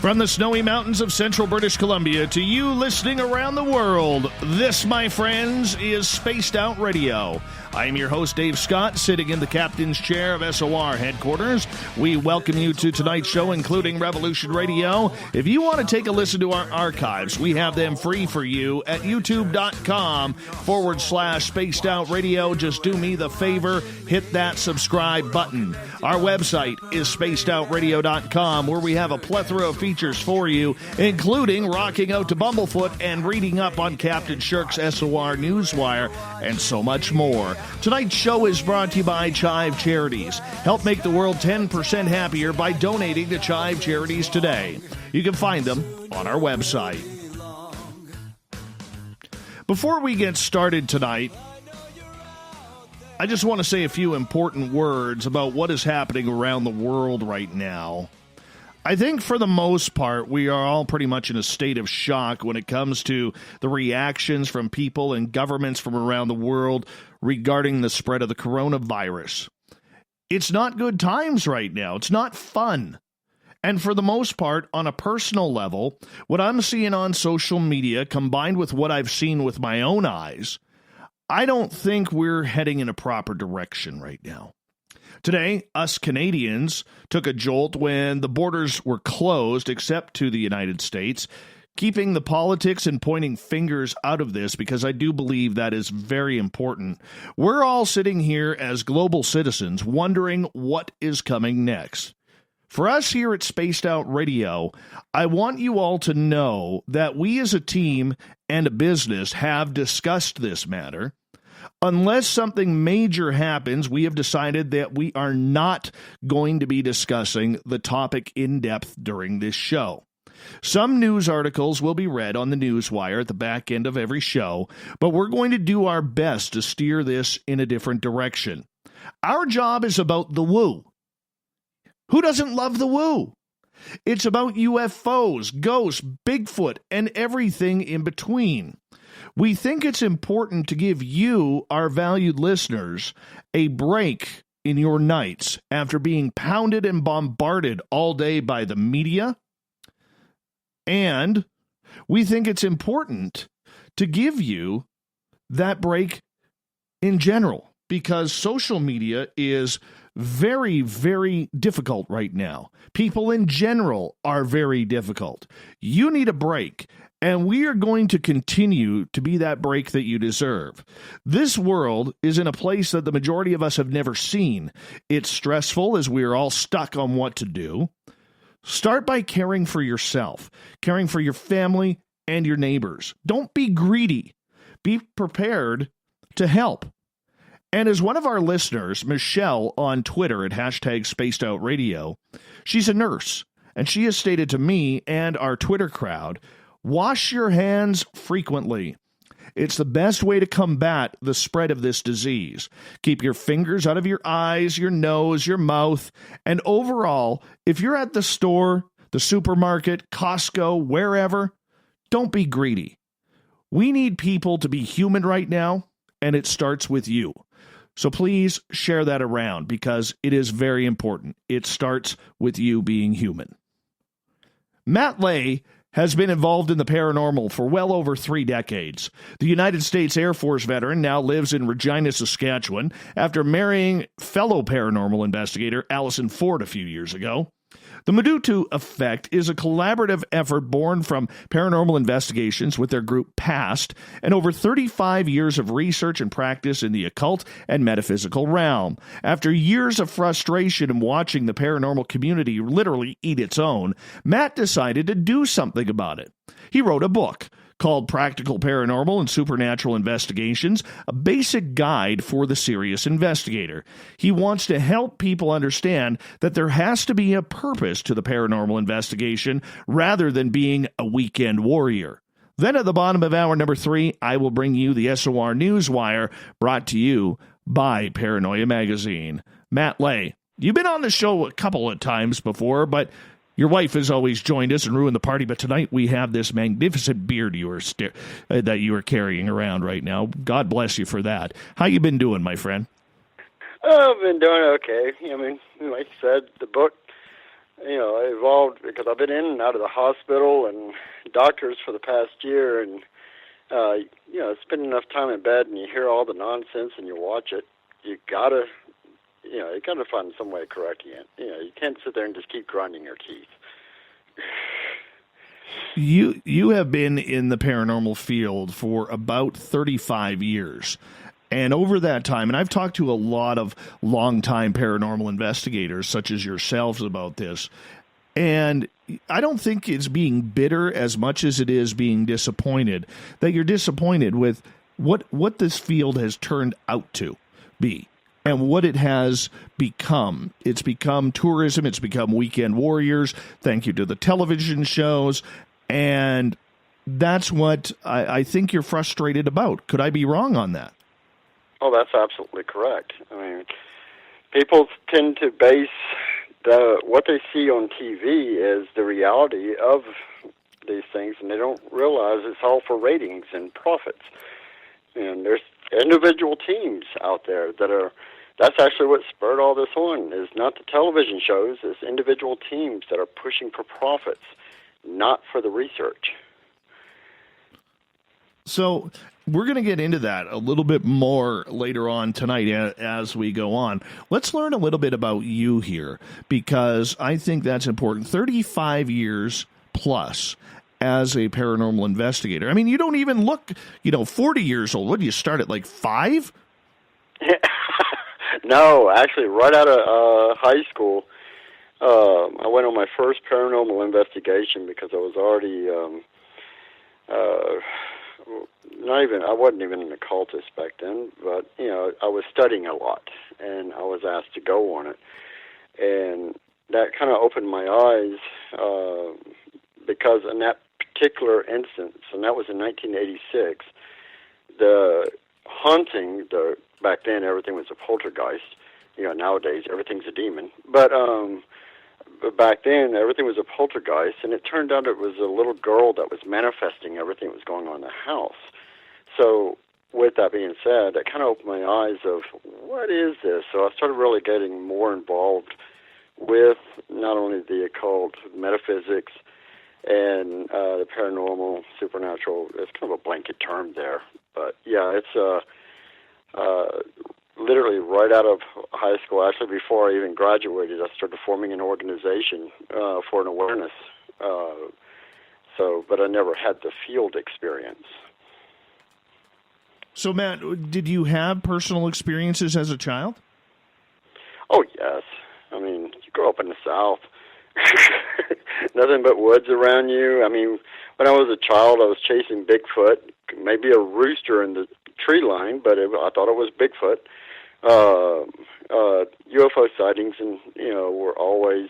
From the snowy mountains of central British Columbia to you listening around the world, this, my friends, is Spaced Out Radio. I am your host, Dave Scott, sitting in the captain's chair of SOR headquarters. We welcome you to tonight's show, including Revolution Radio. If you want to take a listen to our archives, we have them free for you at youtube.com/Spaced Out Radio. Just do me the favor, hit that subscribe button. Our website is spacedoutradio.com, where we have a plethora of features for you, including rocking out to Bumblefoot and reading up on Captain Shirk's SOR Newswire, and so much more. Tonight's show is brought to you by Chive Charities. Help make the world 10% happier by donating to Chive Charities today. You can find them on our website. Before we get started tonight, I just want to say a few important words about what is happening around the world right now. I think for the most part, we are all pretty much in a state of shock when it comes to the reactions from people and governments from around the world regarding the spread of the coronavirus. It's not good times right now. It's not fun. And for the most part, on a personal level, what I'm seeing on social media, combined with what I've seen with my own eyes, I don't think we're heading in a proper direction right now. Today, us Canadians took a jolt when the borders were closed, except to the United States, keeping the politics and pointing fingers out of this, because I do believe that is very important. We're all sitting here as global citizens wondering what is coming next. For us here at Spaced Out Radio, I want you all to know that we as a team and a business have discussed this matter. Unless something major happens, we have decided that we are not going to be discussing the topic in depth during this show. Some news articles will be read on the Newswire at the back end of every show, but we're going to do our best to steer this in a different direction. Our job is about the woo. Who doesn't love the woo? It's about UFOs, ghosts, Bigfoot, and everything in between. We think it's important to give you, our valued listeners, a break in your nights after being pounded and bombarded all day by the media. And we think it's important to give you that break in general, because social media is very, very difficult right now. People in general are very difficult. You need a break, and we are going to continue to be that break that you deserve. This world is in a place that the majority of us have never seen. It's stressful as we are all stuck on what to do. Start by caring for yourself, caring for your family and your neighbors. Don't be greedy. Be prepared to help. And as one of our listeners, Michelle, on Twitter at #SpacedOutRadio, she's a nurse, and she has stated to me and our Twitter crowd, wash your hands frequently. It's the best way to combat the spread of this disease. Keep your fingers out of your eyes, your nose, your mouth, and overall, if you're at the store, the supermarket, Costco, wherever, don't be greedy. We need people to be human right now, and it starts with you. So please share that around, because it is very important. It starts with you being human. Matt Ley has been involved in the paranormal for well over 3 decades. The United States Air Force veteran now lives in Regina, Saskatchewan, after marrying fellow paranormal investigator Alyson Ford a few years ago. The Mudutu Effect is a collaborative effort born from paranormal investigations with their group P.A.S.T. and over 35 years of research and practice in the occult and metaphysical realm. After years of frustration in watching the paranormal community literally eat its own, Matt decided to do something about it. He wrote a book called Practical Paranormal and Supernatural Investigations, a basic guide for the serious investigator. He wants to help people understand that there has to be a purpose to the paranormal investigation rather than being a weekend warrior. Then at the bottom of hour number 3, I will bring you the SOR Newswire, brought to you by Paranoia Magazine. Matt Ley, you've been on the show a couple of times before, but your wife has always joined us and ruined the party, but tonight we have this magnificent beard that you are carrying around right now. God bless you for that. How you been doing, my friend? Oh, I've been doing okay. I mean, like you said, the book evolved because I've been in and out of the hospital and doctors for the past year, and spend enough time in bed and you hear all the nonsense and you watch it. You gotta find some way of correcting it. You can't sit there and just keep grinding your teeth. You have been in the paranormal field for about 35 years. And over that time, and I've talked to a lot of longtime paranormal investigators, such as yourselves, about this, and I don't think it's being bitter as much as it is being disappointed, that you're disappointed with what this field has turned out to be and what it has become. It's become tourism. It's become weekend warriors. Thank you to the television shows. And that's what I think you're frustrated about. Could I be wrong on that? Oh, that's absolutely correct. I mean, people tend to base what they see on TV as the reality of these things, and they don't realize it's all for ratings and profits. And there's individual teams out there that's actually what spurred all this on, is not the television shows, it's individual teams that are pushing for profits, not for the research. So we're going to get into that a little bit more later on tonight as we go on. Let's learn a little bit about you here, because I think that's important. 35 years plus as a paranormal investigator. I mean, you don't even look, 40 years old. What, do you start at like 5? No, actually, right out of high school, I went on my first paranormal investigation because I was already I wasn't even an occultist back then, but, I was studying a lot, and I was asked to go on it. And that kind of opened my eyes because in that particular instance, and that was in 1986, the haunting, back then everything was a poltergeist. Nowadays everything's a demon. But back then everything was a poltergeist, and it turned out it was a little girl that was manifesting everything that was going on in the house. So with that being said, that kind of opened my eyes of, what is this? So I started really getting more involved with not only the occult, metaphysics, and the paranormal, supernatural. It's kind of a blanket term there. But yeah, it's literally right out of high school. Actually, before I even graduated, I started forming an organization for an awareness. But I never had the field experience. So, Matt, did you have personal experiences as a child? Oh, yes. I mean, you grow up in the South. Nothing but woods around you. I mean, when I was a child, I was chasing Bigfoot, maybe a rooster in the tree line, but I thought it was Bigfoot. UFO sightings, and were always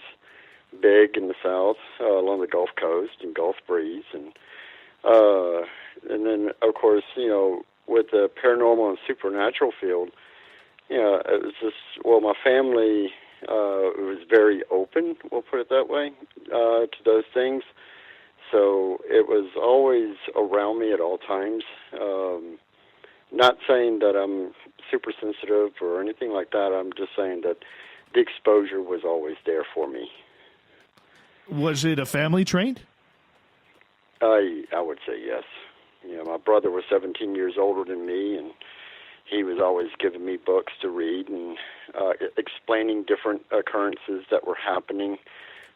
big in the South, along the Gulf Coast and Gulf Breeze, and then of course, with the paranormal and supernatural field, it was just, my family was very open, we'll put it that way, to those things. So it was always around me at all times. Not saying that I'm super sensitive or anything like that. I'm just saying that the exposure was always there for me. Was it a family trait? I would say yes. My brother was 17 years older than me, and he was always giving me books to read and explaining different occurrences that were happening.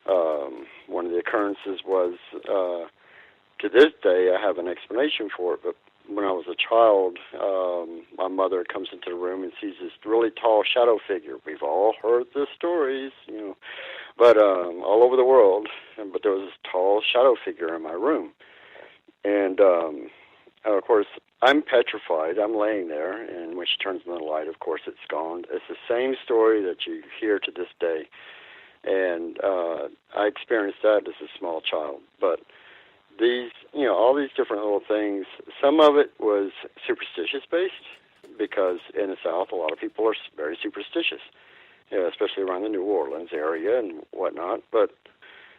One of the occurrences was, to this day, I have an explanation for it, but when I was a child, my mother comes into the room and sees this really tall shadow figure. We've all heard the stories, but all over the world. But there was this tall shadow figure in my room. And, of course, I'm petrified. I'm laying there, and when she turns on the light, of course, it's gone. It's the same story that you hear to this day. And I experienced that as a small child. But these, all these different little things, some of it was superstitious-based, because in the South, a lot of people are very superstitious, especially around the New Orleans area and whatnot. But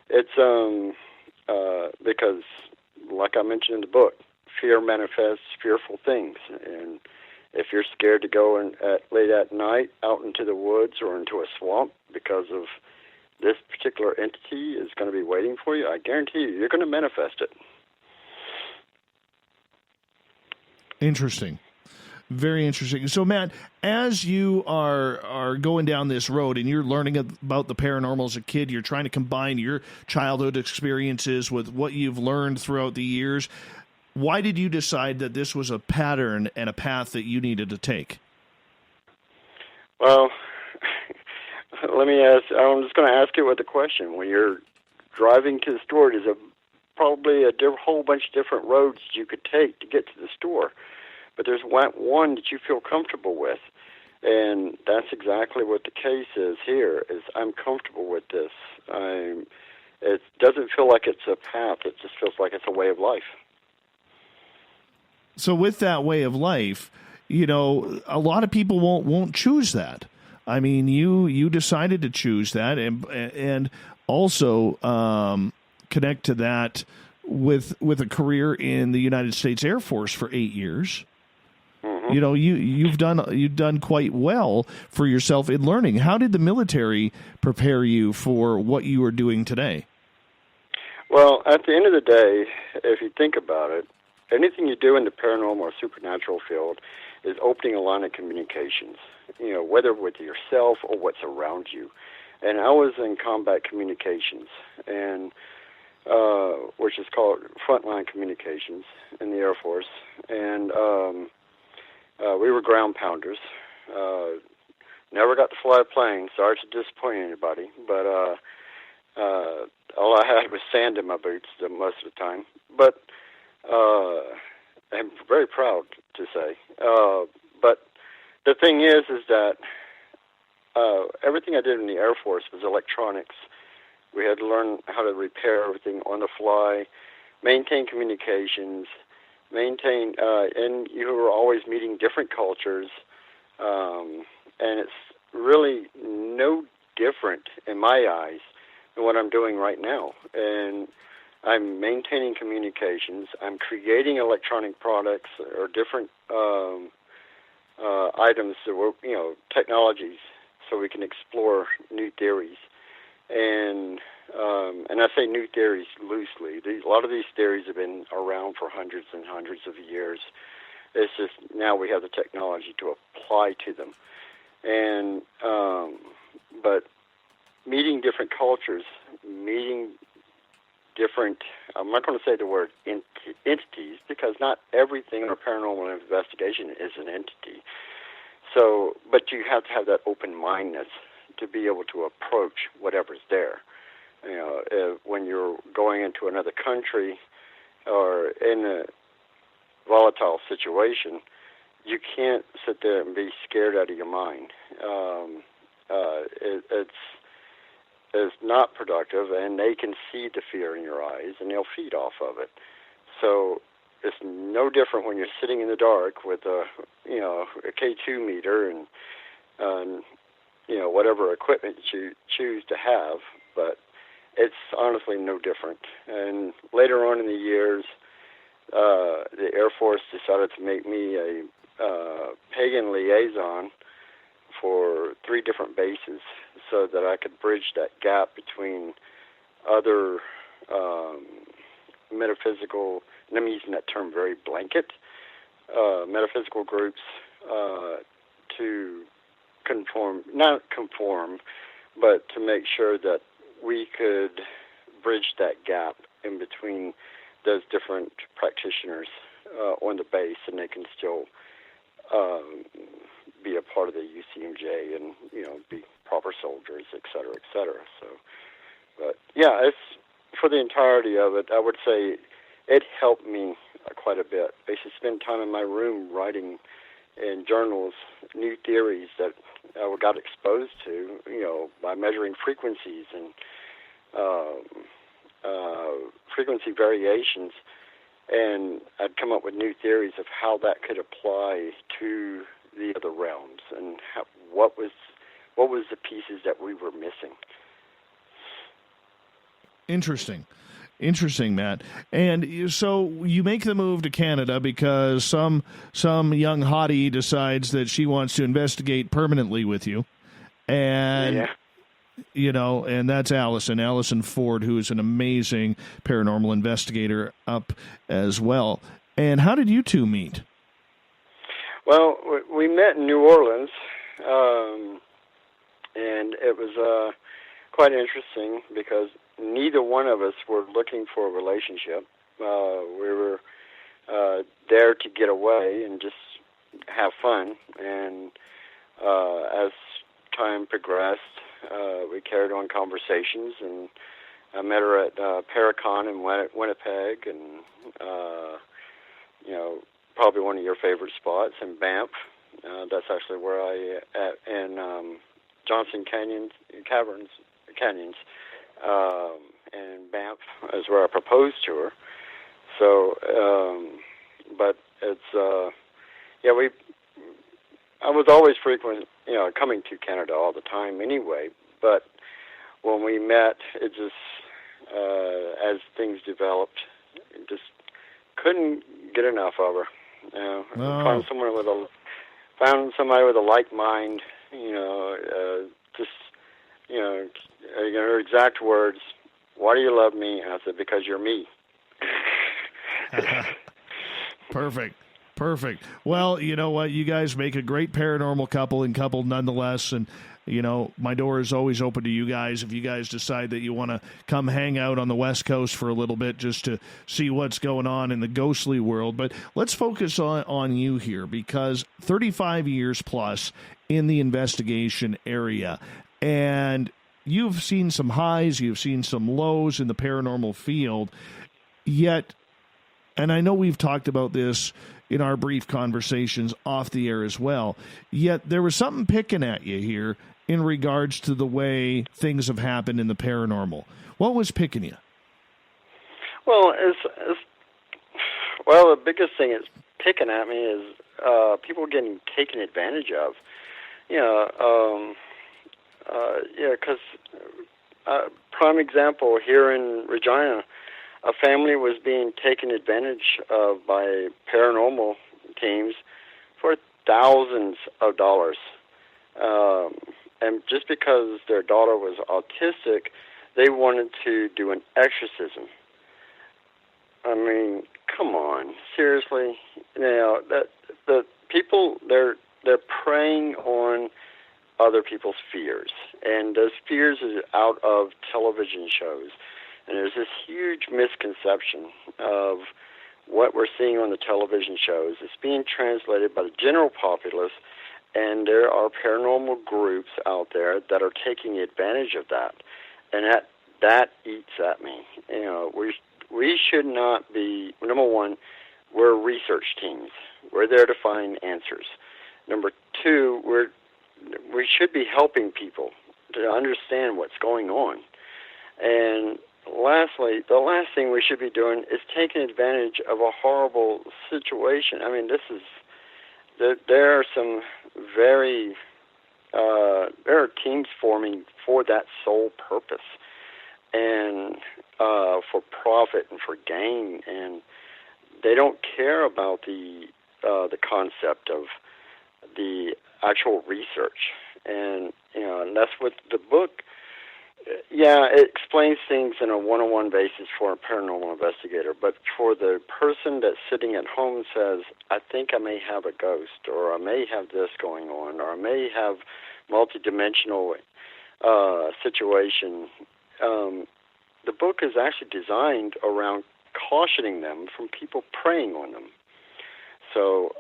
it's because, like I mentioned in the book, fear manifests fearful things. And if you're scared to go late at night out into the woods or into a swamp because of this particular particular entity is going to be waiting for you, I guarantee you're going to manifest it. Interesting. Very interesting. So, Matt, as you are going down this road and you're learning about the paranormal as a kid, you're trying to combine your childhood experiences with what you've learned throughout the years. Why did you decide that this was a pattern and a path that you needed to take? Well, let me ask. I'm just going to ask you with a question. When you're driving to the store, there's probably a whole bunch of different roads you could take to get to the store. But there's one that you feel comfortable with, and that's exactly what the case is here. Is I'm comfortable with this. It doesn't feel like it's a path. It just feels like it's a way of life. So, with that way of life, a lot of people won't choose that. I mean, you decided to choose that, and also connect to that with a career in the United States Air Force for 8 years. You've done quite well for yourself in learning. How did the military prepare you for what you are doing today? Well, at the end of the day, if you think about it, anything you do in the paranormal or supernatural field is opening a line of communications, whether with yourself or what's around you. And I was in combat communications, and which is called frontline communications in the Air Force. And we were ground pounders. Never got to fly a plane. Sorry to disappoint anybody, but all I had was sand in my boots most of the time. But I'm very proud to say. But the thing is that everything I did in the Air Force was electronics. We had to learn how to repair everything on the fly, maintain communications, and you were always meeting different cultures, and it's really no different in my eyes than what I'm doing right now. And I'm maintaining communications. I'm creating electronic products or different items, technologies, so we can explore new theories. And I say new theories loosely. A lot of these theories have been around for hundreds and hundreds of years. It's just now we have the technology to apply to them. And but meeting different cultures, meeting different, I'm not going to say the word entities, because not everything in a paranormal investigation is an entity. So, but you have to have that open-mindedness to be able to approach whatever's there. When you're going into another country or in a volatile situation, you can't sit there and be scared out of your mind. It's not productive, and they can see the fear in your eyes, and they'll feed off of it. So it's no different when you're sitting in the dark with a K2 meter and whatever equipment you choose to have, but it's honestly no different. And later on in the years, the Air Force decided to make me a pagan liaison for 3 different bases so that I could bridge that gap between other metaphysical, and I'm using that term very blanket, metaphysical groups to not conform, but to make sure that we could bridge that gap in between those different practitioners on the base, and they can still be a part of the UCMJ and be proper soldiers, et cetera, et cetera. So, but yeah, it's for the entirety of it. I would say it helped me quite a bit. I used to spend time in my room writing in journals new theories that I got exposed to, by measuring frequencies and frequency variations, and I'd come up with new theories of how that could apply to the other realms and what was the pieces that we were missing. Interesting, Matt. And so you make the move to Canada because some young hottie decides that she wants to investigate permanently with you, and And that's Alyson Ford, who is an amazing paranormal investigator up as well. And how did you two meet? Well, we met in New Orleans, and it was quite interesting because neither one of us were looking for a relationship. We were there to get away and just have fun. And as time progressed, we carried on conversations, and I met her at Paracon in Winnipeg, and probably one of your favorite spots in Banff. That's actually where I in Johnson Canyons, and Banff is where I proposed to her. So, but it's I was always frequent, coming to Canada all the time anyway. But when we met, it just as things developed, just couldn't get enough of her. Found somebody with a like mind. Her exact words, "Why do you love me?" And I said, "Because you're me." Perfect. Well, you know what? You guys make a great paranormal couple nonetheless. And, my door is always open to you guys if you guys decide that you want to come hang out on the West Coast for a little bit just to see what's going on in the ghostly world. But let's focus on you here, because 35 years plus in the investigation area. And you've seen some highs, you've seen some lows in the paranormal field. Yet, and I know we've talked about this in our brief conversations off the air as well, yet there was something picking at you here in regards to the way things have happened in the paranormal. What was picking you? Well, the biggest thing it's picking at me is people getting taken advantage of. Because prime example here in Regina, a family was being taken advantage of by paranormal teams for thousands of dollars. And just because their daughter was autistic, they wanted to do an exorcism. I mean, come on, seriously. That the people they're preying on other people's fears, and those fears is out of television shows. And there's this huge misconception of what we're seeing on the television shows. It's being translated by the general populace, and there are paranormal groups out there that are taking advantage of that. And that eats at me. We should not be, number one, we're research teams. We're there to find answers. Number two, we should be helping people to understand what's going on. And lastly, the last thing we should be doing is taking advantage of a horrible situation. I mean, there are some very, there are teams forming for that sole purpose and for profit and for gain, and they don't care about the concept of the actual research. And and that's what the book. Yeah, it explains things in a one-on-one basis for a paranormal investigator, but for the person that's sitting at home says, I think I may have a ghost, or I may have this going on, or I may have multidimensional situation, the book is actually designed around cautioning them from people preying on them. So,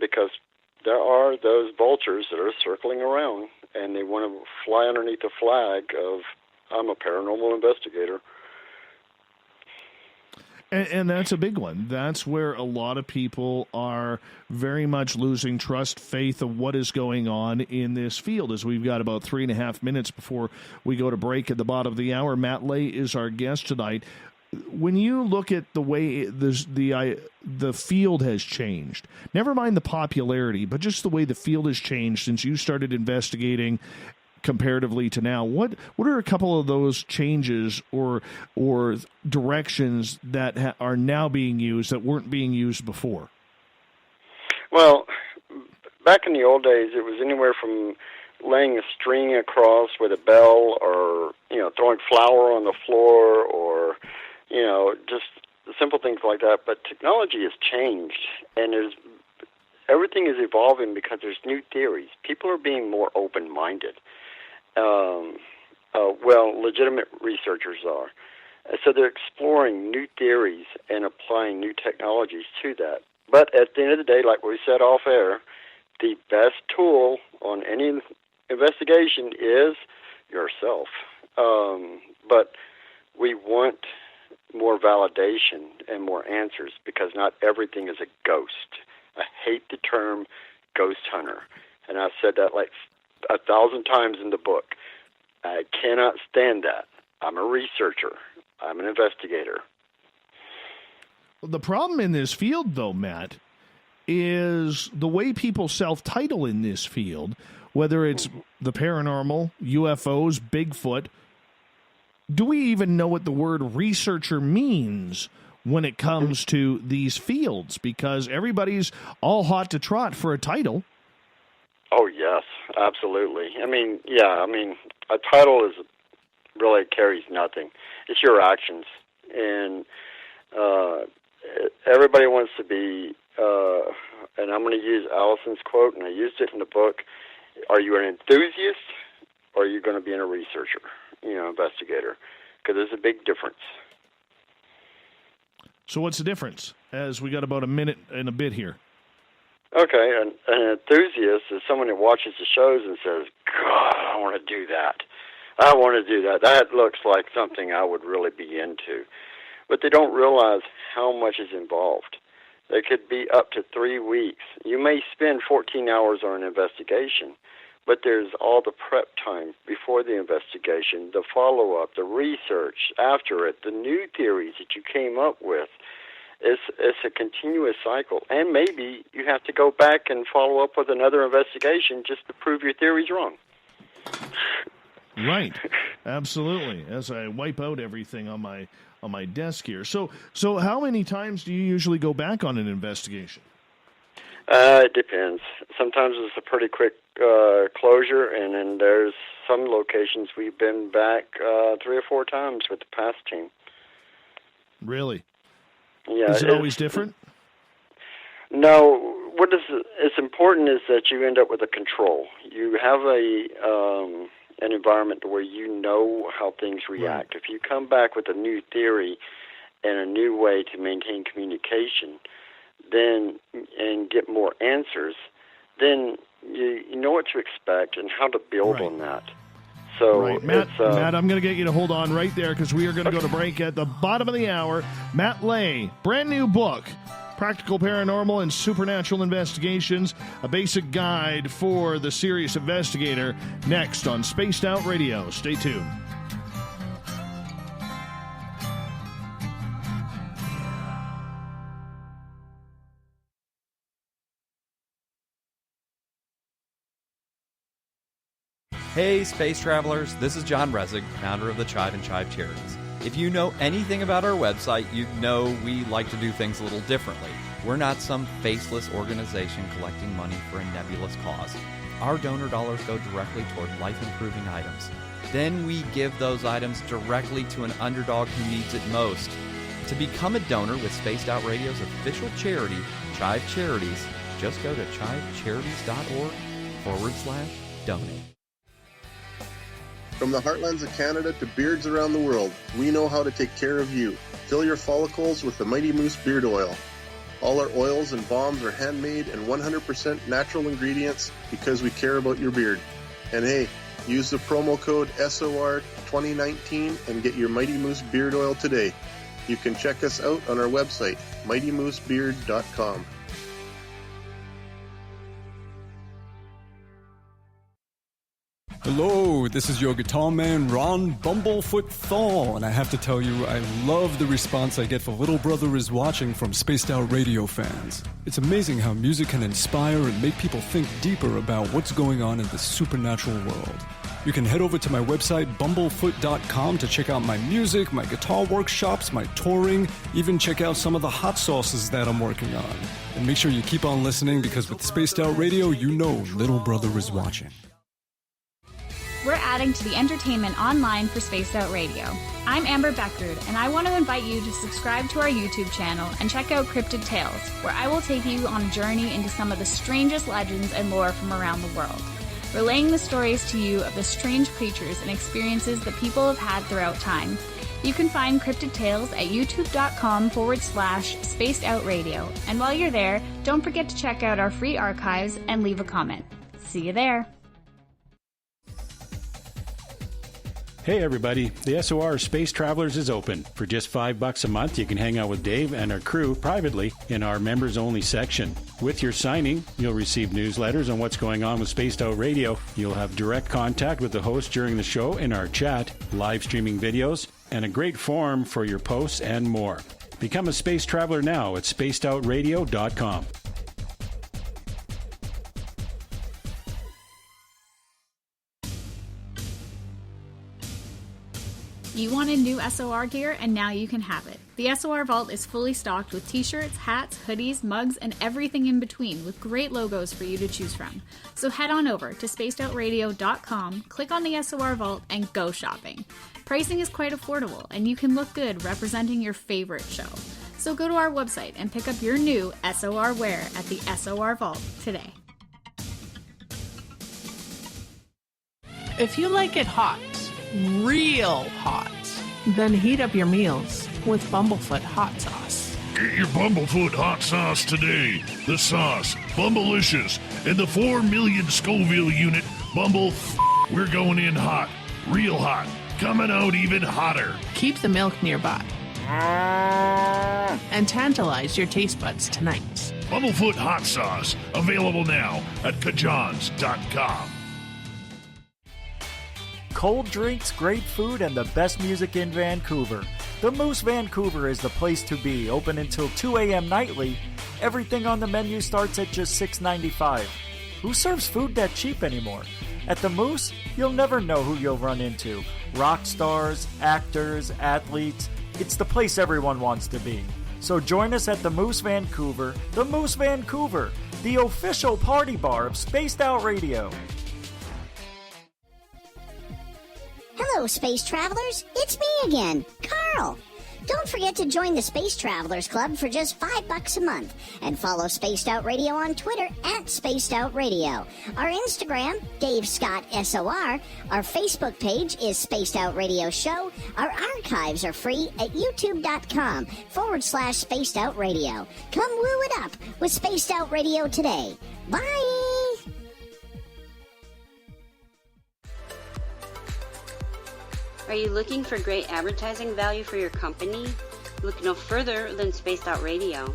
because there are those vultures that are circling around, and they want to fly underneath the flag of, I'm a paranormal investigator. And that's a big one. That's where a lot of people are very much losing trust, faith of what is going on in this field. As we've got about 3.5 minutes before we go to break at the bottom of the hour, Matt Ley is our guest tonight. When you look at the way the field has changed, never mind the popularity, but just the way the field has changed since you started investigating comparatively to now, what are a couple of those changes or directions that are now being used that weren't being used before? Well, back in the old days, it was anywhere from laying a string across with a bell, or throwing flour on the floor, or just simple things like that. But technology has changed, and everything is evolving because there's new theories. People are being more open-minded. Legitimate researchers are. And so they're exploring new theories and applying new technologies to that. But at the end of the day, like we said off air, the best tool on any investigation is yourself. But we want more validation and more answers, because not everything is a ghost. I hate the term ghost hunter, and I've said that like 1,000 times in the book. I cannot stand that. I'm a researcher. I'm an investigator. Well, the problem in this field, though, Matt, is the way people self-title in this field, whether it's the paranormal, UFOs, Bigfoot. Do we even know what the word researcher means when it comes to these fields? Because everybody's all hot to trot for a title. Oh, yes, absolutely. A title really carries nothing. It's your actions. And everybody wants to be, and I'm going to use Alyson's quote, and I used it in the book, are you an enthusiast, or are you going to be a researcher, investigator? Because there's a big difference. So what's the difference, as we got about a minute and a bit here? Okay, an enthusiast is someone that watches the shows and says, God, I want to do that. I want to do that. That looks like something I would really be into. But they don't realize how much is involved. It could be up to 3 weeks. You may spend 14 hours on an investigation, but there's all the prep time before the investigation, the follow-up, the research after it, the new theories that you came up with. It's a continuous cycle. And maybe you have to go back and follow up with another investigation just to prove your theory's wrong. Right. Absolutely. As I wipe out everything on my desk here. So how many times do you usually go back on an investigation? It depends. Sometimes it's a pretty quick closure, and then there's some locations we've been back 3 or 4 times with the P.A.S.T team. Really? Yeah. Is it always different? No. What is important is that you end up with a control. You have an environment where you know how things react. Right. If you come back with a new theory and a new way to maintain communication, then and get more answers, then you know what to expect and how to build on that. So, right. Matt, I'm going to get you to hold on right there, because we are going to go to break at the bottom of the hour. Matt Ley, brand new book, Practical Paranormal and Supernatural Investigations, a basic guide for the serious investigator, next on Spaced Out Radio. Stay tuned. Hey, space travelers, this is John Resig, founder of the Chive and Chive Charities. If you know anything about our website, you know we like to do things a little differently. We're not some faceless organization collecting money for a nebulous cause. Our donor dollars go directly toward life-improving items. Then we give those items directly to an underdog who needs it most. To become a donor with Spaced Out Radio's official charity, Chive Charities, just go to chivecharities.org/donate. From the heartlands of Canada to beards around the world, we know how to take care of you. Fill your follicles with the Mighty Moose Beard Oil. All our oils and balms are handmade and 100% natural ingredients because we care about your beard. And hey, use the promo code SOR2019 and get your Mighty Moose Beard Oil today. You can check us out on our website, mightymoosebeard.com. Hello, this is your guitar man, Ron Bumblefoot Thal, and I have to tell you, I love the response I get for Little Brother is Watching from Spaced Out Radio fans. It's amazing how music can inspire and make people think deeper about what's going on in the supernatural world. You can head over to my website, bumblefoot.com, to check out my music, my guitar workshops, my touring, even check out some of the hot sauces that I'm working on. And make sure you keep on listening, because with Spaced Out Radio, you know Little Brother is watching. adding to the entertainment online for Spaced Out Radio. I'm Amber Beckard, and I want to invite you to subscribe to our YouTube channel and check out Cryptid Tales, where I will take you on a journey into some of the strangest legends and lore from around the world, relaying the stories to you of the strange creatures and experiences that people have had throughout time. You can find Cryptid Tales at youtube.com/Spaced Out Radio. And while you're there, don't forget to check out our free archives and leave a comment. See you there. Hey everybody, the SOR Space Travelers is open. For just $5 a month, you can hang out with Dave and our crew privately in our members-only section. With your signing, you'll receive newsletters on what's going on with Spaced Out Radio. You'll have direct contact with the host during the show in our chat, live streaming videos, and a great forum for your posts and more. Become a space traveler now at spacedoutradio.com. You wanted new SOR gear, and now you can have it. The SOR Vault is fully stocked with t-shirts, hats, hoodies, mugs, and everything in between, with great logos for you to choose from. So head on over to spacedoutradio.com, click on the SOR Vault, and go shopping. Pricing is quite affordable, and you can look good representing your favorite show. So go to our website and pick up your new SOR wear at the SOR Vault today. If you like it hot, real hot, then heat up your meals with Bumblefoot hot sauce. Get your Bumblefoot hot sauce today. The sauce, Bumblicious, and the 4 million Scoville unit Bumble. We're going in hot, real hot, coming out even hotter. Keep the milk nearby and tantalize your taste buds tonight. Bumblefoot hot sauce, available now at kajans.com. Cold drinks, great food, and the best music in Vancouver. The Moose Vancouver is the place to be, open until 2 a.m. nightly. Everything on the menu starts at just $6.95. Who serves food that cheap anymore? At the Moose, you'll never know who you'll run into. Rock stars, actors, athletes. It's the place everyone wants to be. So join us at the Moose Vancouver, the official party bar of Spaced Out Radio. Hello, Space Travelers. It's me again, Carl. Don't forget to join the Space Travelers Club for just $5 a month and follow Spaced Out Radio on Twitter at Spaced Out Radio. Our Instagram, Dave Scott SOR. Our Facebook page is Spaced Out Radio Show. Our archives are free at youtube.com/Spaced Out Radio. Come woo it up with Spaced Out Radio today. Bye! Are you looking for great advertising value for your company? Look no further than Spaced Out Radio.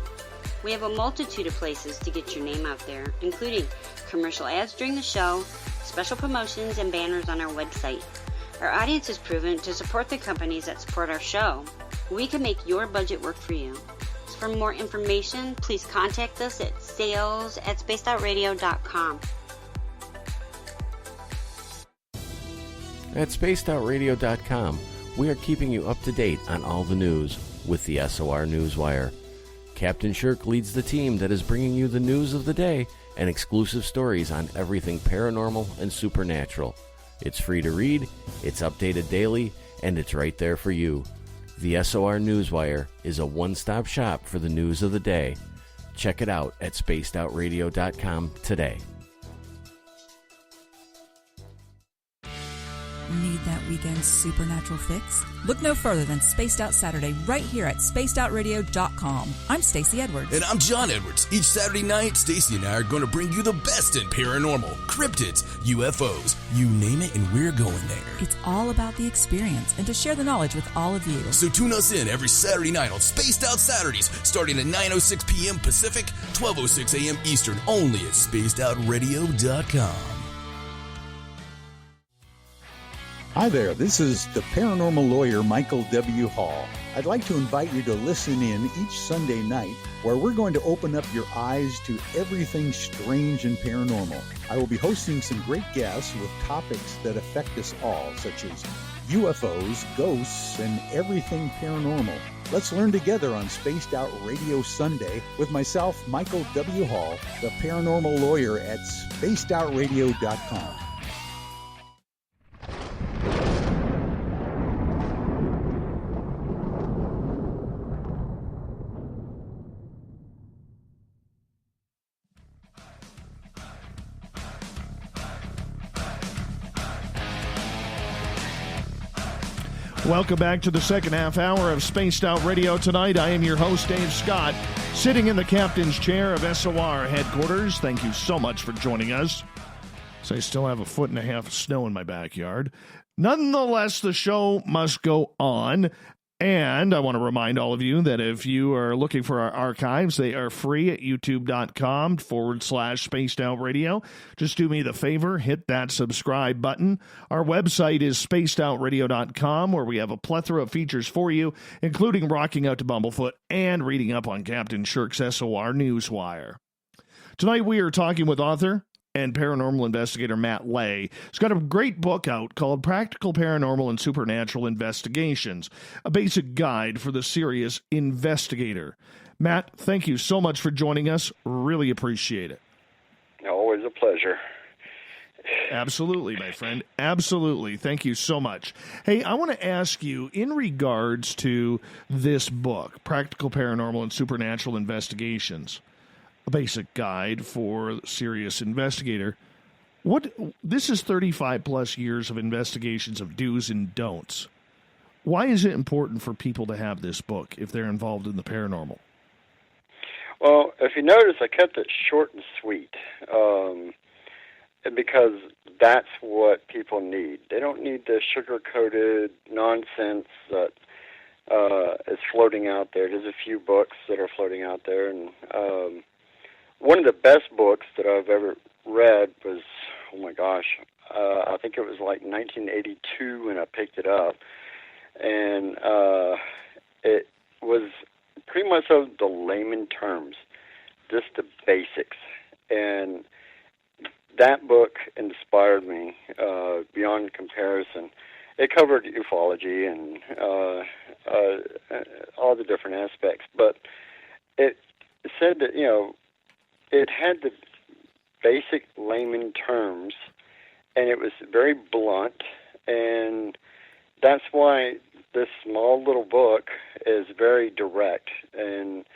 We have a multitude of places to get your name out there, including commercial ads during the show, special promotions, and banners on our website. Our audience is proven to support the companies that support our show. We can make your budget work for you. So for more information, please contact us at sales@spacedoutradio.com. At spacedoutradio.com, we are keeping you up to date on all the news with the SOR Newswire. Captain Shirk leads the team that is bringing you the news of the day and exclusive stories on everything paranormal and supernatural. It's free to read, it's updated daily, and it's right there for you. The SOR Newswire is a one-stop shop for the news of the day. Check it out at spacedoutradio.com today. Need that weekend supernatural fix? Look no further than Spaced Out Saturday right here at spacedoutradio.com. I'm Stacey Edwards. And I'm John Edwards. Each Saturday night, Stacey and I are going to bring you the best in paranormal, cryptids, UFOs, you name it, and we're going there. It's all about the experience and to share the knowledge with all of you. So tune us in every Saturday night on Spaced Out Saturdays, starting at 9:06 p.m. Pacific, 12:06 a.m. Eastern, only at spacedoutradio.com. Hi there, this is the paranormal lawyer Michael W. Hall. I'd like to invite you to listen in each Sunday night where we're going to open up your eyes to everything strange and paranormal. I will be hosting some great guests with topics that affect us all, such as UFOs, ghosts, and everything paranormal. Let's learn together on Spaced Out Radio Sunday with myself, Michael W. Hall, the paranormal lawyer at spacedoutradio.com. Welcome back to the second half hour of Spaced Out Radio tonight. I am your host, Dave Scott, sitting in the captain's chair of SOR headquarters. Thank you so much for joining us. So I still have 1.5 feet of snow in my backyard. Nonetheless, the show must go on. And I want to remind all of you that if you are looking for our archives, they are free at youtube.com/Spaced Out Radio. Just do me the favor, hit that subscribe button. Our website is spacedoutradio.com, where we have a plethora of features for you, including rocking out to Bumblefoot and reading up on Captain Shirk's SOR Newswire. Tonight we are talking with author and paranormal investigator Matt Ley. He's got a great book out called Practical Paranormal and Supernatural Investigations, a basic guide for the serious investigator. Matt, thank you so much for joining us. Really appreciate it. Always a pleasure. Absolutely, my friend. Absolutely. Thank you so much. Hey, I want to ask you, in regards to this book, Practical Paranormal and Supernatural Investigations, a basic guide for serious investigator. This is 35 plus years of investigations of do's and don'ts. Why is it important for people to have this book if they're involved in the paranormal? Well, if you notice, I kept it short and sweet, because that's what people need. They don't need the sugar-coated nonsense that is floating out there. There's a few books that are floating out there, and one of the best books that I've ever read was, oh my gosh, I think it was like 1982 when I picked it up. And it was pretty much of the layman terms, just the basics. And that book inspired me beyond comparison. It covered ufology and all the different aspects, but it said that, it had the basic layman terms, and it was very blunt, and that's why this small little book is very direct. And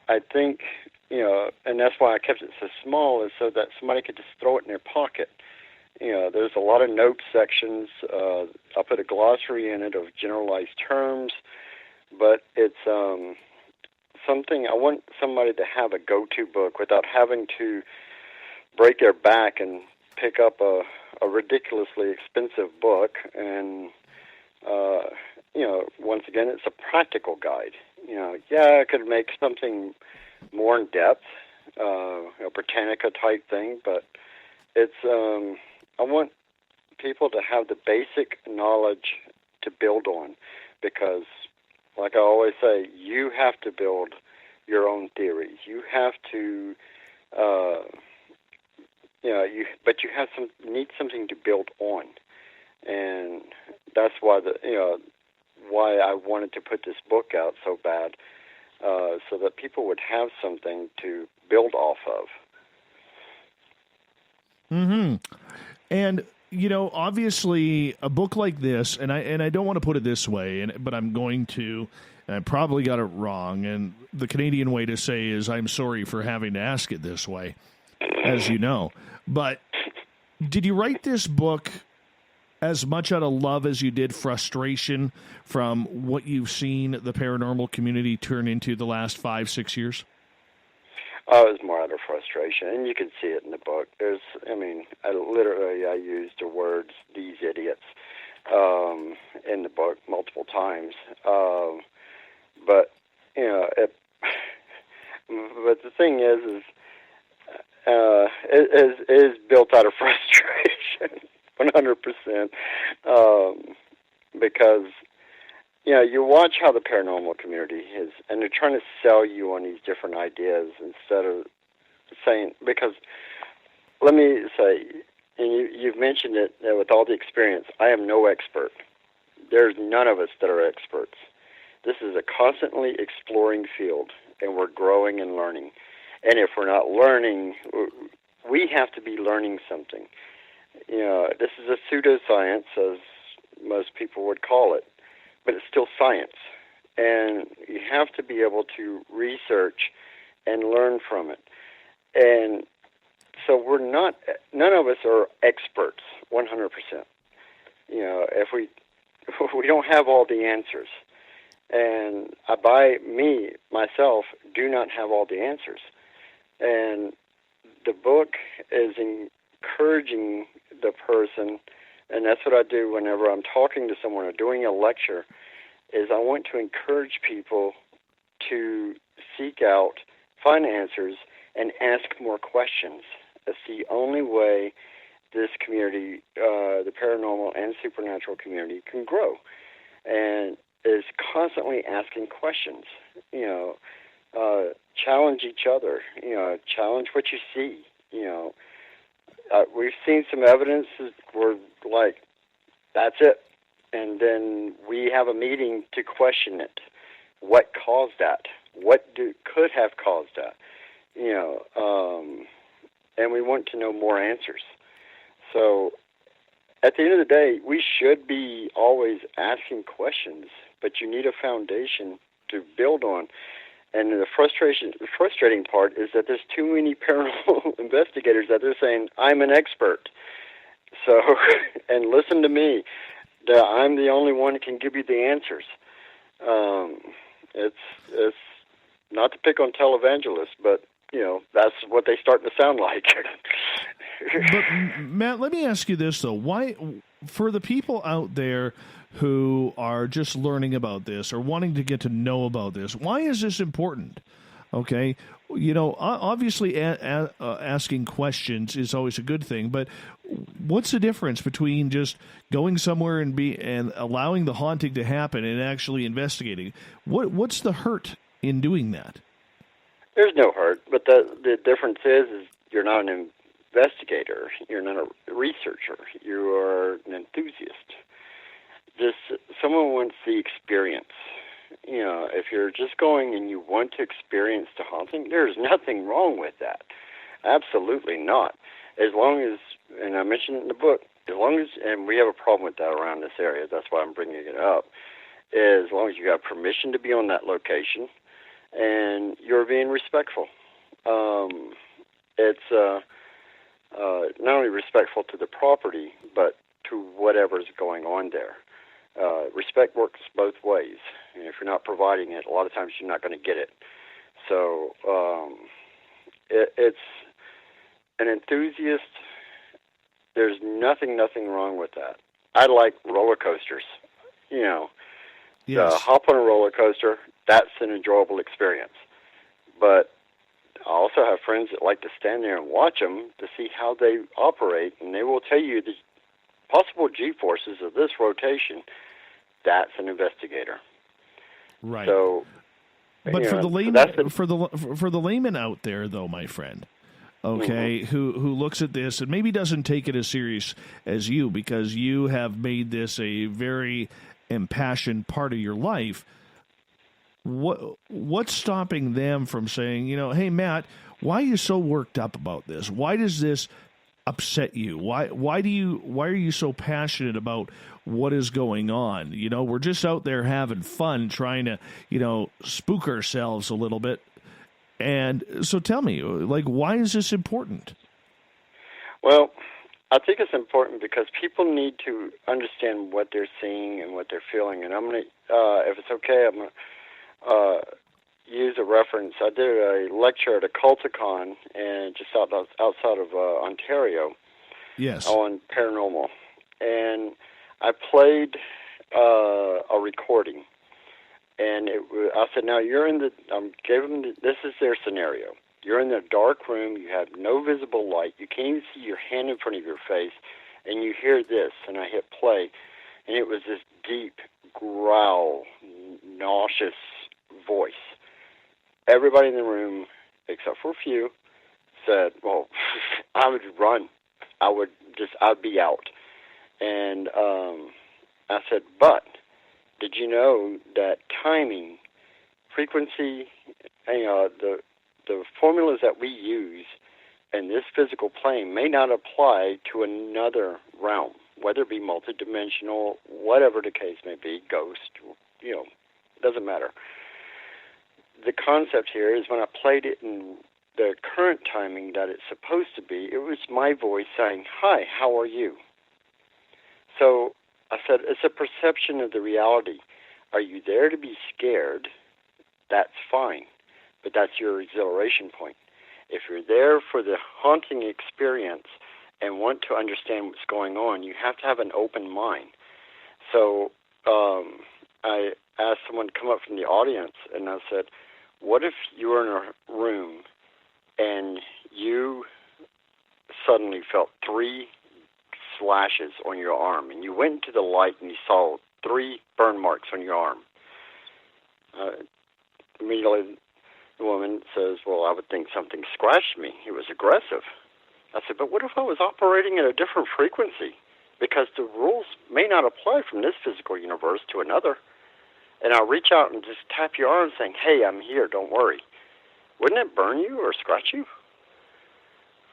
I think, and that's why I kept it so small, is so that somebody could just throw it in their pocket. There's a lot of note sections. I put a glossary in it of generalized terms, but it's something I want somebody to have a go-to book without having to break their back and pick up a ridiculously expensive book. And, once again, it's a practical guide. I could make something more in depth, a Britannica type thing, but it's, I want people to have the basic knowledge to build on, because like I always say, you have to build your own theories. You have to, but you have need something to build on, and that's why why I wanted to put this book out so bad, so that people would have something to build off of. Mm-hmm. And obviously, a book like this, and I don't want to put it this way, but I'm going to. And I probably got it wrong. And the Canadian way to say is, I'm sorry for having to ask it this way, as you know. But did you write this book as much out of love as you did frustration from what you've seen the paranormal community turn into the last 5-6 years? Oh, it was more out of frustration, and you can see it in the book. I used the words "these idiots" in the book multiple times. But the thing is it is built out of frustration, 100%, because you watch how the paranormal community is, and they're trying to sell you on these different ideas instead of saying, because let me say, and you've mentioned it with all the experience, I am no expert. There's none of us that are experts. This is a constantly exploring field, and we're growing and learning. And if we're not learning, we have to be learning something. This is a pseudoscience, as most people would call it, but it's still science. And you have to be able to research and learn from it. And so none of us are experts, 100%. If we we don't have all the answers. And myself, do not have all the answers. And the book is encouraging the person, and that's what I do whenever I'm talking to someone or doing a lecture, is I want to encourage people to seek out, find answers, and ask more questions. That's the only way this community, the paranormal and supernatural community, can grow. And is constantly asking questions. Challenge each other. Challenge what you see. We've seen some evidence where, like, that's it. And then we have a meeting to question it. What caused that? What could have caused that? And we want to know more answers. So at the end of the day, we should be always asking questions, but you need a foundation to build on. And the frustrating part is that there's too many paranormal investigators that they're saying, I'm an expert. So, and listen to me, I'm the only one who can give you the answers. It's not to pick on televangelists, but, that's what they start to sound like. But, Matt, let me ask you this, though. Why, for the people out there who are just learning about this or wanting to get to know about this, why is this important? Okay, obviously asking questions is always a good thing, but what's the difference between just going somewhere and allowing the haunting to happen and actually investigating? What's the hurt in doing that? There's no hurt, but the difference is you're not an investigator, you're not a researcher, you are an enthusiast. Someone wants the experience. If you're just going and you want to experience the haunting, there's nothing wrong with that. Absolutely not. As long as, and I mentioned it in the book, and we have a problem with that around this area, that's why I'm bringing it up, as long as you have permission to be on that location and you're being respectful. It's not only respectful to the property, but to whatever's going on there. Respect works both ways. And if you're not providing it, a lot of times you're not going to get it. So it's an enthusiast. There's nothing wrong with that. I like roller coasters. Yes. Hop on a roller coaster, that's an enjoyable experience. But I also have friends that like to stand there and watch them to see how they operate, and they will tell you the possible G-forces of this rotation. That's an investigator. Right. So, but for the layman out there, though, my friend, okay, who looks at this and maybe doesn't take it as serious as you, because you have made this a very impassioned part of your life. What's stopping them from saying, hey, Matt, why are you so worked up about this? Why does this upset you? Why are you so passionate about what is going on? We're just out there having fun, trying to, spook ourselves a little bit. And so tell me, why is this important? Well, I think it's important because people need to understand what they're seeing and what they're feeling. And I'm going to, if it's okay, I'm going to use a reference. I did a lecture at Occulticon and just outside of Ontario. Yes. On paranormal. And I played a recording. And I said, now you're in gave them this is their scenario. You're in a dark room, you have no visible light, you can't even see your hand in front of your face, and you hear this, and I hit play, and it was this deep growl, nauseous voice. Everybody in the room, except for a few, said, well, I would run. I'd be out. And I said, but did you know that timing, frequency, the formulas that we use in this physical plane may not apply to another realm, whether it be multidimensional, whatever the case may be, ghost, doesn't matter. The concept here is when I played it in the current timing that it's supposed to be, it was my voice saying, hi, how are you? So I said, it's a perception of the reality. Are you there to be scared? That's fine, but that's your exhilaration point. If you're there for the haunting experience and want to understand what's going on, you have to have an open mind. So I asked someone to come up from the audience, and I said, what if you were in a room and you suddenly felt 3 slashes on your arm, and you went into the light and you saw 3 burn marks on your arm? Immediately the woman says, well, I would think something scratched me. It was aggressive. I said, but what if I was operating at a different frequency? Because the rules may not apply from this physical universe to another. And I'll reach out and just tap your arm saying, hey, I'm here, don't worry. Wouldn't it burn you or scratch you?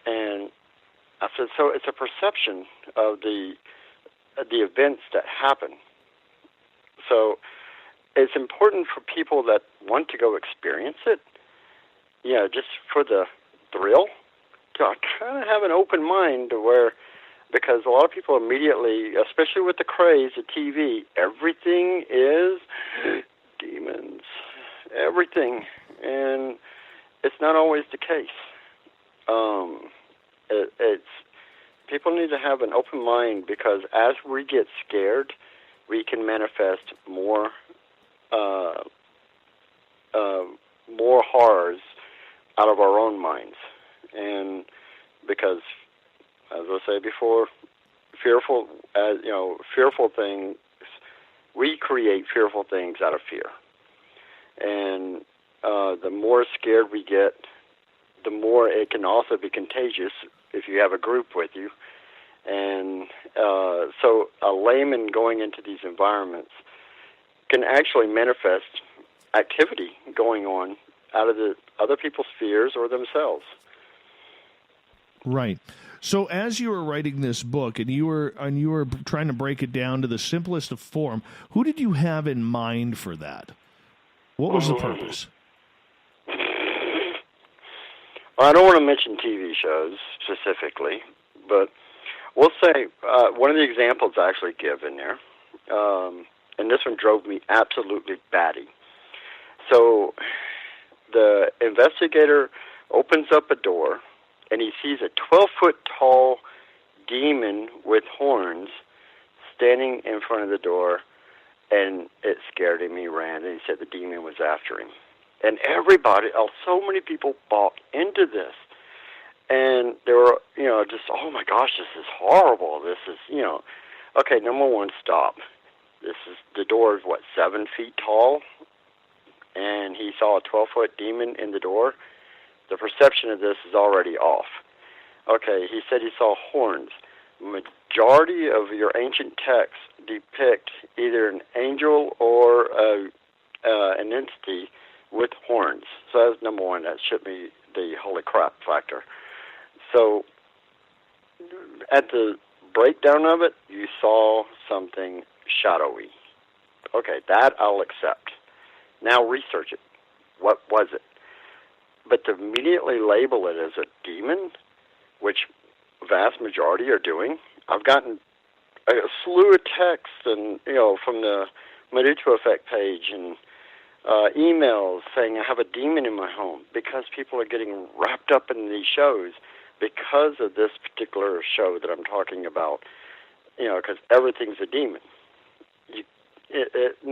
And I said, so it's a perception of the events that happen. So it's important for people that want to go experience it, just for the thrill, to kind of have an open mind to where, because a lot of people immediately, especially with the craze of TV, everything is demons, everything, and it's not always the case. It's people need to have an open mind, because as we get scared, we can manifest more horrors out of our own minds, and because, as I say before, fearful things, we create fearful things out of fear. And the more scared we get, the more it can also be contagious if you have a group with you. And so a layman going into these environments can actually manifest activity going on out of the other people's fears or themselves. Right. So as you were writing this book and you were trying to break it down to the simplest of form, who did you have in mind for that? What was the purpose? Well, I don't want to mention TV shows specifically, but we'll say one of the examples I actually give in there, and this one drove me absolutely batty. So the investigator opens up a door, and he sees a 12-foot-tall demon with horns standing in front of the door, and it scared him. He ran, and he said the demon was after him. And everybody, so many people bought into this. And they were, just, oh my gosh, this is horrible. This is, okay, number one, stop. The door is, 7 feet tall? And he saw a 12-foot demon in the door. The perception of this is already off. Okay, he said he saw horns. Majority of your ancient texts depict either an angel or an entity with horns. So that's number one. That should be the holy crap factor. So at the breakdown of it, you saw something shadowy. Okay, that I'll accept. Now research it. What was it? But to immediately label it as a demon, which vast majority are doing, I've gotten a slew of texts and from the Mudutu Effect page and emails saying I have a demon in my home, because people are getting wrapped up in these shows because of this particular show that I'm talking about. Because everything's a demon.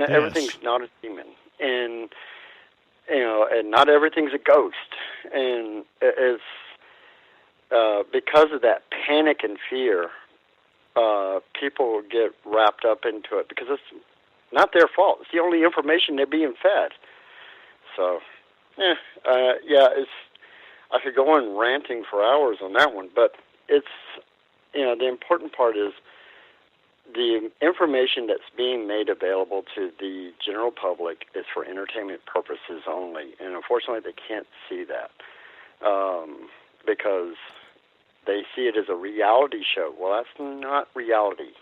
Everything's not a demon, and and not everything's a ghost, and it's because of that panic and fear, people get wrapped up into it because it's not their fault. It's the only information they're being fed. So, I could go on ranting for hours on that one, but it's, the important part is the information that's being made available to the general public is for entertainment purposes only, and unfortunately they can't see that because they see it as a reality show. Well, that's not reality.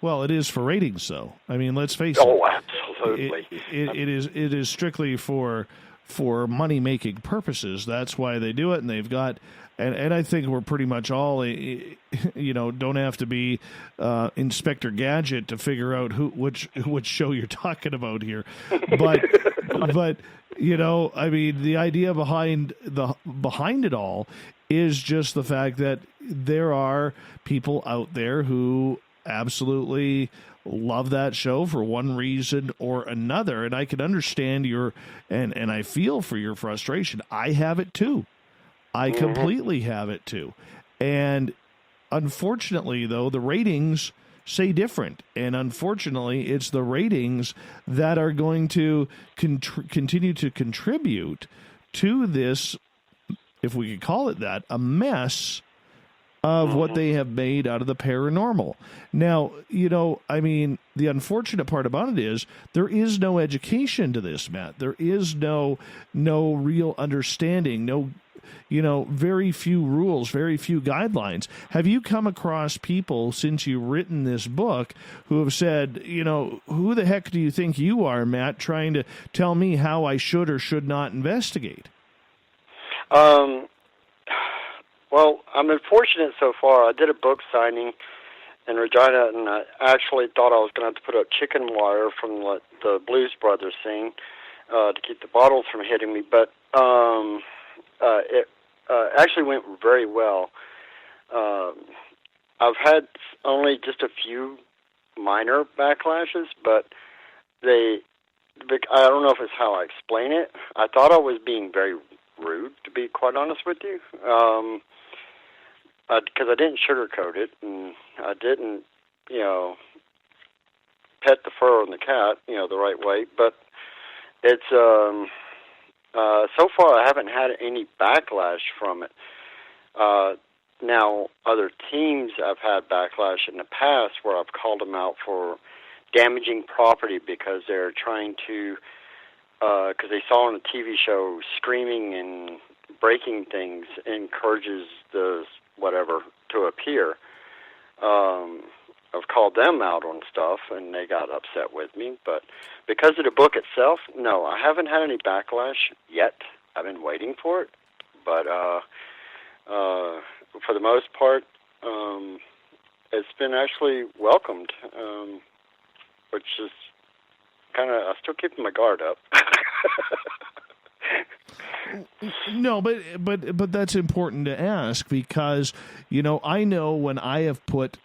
Well, it is for ratings, though. I mean, let's face it. Oh, absolutely. It is strictly for for money-making purposes. That's why they do it, and they've got... And I think we're pretty much all, don't have to be Inspector Gadget to figure out which show you're talking about here. But I mean, the idea behind it all is just the fact that there are people out there who absolutely love that show for one reason or another, and I can understand and I feel for your frustration. I have it too. I completely have it too. And unfortunately, though, the ratings say different. And unfortunately, it's the ratings that are going to continue to contribute to this, if we could call it that, a mess of what they have made out of the paranormal. Now, I mean, the unfortunate part about it is there is no education to this, Matt. There is no real understanding, very few rules, very few guidelines. Have you come across people since you've written this book who have said, who the heck do you think you are, Matt, trying to tell me how I should or should not investigate? Well, I've been fortunate so far. I did a book signing in Regina, and I actually thought I was going to have to put up chicken wire from the Blues Brothers scene to keep the bottles from hitting me, but it actually went very well. I've had only just a few minor backlashes, but I don't know if it's how I explain it. I thought I was being very rude, to be quite honest with you, because I didn't sugarcoat it, and I didn't, pet the fur on the cat, the right way, but it's... so far, I haven't had any backlash from it. Now, other teams I've had backlash in the past where I've called them out for damaging property because they're trying to, because they saw on a TV show screaming and breaking things encourages the whatever to appear. I've called them out on stuff, and they got upset with me. But because of the book itself, no, I haven't had any backlash yet. I've been waiting for it. But for the most part, it's been actually welcomed, which is kind of, I'm still keeping my guard up. No, but that's important to ask because, I know when I have put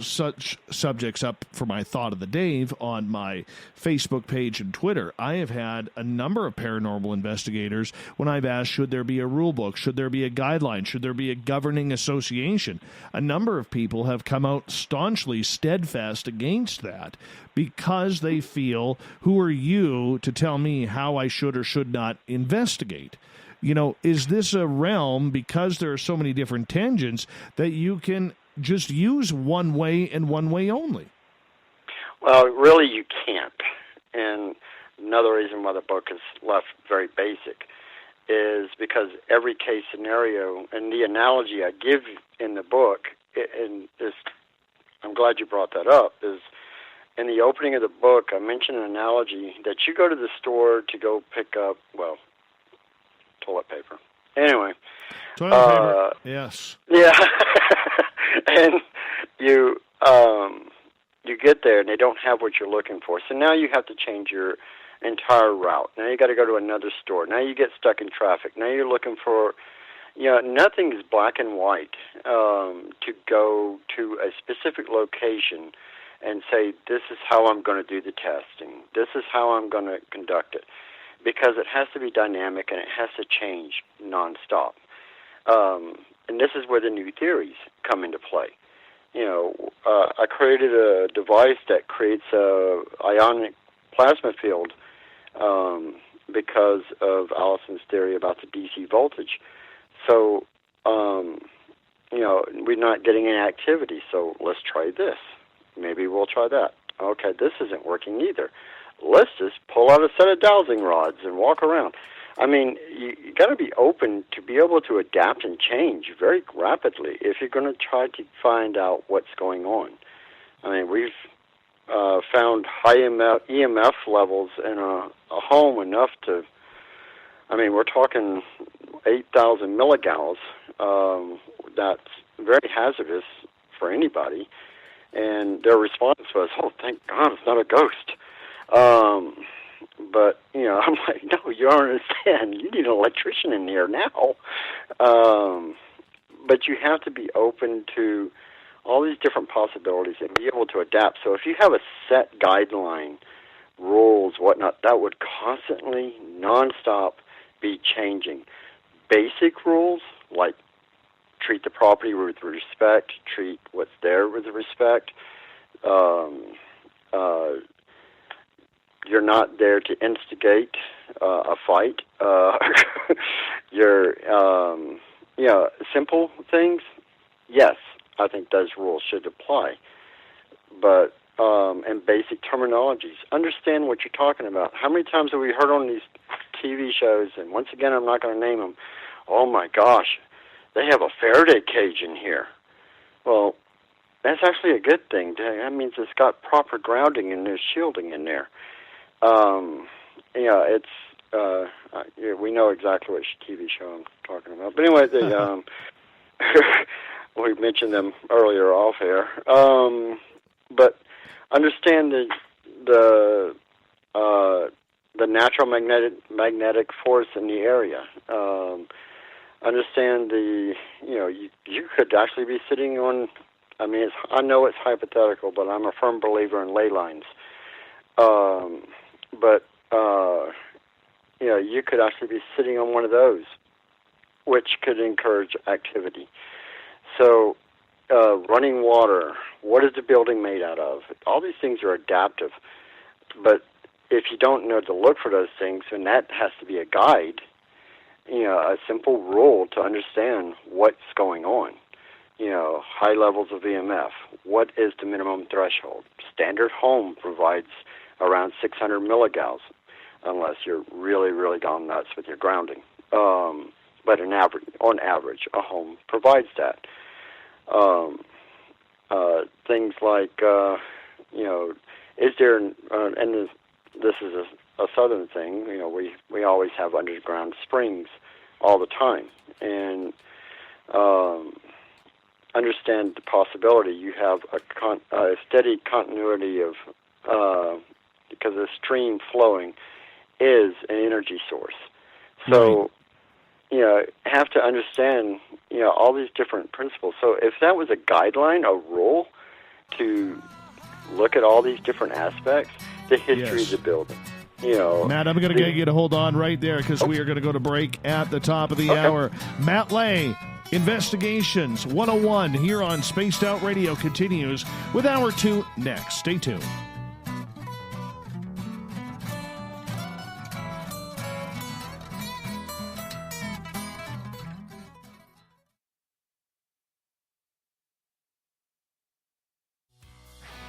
such subjects up for my thought of the day on my Facebook page and Twitter, I have had a number of paranormal investigators when I've asked, should there be a rule book? Should there be a guideline? Should there be a governing association? A number of people have come out staunchly steadfast against that because they feel, who are you to tell me how I should or should not investigate? Is this a realm, because there are so many different tangents, that you can just use one way and one way only? Well, really you can't. And another reason why the book is left very basic is because every case scenario, and the analogy I give in the book, and this, I'm glad you brought that up, is in the opening of the book I mention an analogy that you go to the store to go pick up, toilet paper. Anyway. Toilet paper, yes. Yeah. And you get there and they don't have what you're looking for. So now you have to change your entire route. Now you got to go to another store. Now you get stuck in traffic. Now you're looking for, nothing is black and white to go to a specific location and say, this is how I'm going to do the testing. This is how I'm going to conduct it. Because it has to be dynamic and it has to change nonstop. And this is where the new theories come into play. I created a device that creates a ionic plasma field because of Alyson's theory about the DC voltage. So, we're not getting any activity, so let's try this. Maybe we'll try that. Okay, this isn't working either. Let's just pull out a set of dowsing rods and walk around. I mean, you got to be open to be able to adapt and change very rapidly if you're going to try to find out what's going on. I mean, we've found high EMF levels in a home enough to I mean, we're talking 8,000 milligauss. That's very hazardous for anybody. And their response was, "Oh, thank God it's not a ghost." But, you know, I'm like, no, you don't understand. You need an electrician in here now. But you have to be open to all these different possibilities and be able to adapt. So if you have a set guideline, rules, whatnot, that would constantly, nonstop be changing. Basic rules, like treat the property with respect, treat what's there with respect. You're not there to instigate a fight. You're, simple things, yes, I think those rules should apply. But, and basic terminologies. Understand what you're talking about. How many times have we heard on these TV shows, and once again, I'm not going to name them, oh my gosh, they have a Faraday cage in here. Well, that's actually a good thing. That means it's got proper grounding and there's shielding in there. We know exactly which TV show I'm talking about. But anyway, we mentioned them earlier off here. But understand the natural magnetic force in the area. Understand you could actually be sitting on. I mean, I know it's hypothetical, but I'm a firm believer in ley lines. You could actually be sitting on one of those, which could encourage activity. So, running water, what is the building made out of? All these things are adaptive. But if you don't know to look for those things, then that has to be a guide, a simple rule to understand what's going on. High levels of EMF. What is the minimum threshold? Standard home provides around 600 milligauss, unless you're really, really gone nuts with your grounding. But on average, a home provides that. Things like, is there, and this is a southern thing, we always have underground springs all the time. And understand the possibility you have a steady continuity of, because the stream flowing is an energy source. So, have to understand, all these different principles. So if that was a guideline, a rule to look at all these different aspects, the history of the building, Matt, I'm going to get you to hold on right there because we are going to go to break at the top of the hour. Matt Ley, Investigations 101 here on Spaced Out Radio continues with Hour 2 next. Stay tuned.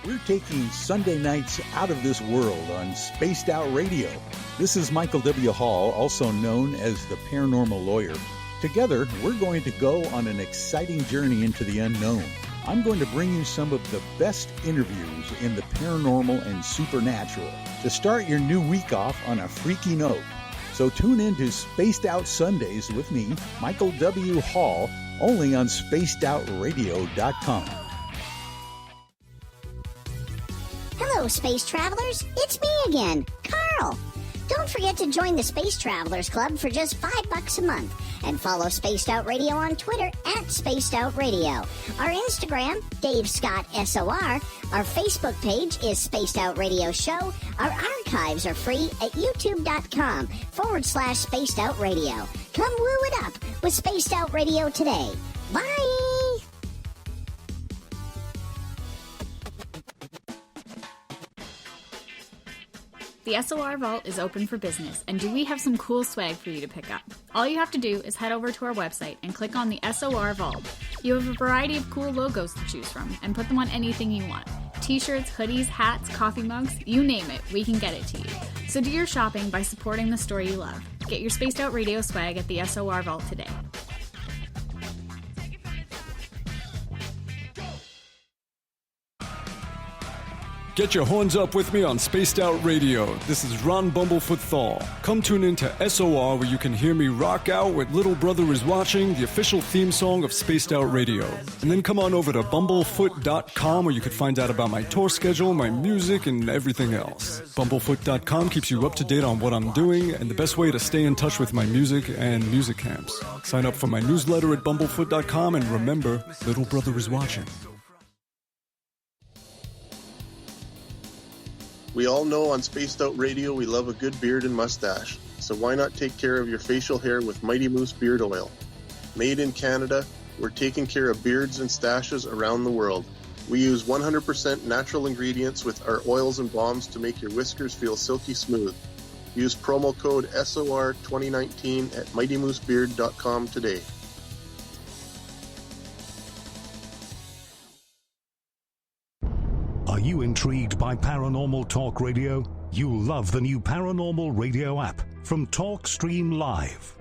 We're taking Sunday nights out of this world on Spaced Out Radio. This is Michael W. Hall, also known as the Paranormal Lawyer. Together, we're going to go on an exciting journey into the unknown. I'm going to bring you some of the best interviews in the paranormal and supernatural to start your new week off on a freaky note. So tune in to Spaced Out Sundays with me, Michael W. Hall, only on spacedoutradio.com. Hello, space travelers. It's me again, Carl. Don't forget to join the Space Travelers Club for just $5 a month and follow Spaced Out Radio on Twitter at Spaced Out Radio. Our Instagram, Dave Scott SOR. Our Facebook page is Spaced Out Radio Show. Our archives are free at youtube.com/Spaced Out Radio. Come woo it up with Spaced Out Radio today. Bye! The SOR Vault is open for business, and do we have some cool swag for you to pick up? All you have to do is head over to our website and click on the SOR Vault. You have a variety of cool logos to choose from, and put them on anything you want. T-shirts, hoodies, hats, coffee mugs, you name it, we can get it to you. So do your shopping by supporting the store you love. Get your Spaced Out Radio swag at the SOR Vault today. Get your horns up with me on Spaced Out Radio. This is Ron Bumblefoot Thal. Come tune in to SOR where you can hear me rock out with Little Brother is Watching, the official theme song of Spaced Out Radio. And then come on over to bumblefoot.com where you can find out about my tour schedule, my music, and everything else. Bumblefoot.com keeps you up to date on what I'm doing and the best way to stay in touch with my music and music camps. Sign up for my newsletter at bumblefoot.com and remember, Little Brother is watching. We all know on Spaced Out Radio we love a good beard and mustache, so why not take care of your facial hair with Mighty Moose Beard Oil? Made in Canada, we're taking care of beards and stashes around the world. We use 100% natural ingredients with our oils and balms to make your whiskers feel silky smooth. Use promo code SOR2019 at mightymoosebeard.com today. Are you intrigued by Paranormal Talk Radio? You'll love the new Paranormal Radio app from TalkStream Live.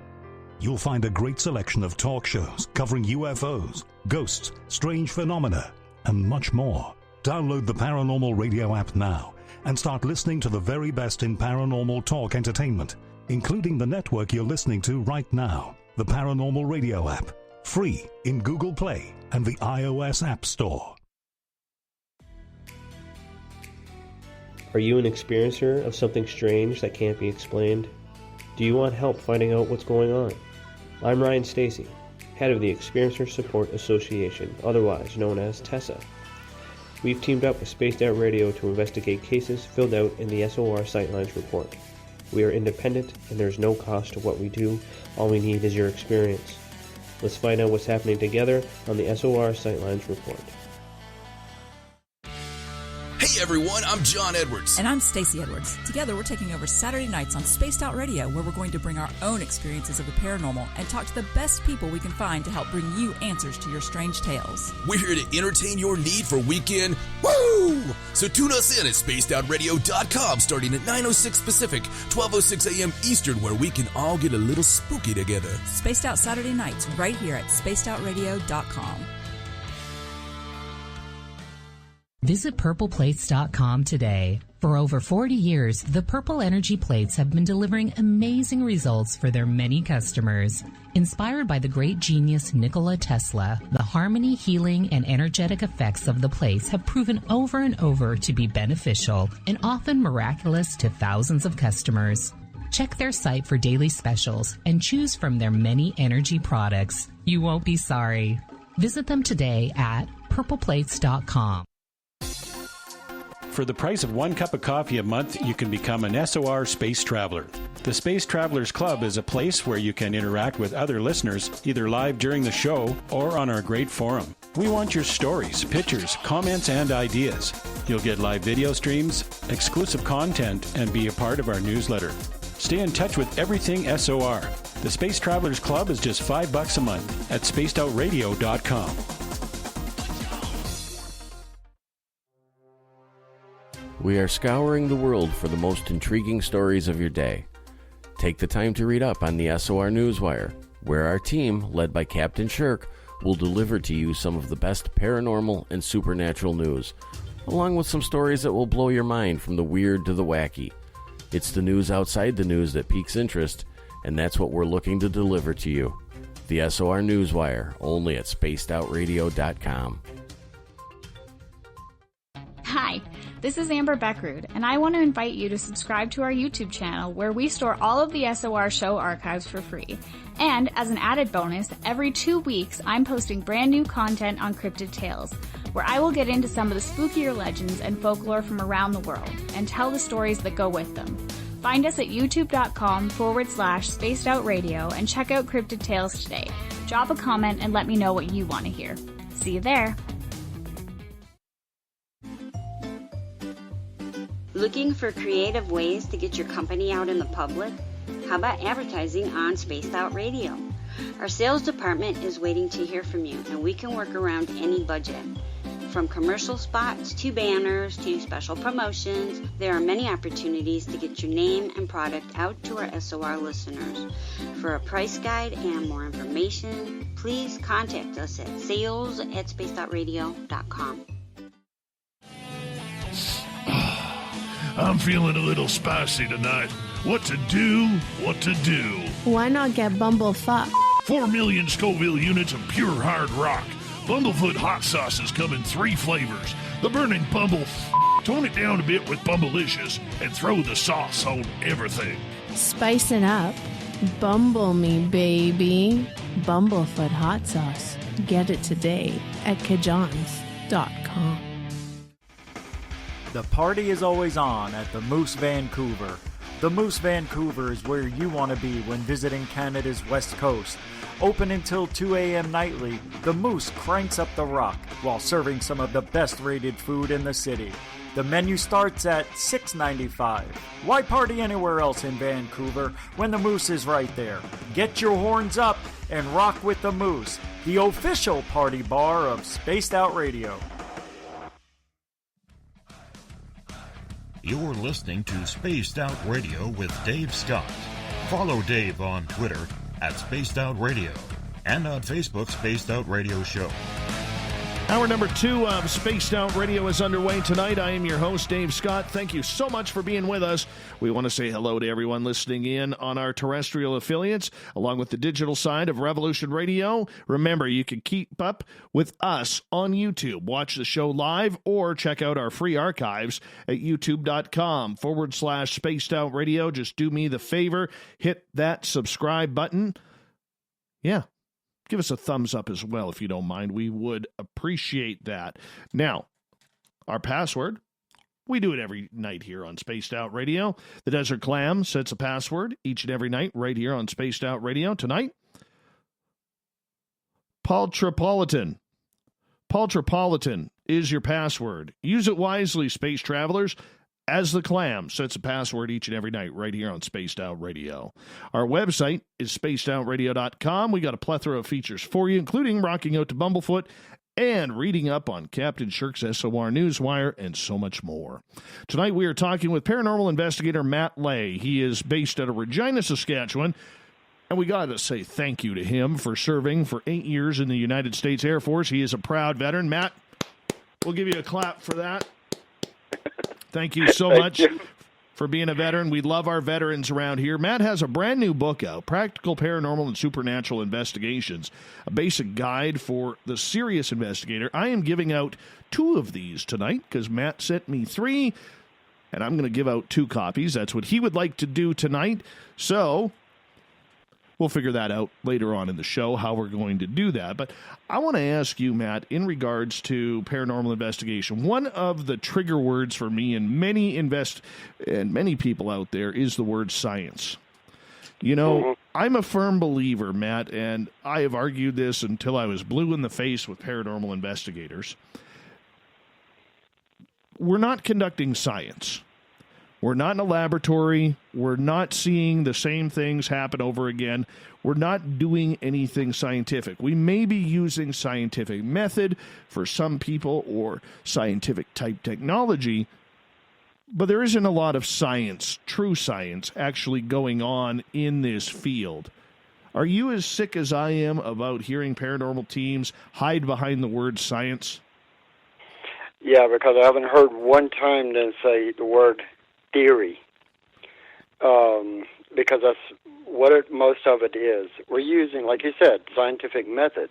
You'll find a great selection of talk shows covering UFOs, ghosts, strange phenomena, and much more. Download the Paranormal Radio app now and start listening to the very best in paranormal talk entertainment, including the network you're listening to right now, the Paranormal Radio app, free in Google Play and the iOS App Store. Are you an experiencer of something strange that can't be explained? Do you want help finding out what's going on? I'm Ryan Stacy, head of the Experiencer Support Association, otherwise known as TESA. We've teamed up with Spaced Out Radio to investigate cases filled out in the SOR Sightlines report. We are independent and there's no cost to what we do. All we need is your experience. Let's find out what's happening together on the SOR Sightlines report. Hey everyone, I'm John Edwards. And I'm Stacey Edwards. Together we're taking over Saturday nights on Spaced Out Radio, where we're going to bring our own experiences of the paranormal and talk to the best people we can find to help bring you answers to your strange tales. We're here to entertain your need for weekend woo! So tune us in at spacedoutradio.com starting at 9:06 Pacific, 12:06 a.m. Eastern, where we can all get a little spooky together. Spaced Out Saturday nights right here at spacedoutradio.com. Visit purpleplates.com today. For over 40 years, the Purple Energy Plates have been delivering amazing results for their many customers. Inspired by the great genius Nikola Tesla, the harmony, healing, and energetic effects of the plates have proven over and over to be beneficial and often miraculous to thousands of customers. Check their site for daily specials and choose from their many energy products. You won't be sorry. Visit them today at purpleplates.com. For the price of 1 cup of coffee a month, you can become an SOR Space Traveler. The Space Travelers Club is a place where you can interact with other listeners, either live during the show or on our great forum. We want your stories, pictures, comments, and ideas. You'll get live video streams, exclusive content, and be a part of our newsletter. Stay in touch with everything SOR. The Space Travelers Club is just $5 a month at spacedoutradio.com. We are scouring the world for the most intriguing stories of your day. Take the time to read up on the SOR Newswire, where our team, led by Captain Shirk, will deliver to you some of the best paranormal and supernatural news, along with some stories that will blow your mind from the weird to the wacky. It's the news outside the news that piques interest, and that's what we're looking to deliver to you. The SOR Newswire, only at spacedoutradio.com. Hi, this is Amber Beckrud, and I want to invite you to subscribe to our YouTube channel where we store all of the SOR show archives for free. And as an added bonus, every 2 weeks I'm posting brand new content on Cryptid Tales, where I will get into some of the spookier legends and folklore from around the world and tell the stories that go with them. Find us at youtube.com/spacedoutradio and check out Cryptid Tales today. Drop a comment and let me know what you want to hear. See you there. Looking for creative ways to get your company out in the public? How about advertising on Spaced Out Radio? Our sales department is waiting to hear from you, and we can work around any budget. From commercial spots to banners to special promotions, there are many opportunities to get your name and product out to our SOR listeners. For a price guide and more information, please contact us at sales@spacedoutradio.com. I'm feeling a little spicy tonight. What to do? What to do? Why not get Bumblefuck? 4 million Scoville units of pure hard rock. Bumblefoot hot sauces come in 3 flavors. The burning Bumble. Tone it down a bit with Bumblicious and throw the sauce on everything. Spice it up. Bumble me, baby. Bumblefoot hot sauce. Get it today at kajans.com. The party is always on at the Moose Vancouver. The Moose Vancouver is where you want to be when visiting Canada's West Coast. Open until 2 a.m. nightly, the Moose cranks up the rock while serving some of the best rated food in the city. The menu starts at $6.95. Why party anywhere else in Vancouver when the Moose is right there? Get your horns up and rock with the Moose, the official party bar of Spaced Out Radio. You're listening to Spaced Out Radio with Dave Scott. Follow Dave on Twitter at Spaced Out Radio and on Facebook Spaced Out Radio Show. Hour number 2 of Spaced Out Radio is underway tonight. I am your host, Dave Scott. Thank you so much for being with us. We want to say hello to everyone listening in on our terrestrial affiliates, along with the digital side of Revolution Radio. Remember, you can keep up with us on YouTube. Watch the show live or check out our free archives at youtube.com/Spaced Out Radio. Just do me the favor, hit that subscribe button. Yeah. Give us a thumbs up as well, if you don't mind. We would appreciate that. Now, our password, we do it every night here on Spaced Out Radio. The Desert Clam sets a password each and every night right here on Spaced Out Radio. Tonight, Paltropolitan. Paltropolitan is your password. Use it wisely, space travelers. As the Clam sets a password each and every night right here on Spaced Out Radio. Our website is spacedoutradio.com. We got a plethora of features for you, including rocking out to Bumblefoot and reading up on Captain Shirk's SOR Newswire and so much more. Tonight we are talking with paranormal investigator Matt Ley. He is based out of Regina, Saskatchewan, and we got to say thank you to him for serving for 8 years in the United States Air Force. He is a proud veteran. Matt, we'll give you a clap for that. Thank you so much for being a veteran. We love our veterans around here. Matt has a brand new book out, Practical Paranormal and Supernatural Investigations, a basic guide for the serious investigator. I am giving out 2 of these tonight because Matt sent me 3, and I'm going to give out 2 copies. That's what he would like to do tonight. So we'll figure that out later on in the show, how we're going to do that. But I want to ask you, Matt, in regards to paranormal investigation, one of the trigger words for me and many people out there is the word science. You know, I'm a firm believer, Matt, and I have argued this until I was blue in the face with paranormal investigators. We're not conducting science. We're not in a laboratory. We're not seeing the same things happen over again. We're not doing anything scientific. We may be using scientific method for some people or scientific type technology, but there isn't a lot of science, true science, actually going on in this field. Are you as sick as I am about hearing paranormal teams hide behind the word science? Yeah, because I haven't heard one time them say the word theory, because that's what most of it is. We're using, like you said, scientific method,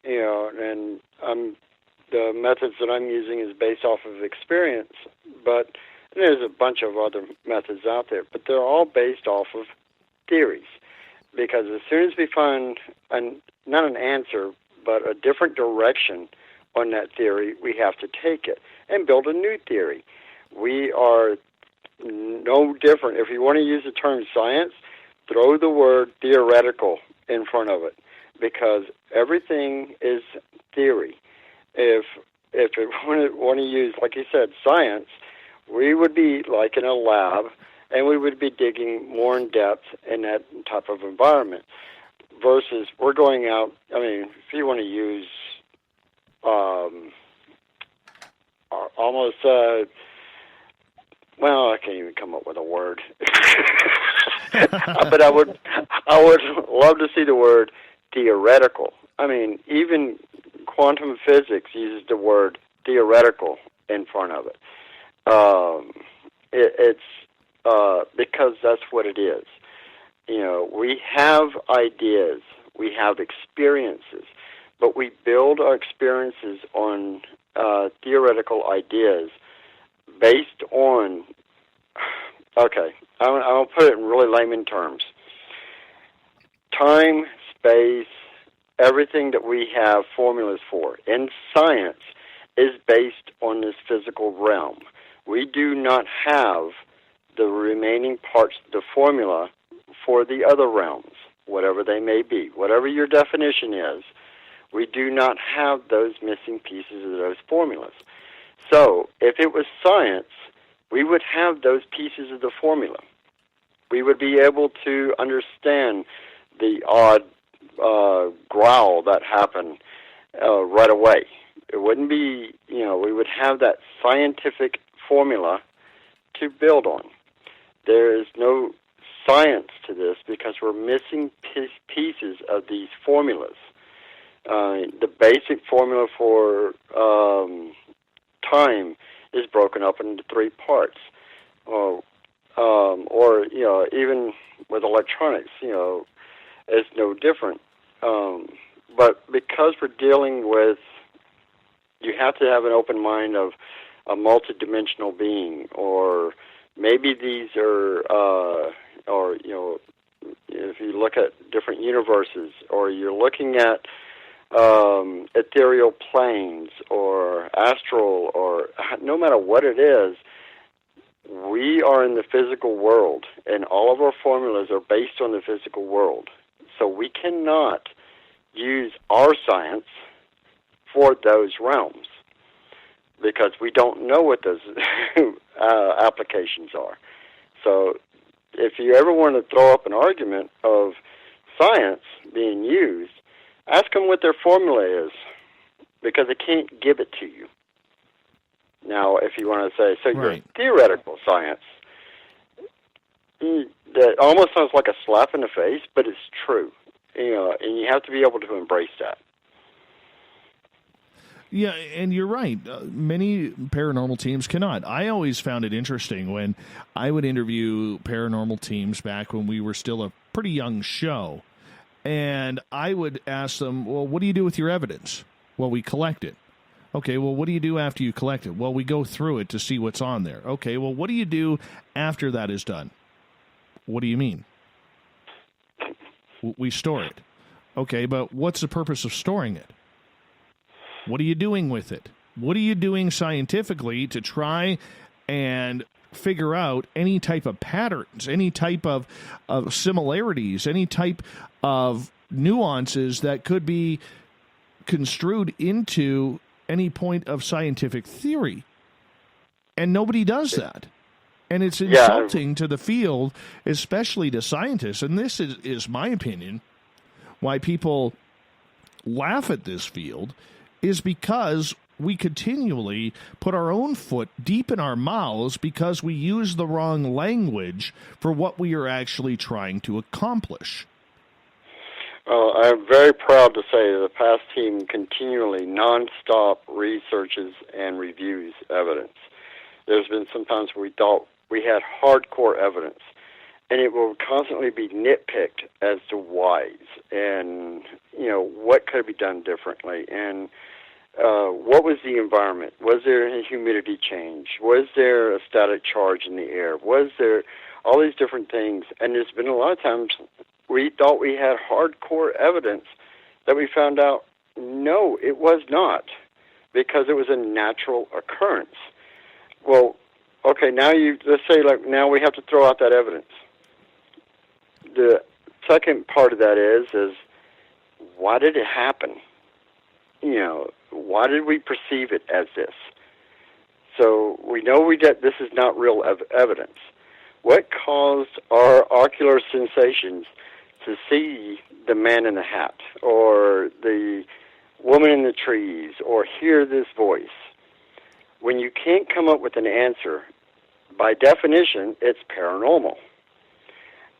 and the methods that I'm using is based off of experience, but there's a bunch of other methods out there, but they're all based off of theories, because as soon as we find, not an answer, but a different direction on that theory, we have to take it and build a new theory. We are no different. If you want to use the term science, throw the word theoretical in front of it, because everything is theory. If we want to use, like you said, science, we would be like in a lab, and we would be digging more in depth in that type of environment, versus we're going out. I mean, if you want to use almost well, I can't even come up with a word. But I would love to see the word theoretical. I mean, even quantum physics uses the word theoretical in front of it. It's because that's what it is. We have ideas, we have experiences, but we build our experiences on theoretical ideas based on, okay, I'll put it in really layman terms. Time, space, everything that we have formulas for in science is based on this physical realm. We do not have the remaining parts of the formula for the other realms, whatever they may be. Whatever your definition is, we do not have those missing pieces of those formulas. So, if it was science, we would have those pieces of the formula. We would be able to understand the odd growl that happened right away. It wouldn't be, we would have that scientific formula to build on. There is no science to this because we're missing pieces of these formulas. The basic formula for time is broken up into three parts. Or even with electronics, it's no different. But because we're dealing with, you have to have an open mind of a multidimensional being, or maybe these are, if you look at different universes, or you're looking at ethereal planes, or astral, or no matter what it is, we are in the physical world, and all of our formulas are based on the physical world. So we cannot use our science for those realms because we don't know what those applications are. So if you ever want to throw up an argument of science being used, ask them what their formula is, because they can't give it to you. Now, if you want to say, so you're theoretical science, that almost sounds like a slap in the face, but it's true. And you have to be able to embrace that. Yeah, and you're right. Many paranormal teams cannot. I always found it interesting when I would interview paranormal teams back when we were still a pretty young show. And I would ask them, well, what do you do with your evidence? Well, we collect it. Okay, well, what do you do after you collect it? Well, we go through it to see what's on there. Okay, well, what do you do after that is done? What do you mean? We store it. Okay, but what's the purpose of storing it? What are you doing with it? What are you doing scientifically to try and figure out any type of patterns, any type of similarities, any type of nuances that could be construed into any point of scientific theory? And nobody does that. And it's insulting to the field, especially to scientists. And this is my opinion, why people laugh at this field, is because we continually put our own foot deep in our mouths because we use the wrong language for what we are actually trying to accomplish. Well, I'm very proud to say that the P.A.S.T. team continually, nonstop researches and reviews evidence. There's been some times where we thought we had hardcore evidence, and it will constantly be nitpicked as to whys and, what could be done differently, and what was the environment? Was there a humidity change? Was there a static charge in the air? Was there all these different things? And there's been a lot of times we thought we had hardcore evidence that we found out, no, it was not, because it was a natural occurrence. Well, okay, let's say now we have to throw out that evidence. The second part of that is why did it happen? Why did we perceive it as this? So we know this is not real evidence. What caused our ocular sensations to see the man in the hat, or the woman in the trees, or hear this voice? When you can't come up with an answer, by definition, it's paranormal.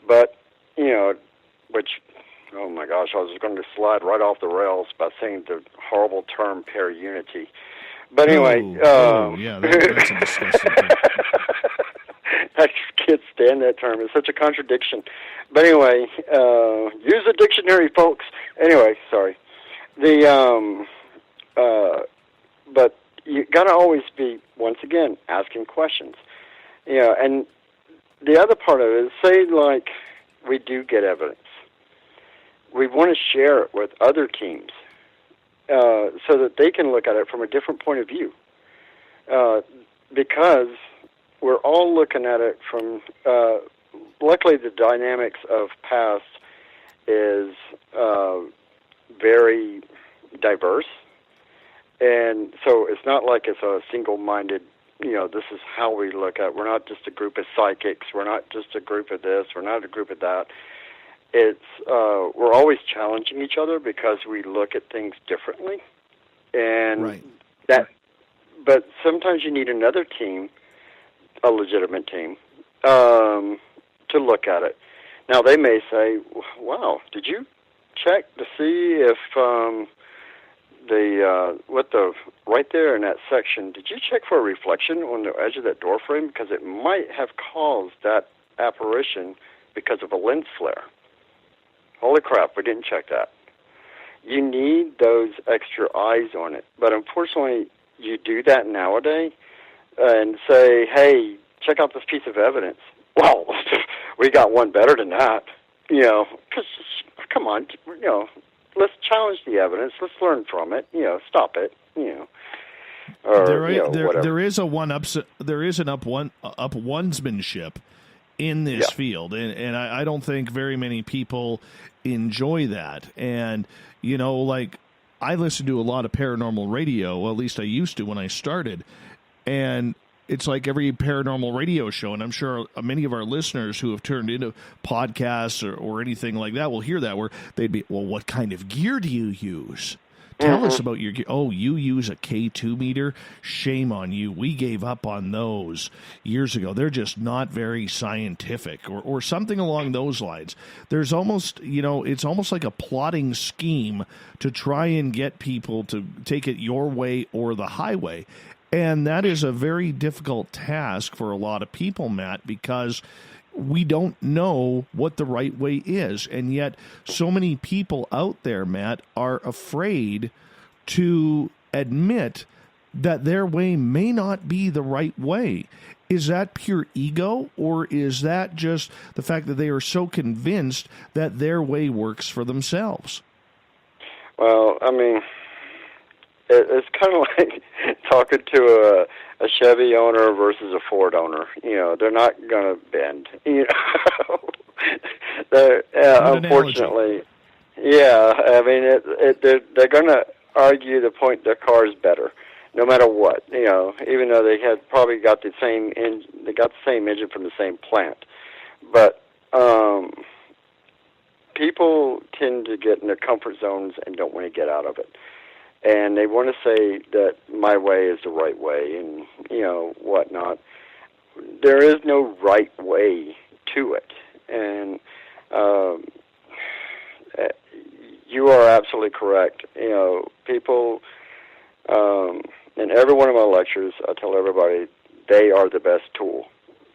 But, oh my gosh, I was going to slide right off the rails by saying the horrible term paraunity. But anyway. Yeah, that's a disgusting thing. I just can't stand that term. It's such a contradiction. But anyway, use a dictionary, folks. Anyway, sorry. But you got to always be, once again, asking questions. And the other part of it is, say, like, we do get evidence. We want to share it with other teams so that they can look at it from a different point of view. Because we're all looking at it from, luckily the dynamics of P.A.S.T. is very diverse. And so it's not like it's a single-minded, this is how we look at it. We're not just a group of psychics. We're not just a group of this. We're not a group of that. It's we're always challenging each other because we look at things differently. And but sometimes you need another team, a legitimate team, to look at it. Now, they may say, wow, did you check to see if right there in that section, did you check for a reflection on the edge of that door frame? Because it might have caused that apparition because of a lens flare. Holy crap, we didn't check that. You need those extra eyes on it. But unfortunately, you do that nowadays and say, hey, check out this piece of evidence. Well, we got one better than that. Because, come on, let's challenge the evidence. Let's learn from it. Stop it. Or there is an up-onesmanship in this field, and I don't think very many people enjoy that. And like, I listen to a lot of paranormal radio. Well, at least I used to when I started, and it's like every paranormal radio show, and I'm sure many of our listeners who have turned into podcasts or anything like that will hear that, where they'd be, well, what kind of gear do you use? Tell us about your gear. Oh, you use a K2 meter? Shame on you. We gave up on those years ago. They're just not very scientific, or something along those lines. There's almost, it's almost like a plotting scheme to try and get people to take it your way or the highway. And that is a very difficult task for a lot of people, Matt, because we don't know what the right way is. And yet so many people out there, Matt, are afraid to admit that their way may not be the right way. Is that pure ego, or is that just the fact that they are so convinced that their way works for themselves? Well, I mean, it's kind of like talking to a Chevy owner versus a Ford owner. They're not going to bend. Unfortunately, I mean, they're going to argue the point their car is better, no matter what. Even though they had probably got the same engine from the same plant, but people tend to get in their comfort zones and don't want to get out of it. And they want to say that my way is the right way and, whatnot. There is no right way to it. And you are absolutely correct. People, in every one of my lectures, I tell everybody they are the best tool.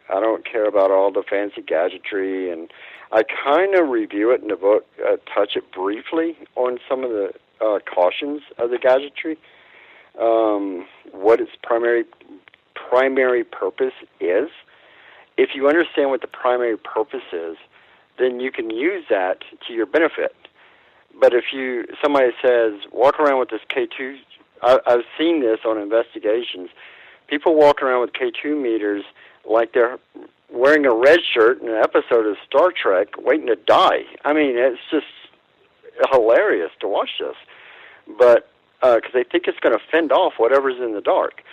I don't care about all the fancy gadgetry, and I kind of review it in the book, touch it briefly on some of the cautions of the gadgetry, what its primary purpose is. If you understand what the primary purpose is, then you can use that to your benefit. But if somebody says, walk around with this K2, I've seen this on investigations, people walk around with K2 meters like they're wearing a red shirt in an episode of Star Trek waiting to die. I mean, it's just hilarious to watch this, but because they think it's going to fend off whatever's in the dark,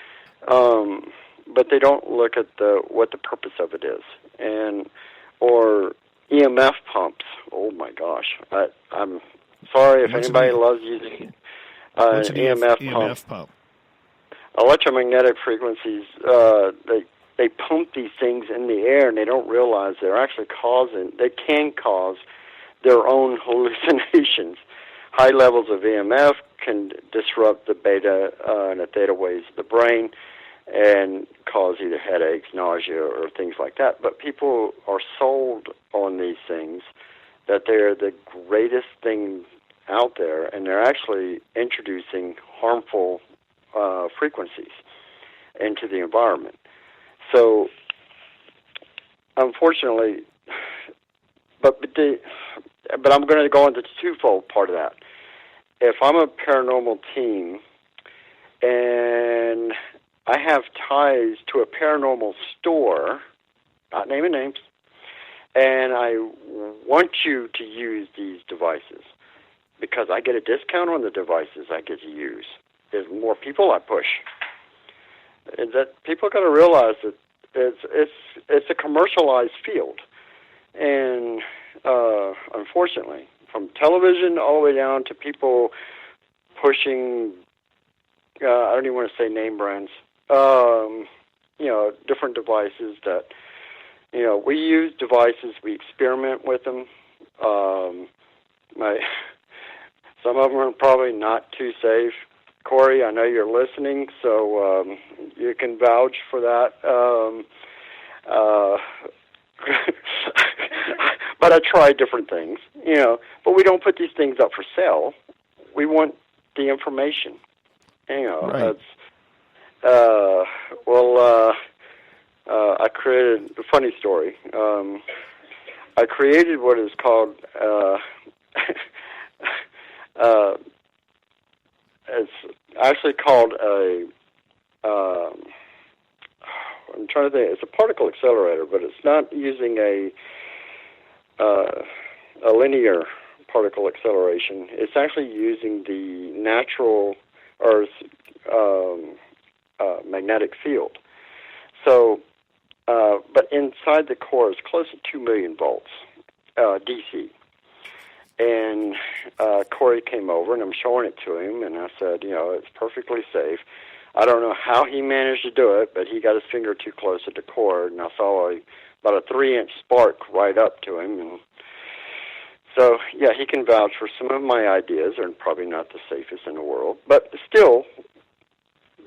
but they don't look at what the purpose of it is, or EMF pumps. Oh my gosh, I'm sorry if anybody loves using an EMF pump. Electromagnetic frequencies. They pump these things in the air, and they don't realize they're actually they can cause their own hallucinations. High levels of EMF can disrupt the beta and the theta waves of the brain. and cause either headaches, nausea, or things like that. But people are sold on these things that they're the greatest thing out there, and they're actually introducing harmful frequencies into the environment. So, unfortunately, but I'm going to go into the twofold part of that. If I'm a paranormal team and I have ties to a paranormal store, not naming names, and I want you to use these devices because I get a discount on the devices I get to use. There's more people I push. And that people got to realize that it's a commercialized field, and unfortunately, from television all the way down to people pushing, I don't even want to say name brands, different devices that, we use devices, we experiment with them. Some of them are probably not too safe. Corey, I know you're listening, so you can vouch for that. But I try different things, but we don't put these things up for sale. We want the information, Right. I created a funny story. I created what is called, it's actually called I'm trying to think, it's a particle accelerator, but it's not using a linear particle acceleration. It's actually using the natural Earth's magnetic field. So, but inside the core is close to 2 million volts, DC. And Corey came over, and I'm showing it to him, and I said, it's perfectly safe. I don't know how he managed to do it, but he got his finger too close to the cord, and I saw about a 3-inch spark right up to him. And so, yeah, he can vouch for some of my ideas. They're probably not the safest in the world. But still,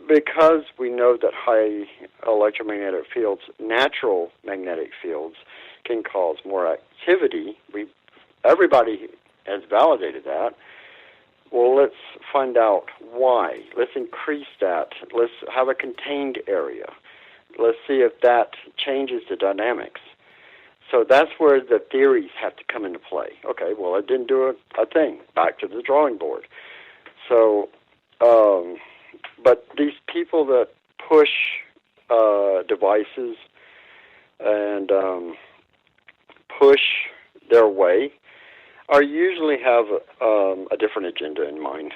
because we know that high electromagnetic fields, natural magnetic fields, can cause more activity, everybody has validated that. Well, let's find out why. Let's increase that. Let's have a contained area. Let's see if that changes the dynamics. So that's where the theories have to come into play. Okay, well, it didn't do a thing. Back to the drawing board. So, but these people that push devices and push their way usually have a different agenda in mind.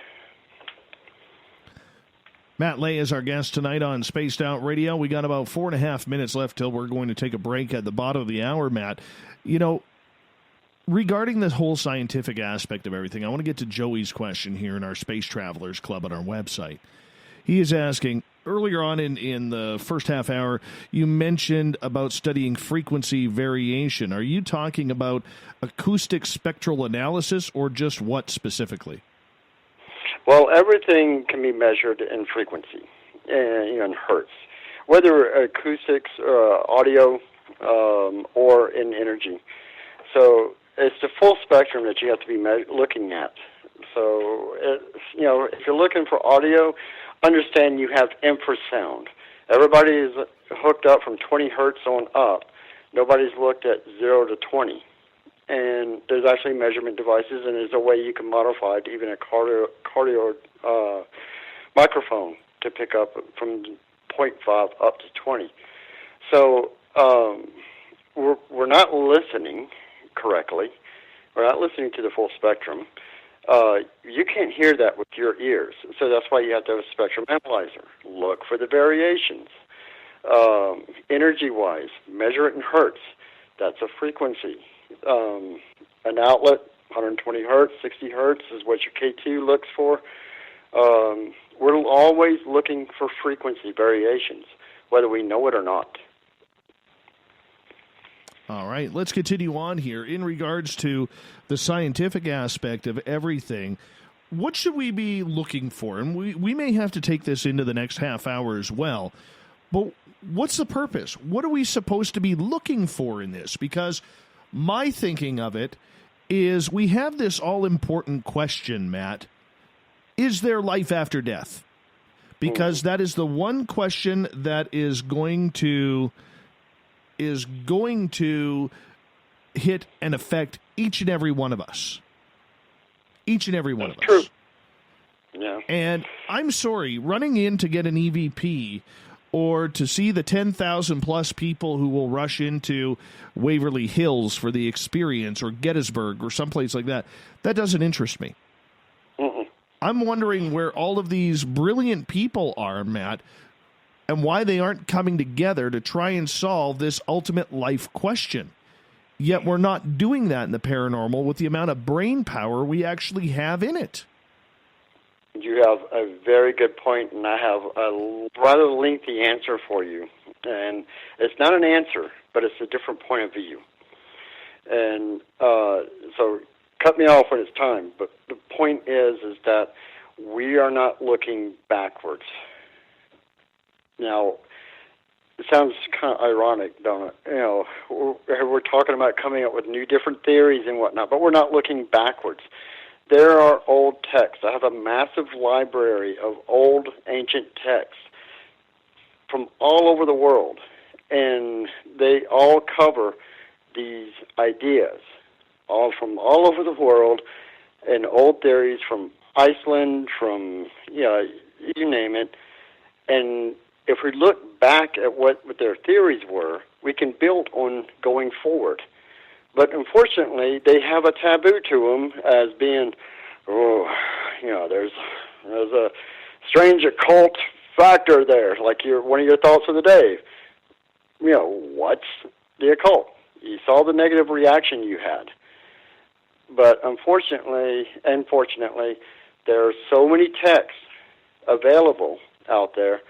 Matt Ley is our guest tonight on Spaced Out Radio. We got about 4.5 minutes left till we're going to take a break at the bottom of the hour, Matt. Regarding this whole scientific aspect of everything, I want to get to Joey's question here in our Space Travelers Club on our website. He is asking, earlier on in the first half hour, you mentioned about studying frequency variation. Are you talking about acoustic spectral analysis or just what specifically? Well, everything can be measured in frequency, in hertz, whether acoustics, audio, or in energy. So it's the full spectrum that you have to be looking at. So, if you're looking for audio, understand you have infrasound. Everybody is hooked up from 20 hertz on up. Nobody's looked at 0 to 20. And there's actually measurement devices, and there's a way you can modify it, even a cardio microphone to pick up from 0.5 up to 20. So we're not listening correctly. We're not listening to the full spectrum. You can't hear that with your ears, so that's why you have to have a spectrum analyzer. Look for the variations. Energy-wise, measure it in hertz. That's a frequency. An outlet, 120 hertz, 60 hertz is what your K2 looks for. We're always looking for frequency variations, whether we know it or not. All right, let's continue on here. In regards to the scientific aspect of everything, what should we be looking for? And we may have to take this into the next half hour as well. But what's the purpose? What are we supposed to be looking for in this? Because my thinking of it is we have this all-important question, Matt. Is there life after death? Because that is the one question that is going to hit and affect each and every one of us. Each and every one of us. Yeah. And I'm sorry, running in to get an EVP or to see the 10,000 plus people who will rush into Waverly Hills for the experience or Gettysburg or someplace like that, that doesn't interest me. I'm wondering where all of these brilliant people are, Matt, and why they aren't coming together to try and solve this ultimate life question. Yet we're not doing that in the paranormal with the amount of brain power we actually have in it. You have a very good point, and I have a rather lengthy answer for you. And it's not an answer, but it's a different point of view. And so cut me off when it's time. But the point is that we are not looking backwards. Now, it sounds kind of ironic, don't it? You know, we're talking about coming up with new different theories and whatnot, but we're not looking backwards. There are old texts. I have a massive library of old ancient texts from all over the world, and they all cover these ideas, all from all over the world, and old theories from Iceland, from, you name it. And if we look back at what their theories were, we can build on going forward. But unfortunately, they have a taboo to them as being, there's a strange occult factor there, like one of your thoughts of the day. What's the occult? You saw the negative reaction you had. But unfortunately and fortunately, there are so many texts available out there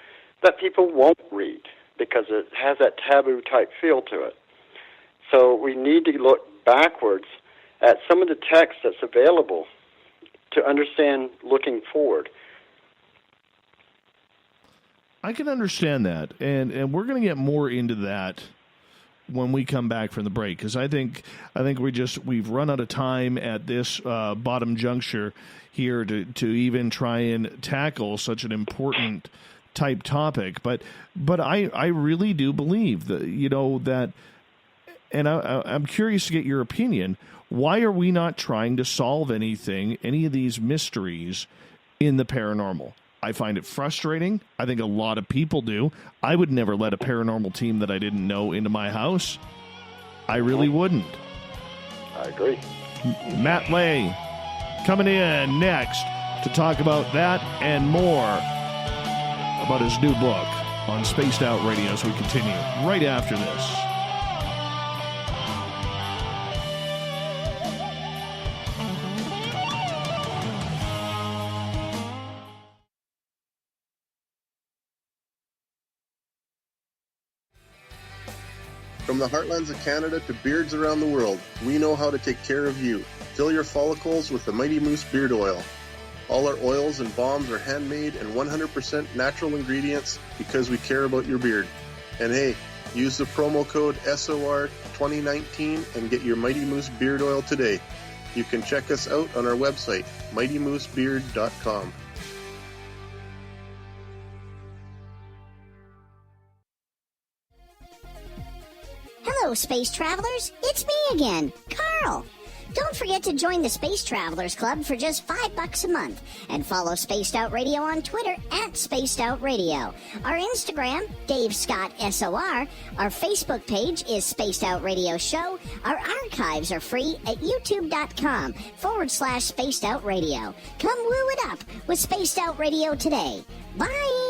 that people won't read because it has that taboo-type feel to it. So we need to look backwards at some of the text that's available to understand looking forward. I can understand that, and we're going to get more into that when we come back from the break, because I think we've run out of time at this bottom juncture here to even try and tackle such an important type topic. But I really do believe that. And I'm curious to get your opinion. Why are we not trying to solve any of these mysteries in the paranormal? I find it frustrating. I think a lot of people do. I would never let a paranormal team that I didn't know into my house. I really wouldn't. I agree. Matt Ley coming in next to talk about that and more about his new book on Spaced Out Radio as we continue right after this. From the heartlands of Canada to beards around the world, we know how to take care of you. Fill your follicles with the Mighty Moose Beard Oil. All our oils and balms are handmade and 100% natural ingredients because we care about your beard. And hey, use the promo code SOR2019 and get your Mighty Moose Beard Oil today. You can check us out on our website, mightymoosebeard.com. Hello, space travelers. It's me again, Carl. Don't forget to join the Space Travelers Club for just $5 a month and follow Spaced Out Radio on Twitter at Spaced Out Radio. Our Instagram, Dave Scott SOR. Our Facebook page is Spaced Out Radio Show. Our archives are free at youtube.com/Spaced Out Radio. Come woo it up with Spaced Out Radio today. Bye!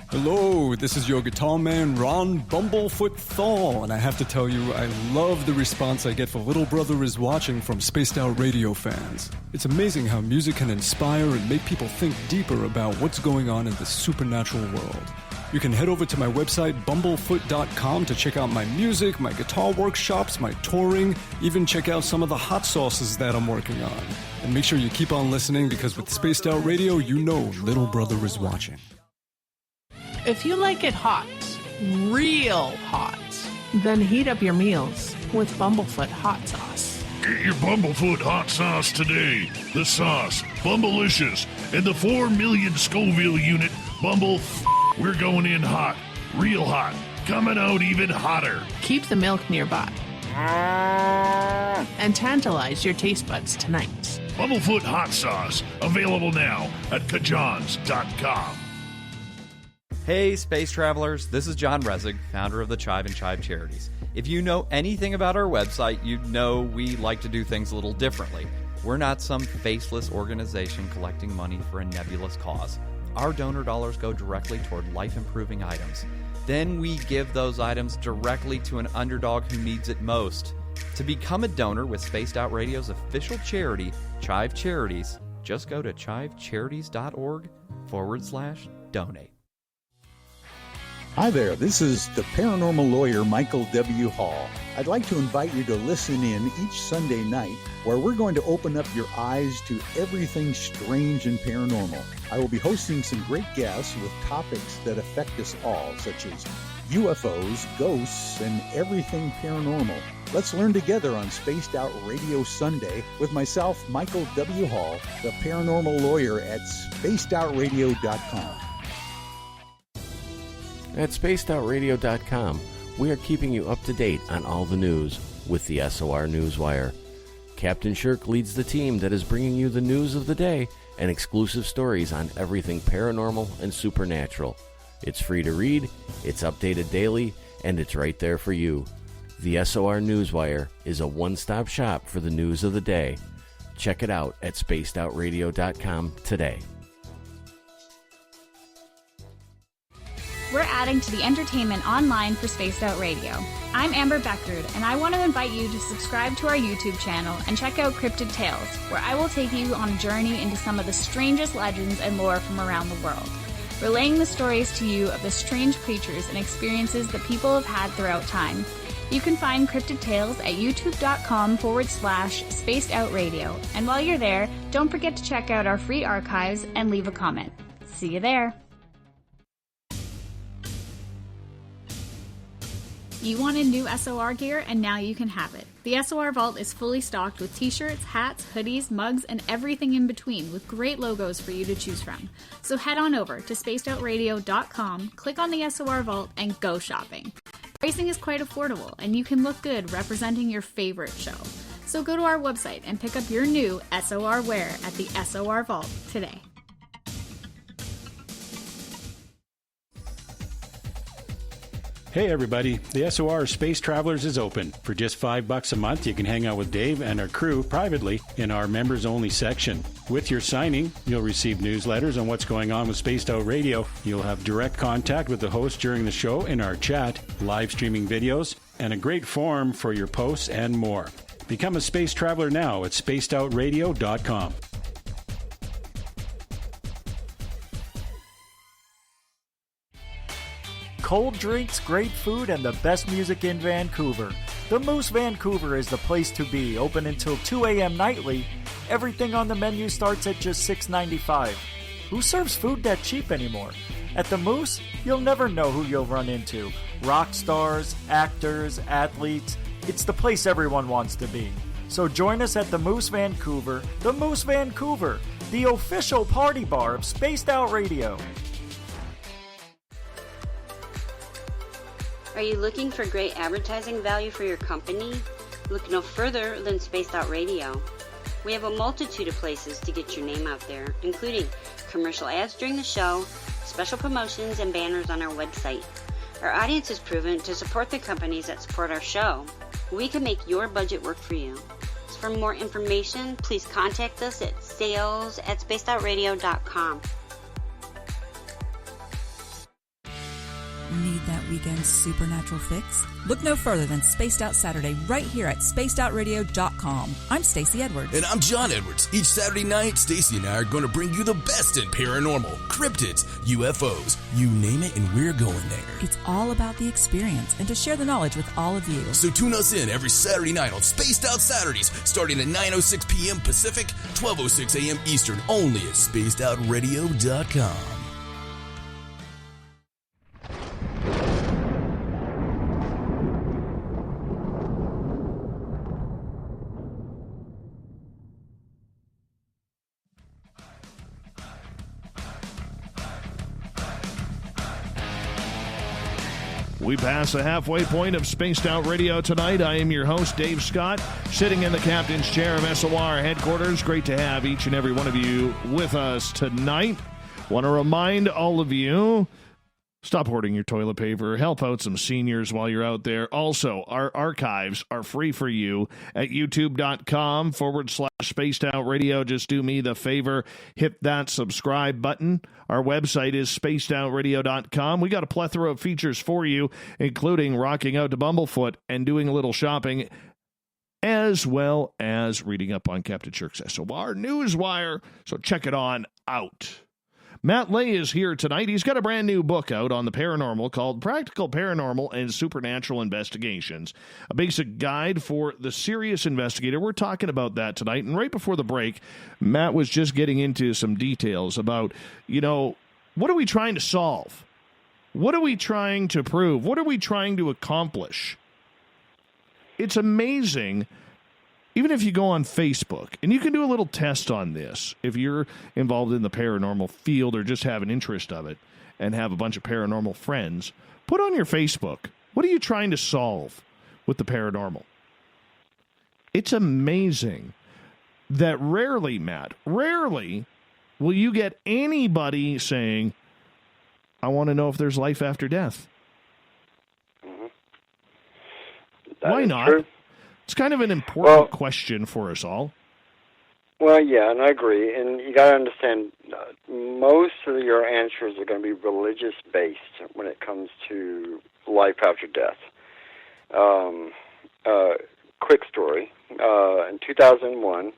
Hello, this is your guitar man, Ron Bumblefoot Thor, and I have to tell you, I love the response I get for Little Brother is Watching from Spaced Out Radio fans. It's amazing how music can inspire and make people think deeper about what's going on in the supernatural world. You can head over to my website, bumblefoot.com, to check out my music, my guitar workshops, my touring, even check out some of the hot sauces that I'm working on. And make sure you keep on listening, because with Spaced Out Radio, you know Little Brother is watching. If you like it hot, real hot, then heat up your meals with Bumblefoot hot sauce. Get your Bumblefoot hot sauce today. The sauce, Bumblicious, and the 4 million Scoville unit Bumble. We're going in hot, real hot, coming out even hotter. Keep the milk nearby and tantalize your taste buds tonight. Bumblefoot hot sauce, available now at kajans.com. Hey, space travelers, this is John Resig, founder of the Chive and Chive Charities. If you know anything about our website, you know we like to do things a little differently. We're not some faceless organization collecting money for a nebulous cause. Our donor dollars go directly toward life-improving items. Then we give those items directly to an underdog who needs it most. To become a donor with Spaced Out Radio's official charity, Chive Charities, just go to chivecharities.org/donate. Hi there, this is the paranormal lawyer Michael W. Hall. I'd like to invite you to listen in each Sunday night where we're going to open up your eyes to everything strange and paranormal. I will be hosting some great guests with topics that affect us all, such as UFOs, ghosts, and everything paranormal. Let's learn together on Spaced Out Radio Sunday with myself, Michael W. Hall, the paranormal lawyer at spacedoutradio.com. At spacedoutradio.com, we are keeping you up to date on all the news with the SOR Newswire. Captain Shirk leads the team that is bringing you the news of the day and exclusive stories on everything paranormal and supernatural. It's free to read, it's updated daily, and it's right there for you. The SOR Newswire is a one-stop shop for the news of the day. Check it out at spacedoutradio.com today. We're adding to the entertainment online for Spaced Out Radio. I'm Amber Beckard, and I want to invite you to subscribe to our YouTube channel and check out Cryptid Tales, where I will take you on a journey into some of the strangest legends and lore from around the world, relaying the stories to you of the strange creatures and experiences that people have had throughout time. You can find Cryptid Tales at youtube.com/Spaced Out Radio, and while you're there, don't forget to check out our free archives and leave a comment. See you there. You wanted new SOR gear, and now you can have it. The SOR Vault is fully stocked with t-shirts, hats, hoodies, mugs, and everything in between, with great logos for you to choose from. So head on over to spacedoutradio.com, click on the SOR Vault, and go shopping. Pricing is quite affordable, and you can look good representing your favorite show. So go to our website and pick up your new SOR wear at the SOR Vault today. Hey everybody, the SOR Space Travelers is open. For just $5 a month, you can hang out with Dave and our crew privately in our members-only section. With your signing, you'll receive newsletters on what's going on with Spaced Out Radio. You'll have direct contact with the host during the show in our chat, live streaming videos, and a great forum for your posts and more. Become a space traveler now at spacedoutradio.com. Cold drinks, great food, and the best music in Vancouver. The Moose Vancouver is the place to be, open until 2 a.m. nightly. Everything on the menu starts at just $6.95. Who serves food that cheap anymore? At the Moose, you'll never know who you'll run into. Rock stars, actors, athletes. It's the place everyone wants to be. So join us at the Moose Vancouver, the official party bar of Spaced Out Radio. Are you looking for great advertising value for your company? Look no further than Spaced Out Radio. We have a multitude of places to get your name out there, including commercial ads during the show, special promotions, and banners on our website. Our audience is proven to support the companies that support our show. We can make your budget work for you. So for more information, please contact us at sales@spacedoutradio.com. Need that weekend supernatural fix? Look no further than Spaced Out Saturday right here at spacedoutradio.com. I'm Stacey Edwards. And I'm John Edwards. Each Saturday night, Stacey and I are going to bring you the best in paranormal, cryptids, UFOs, you name it, and we're going there. It's all about the experience and to share the knowledge with all of you. So tune us in every Saturday night on Spaced Out Saturdays, starting at 9:06 p.m. Pacific, 12:06 a.m. Eastern, only at spacedoutradio.com. We pass the halfway point of Spaced Out Radio tonight. I am your host, Dave Scott, sitting in the captain's chair of SOR headquarters. Great to have each and every one of you with us tonight. Want to remind all of you, stop hoarding your toilet paper. Help out some seniors while you're out there. Also, our archives are free for you at youtube.com/Spaced Out Radio. Just do me the favor, hit that subscribe button. Our website is spacedoutradio.com. We got a plethora of features for you, including rocking out to Bumblefoot and doing a little shopping, as well as reading up on Captain Shirk's SOR Newswire. So check it on out. Matt Ley is here tonight. He's got a brand new book out on the paranormal called Practical Paranormal and Supernatural Investigations, a basic guide for the serious investigator. We're talking about that tonight. And right before the break, Matt was just getting into some details about, what are we trying to solve? What are we trying to prove? What are we trying to accomplish? It's amazing. Even if you go on Facebook, and you can do a little test on this, if you're involved in the paranormal field or just have an interest of it and have a bunch of paranormal friends, put on your Facebook, what are you trying to solve with the paranormal? It's amazing that rarely, Matt, will you get anybody saying, I want to know if there's life after death. Mm-hmm. Why not? True. It's kind of an important question for us all. Well, yeah, and I agree. And you got to understand, most of your answers are going to be religious-based when it comes to life after death. Quick story. In 2001,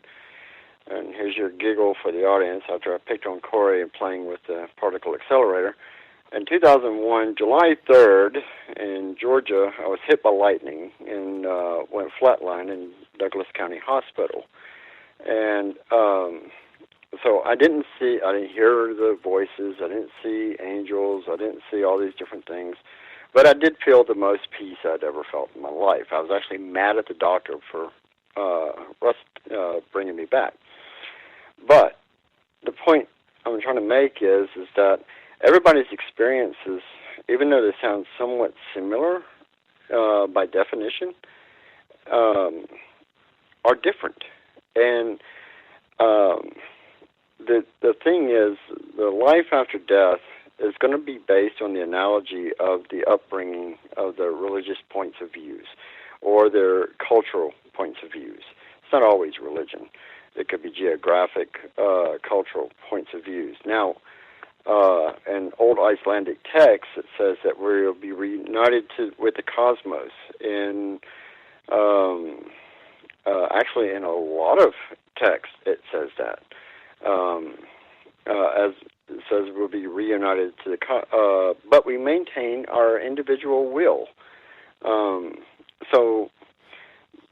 and here's your giggle for the audience after I picked on Corey and playing with the particle accelerator. In 2001, July 3rd, in Georgia, I was hit by lightning and went flatline in Douglas County Hospital. And so I didn't hear the voices, I didn't see angels, I didn't see all these different things, but I did feel the most peace I'd ever felt in my life. I was actually mad at the doctor for bringing me back. But the point I'm trying to make is that everybody's experiences, even though they sound somewhat similar by definition, are different. And the thing is, the life after death is going to be based on the analogy of the upbringing of the religious points of views or their cultural points of views. It's not always religion. It could be geographic, cultural points of views. Now, an old Icelandic text that says that we will be reunited with the cosmos. Actually, in a lot of texts, it says that. As it says, we'll be reunited to the but we maintain our individual will. So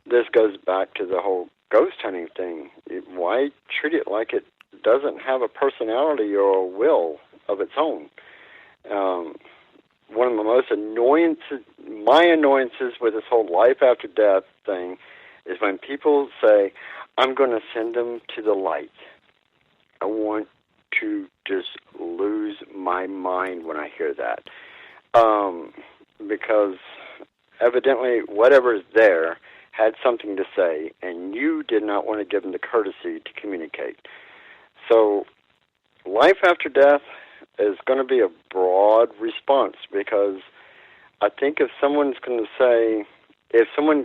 this goes back to the whole ghost hunting thing. Why treat it like it doesn't have a personality or a will of its own? One of the most my annoyances with this whole life after death thing is when people say, I'm going to send them to the light. I want to just lose my mind when I hear that. Because evidently whatever's there had something to say, and you did not want to give them the courtesy to communicate. So life after death is going to be a broad response, because I think if someone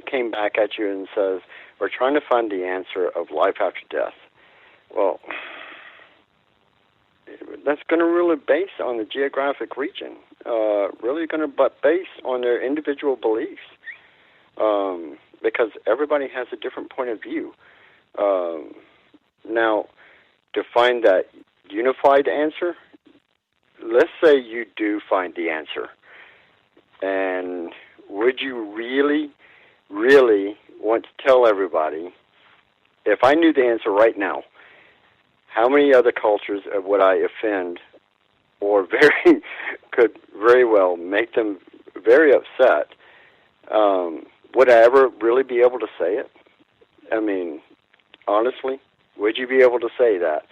came back at you and says, we're trying to find the answer of life after death, well, that's going to really base on the geographic region, really going to base on their individual beliefs, because everybody has a different point of view. Now, to find that unified answer, let's say you do find the answer, and would you really, really want to tell everybody, if I knew the answer right now, how many other cultures would I offend, or could very well make them very upset? Would I ever really be able to say it? I mean, honestly, would you be able to say that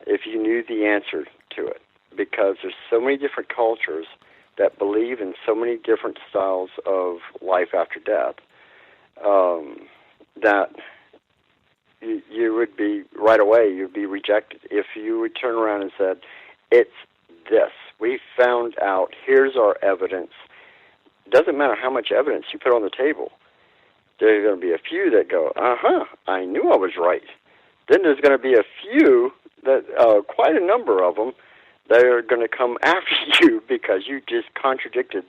if you knew the answer to it? Because there's so many different cultures that believe in so many different styles of life after death that you would be, right away, you'd be rejected if you would turn around and said, it's this. We found out, here's our evidence. It doesn't matter how much evidence you put on the table. There's going to be a few that go, I knew I was right. Then there's going to be a few, that quite a number of them, that are going to come after you because you just contradicted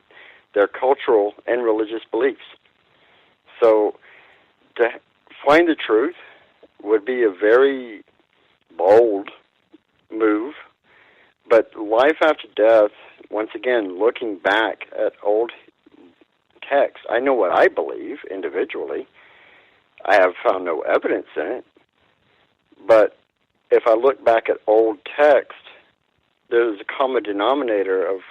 their cultural and religious beliefs. So to find the truth would be a very bold move, but life after death, once again, looking back at old texts, I know what I believe individually. I have found no evidence in it, but if I look back at old text, there's a common denominator of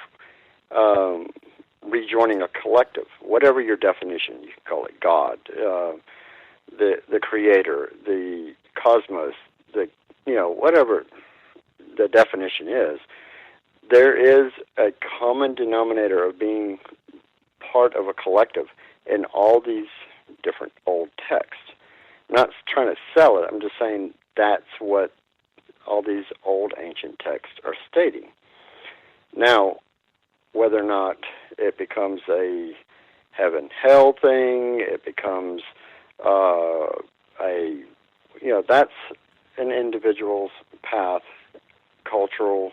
rejoining a collective, whatever your definition, you can call it God, the creator, the cosmos, whatever the definition is, there is a common denominator of being part of a collective in all these different old texts. I'm not trying to sell it, I'm just saying that's what all these old ancient texts are stating. Now, whether or not it becomes a heaven-hell thing, it becomes that's an individual's path, cultural,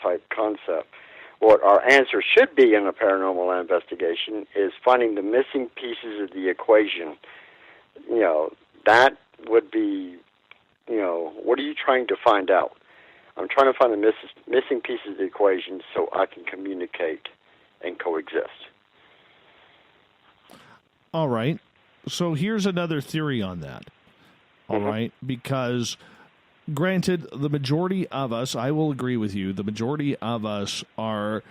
type concept. What our answer should be in a paranormal investigation is finding the missing pieces of the equation. That would be, what are you trying to find out? I'm trying to find the missing pieces of the equation so I can communicate and coexist. All right. So here's another theory on that. All right. Because granted, the majority of us, I will agree with you, the majority of us are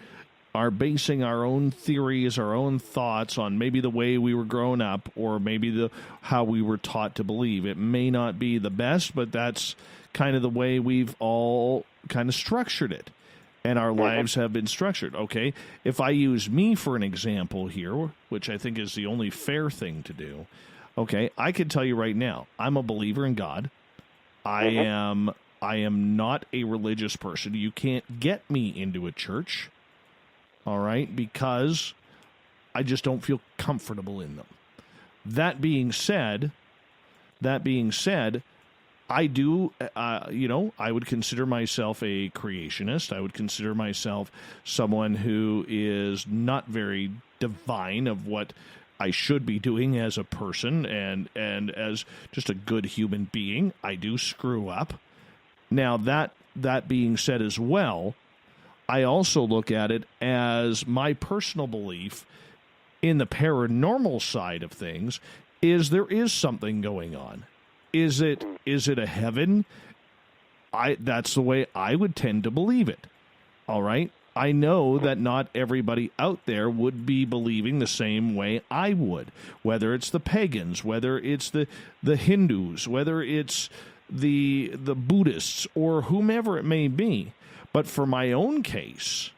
basing our own theories, our own thoughts on maybe the way we were grown up or maybe how we were taught to believe. It may not be the best, but that's kind of the way we've all kind of structured it. And our lives have been structured. Okay, if I use me for an example here, which I think is the only fair thing to do, okay, I can tell you right now, I'm a believer in God. I am not a religious person. You can't get me into a church, all right, because I just don't feel comfortable in them. That being said, I do, I would consider myself a creationist. I would consider myself someone who is not very divine of what I should be doing as a person and as just a good human being. I do screw up. Now, that being said as well, I also look at it as my personal belief in the paranormal side of things is there is something going on. Is it a heaven? That's the way I would tend to believe it. All right? I know that not everybody out there would be believing the same way I would, whether it's the pagans, whether it's the Hindus, whether it's the Buddhists, or whomever it may be. But for my own case,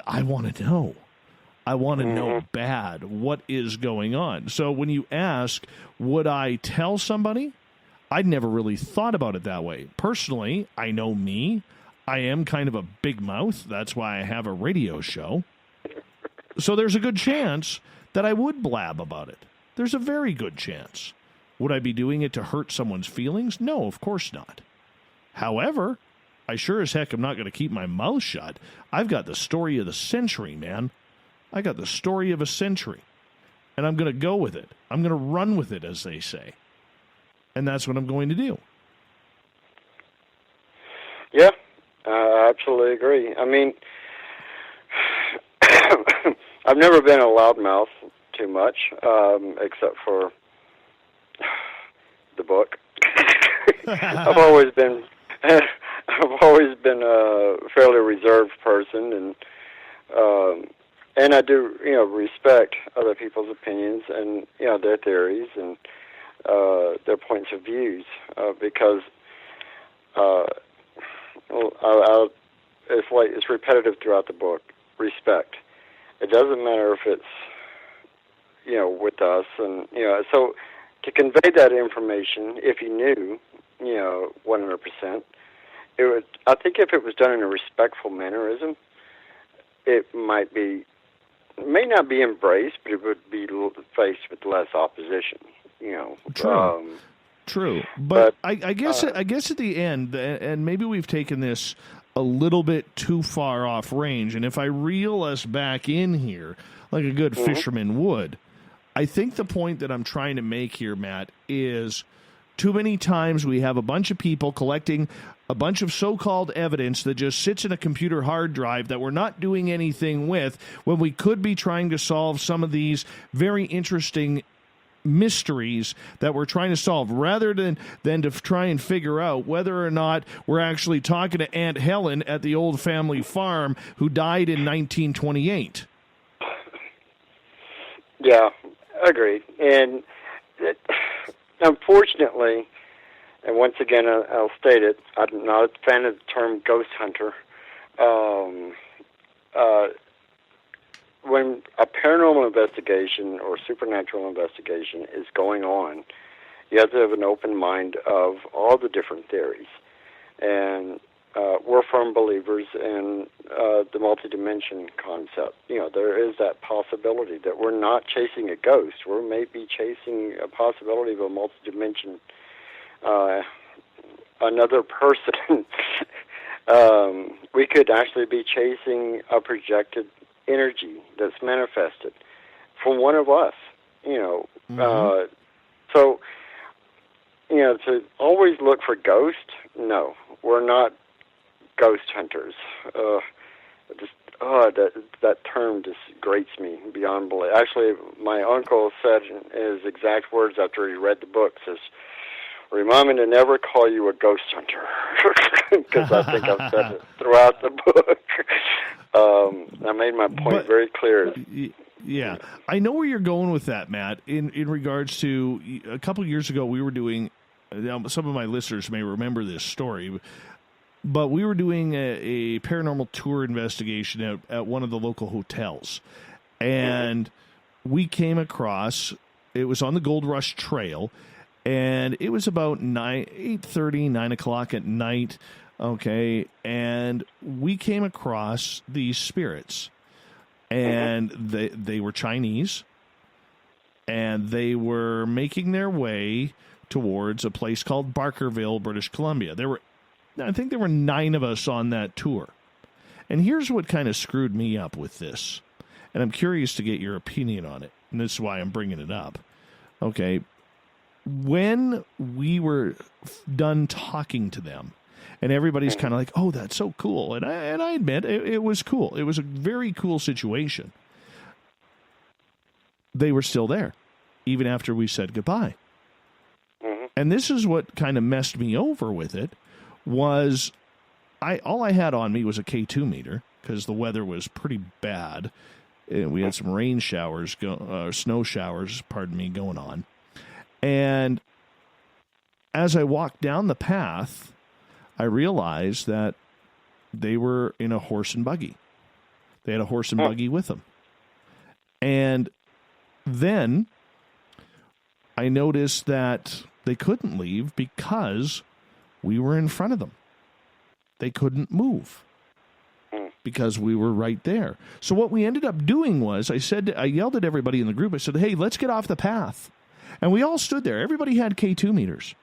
I want to know. I want to know bad what is going on. So when you ask, would I tell somebody? I'd never really thought about it that way. Personally, I know me. I am kind of a big mouth. That's why I have a radio show. So there's a good chance that I would blab about it. There's a very good chance. Would I be doing it to hurt someone's feelings? No, of course not. However, I sure as heck am not going to keep my mouth shut. I've got the story of the century, man. I got the story of a century. And I'm going to go with it. I'm going to run with it, as they say. And that's what I'm going to do. Yeah, I absolutely agree. I mean, I've never been a loudmouth too much, except for the book. I've always been a fairly reserved person, and I do, respect other people's opinions and, their theories and their points of views, because it's repetitive throughout the book. respect. It doesn't matter if it's, with us. And, so to convey that information, if you knew, 100%, I think if it was done in a respectful mannerism, it may not be embraced, but it would be faced with less opposition, True. True. But I guess at the end, and maybe we've taken this a little bit too far off range, and if I reel us back in here like a good fisherman would, I think the point that I'm trying to make here, Matt, is too many times we have a bunch of people collecting a bunch of so-called evidence that just sits in a computer hard drive that we're not doing anything with, when we could be trying to solve some of these very interesting mysteries that we're trying to solve, rather than to try and figure out whether or not we're actually talking to Aunt Helen at the old family farm who died in 1928. Yeah, agreed. And unfortunately, and once again, I'll state it, I'm not a fan of the term ghost hunter. When a paranormal investigation or supernatural investigation is going on, you have to have an open mind of all the different theories. And we're firm believers in the multidimension concept. There is that possibility that we're not chasing a ghost. We're maybe chasing a possibility of a multidimension, another person. We could actually be chasing a projected energy that's manifested from one of us, so, to always look for ghosts, no, we're not ghost hunters. That term just grates me beyond belief. Actually, my uncle said his exact words after he read the book, says, remind me to never call you a ghost hunter, because I think I've said it throughout the book. I made my point very clear. Yeah, I know where you're going with that, Matt. In regards to a couple of years ago, we were doing. Some of my listeners may remember this story, but we were doing a paranormal tour investigation at one of the local hotels, and we came across. It was on the Gold Rush Trail. And it was about 8:30, 9 o'clock at night, okay, and we came across these spirits, and they were Chinese, and they were making their way towards a place called Barkerville, British Columbia. I think there were 9 of us on that tour, and here's what kind of screwed me up with this, and I'm curious to get your opinion on it, and this is why I'm bringing it up, okay. When we were done talking to them, and everybody's kind of like, oh, that's so cool. And I admit, it was cool. It was a very cool situation. They were still there, even after we said goodbye. And this is what kind of messed me over with it, was all I had on me was a K2 meter, because the weather was pretty bad. We had some rain showers, snow showers, going on. And as I walked down the path, I realized that they were in a horse and buggy. They had a horse and buggy with them. And then I noticed that they couldn't leave because we were in front of them. They couldn't move because we were right there. So what we ended up doing was, I yelled at everybody in the group. I said, hey, let's get off the path. And we all stood there. Everybody had K2 meters.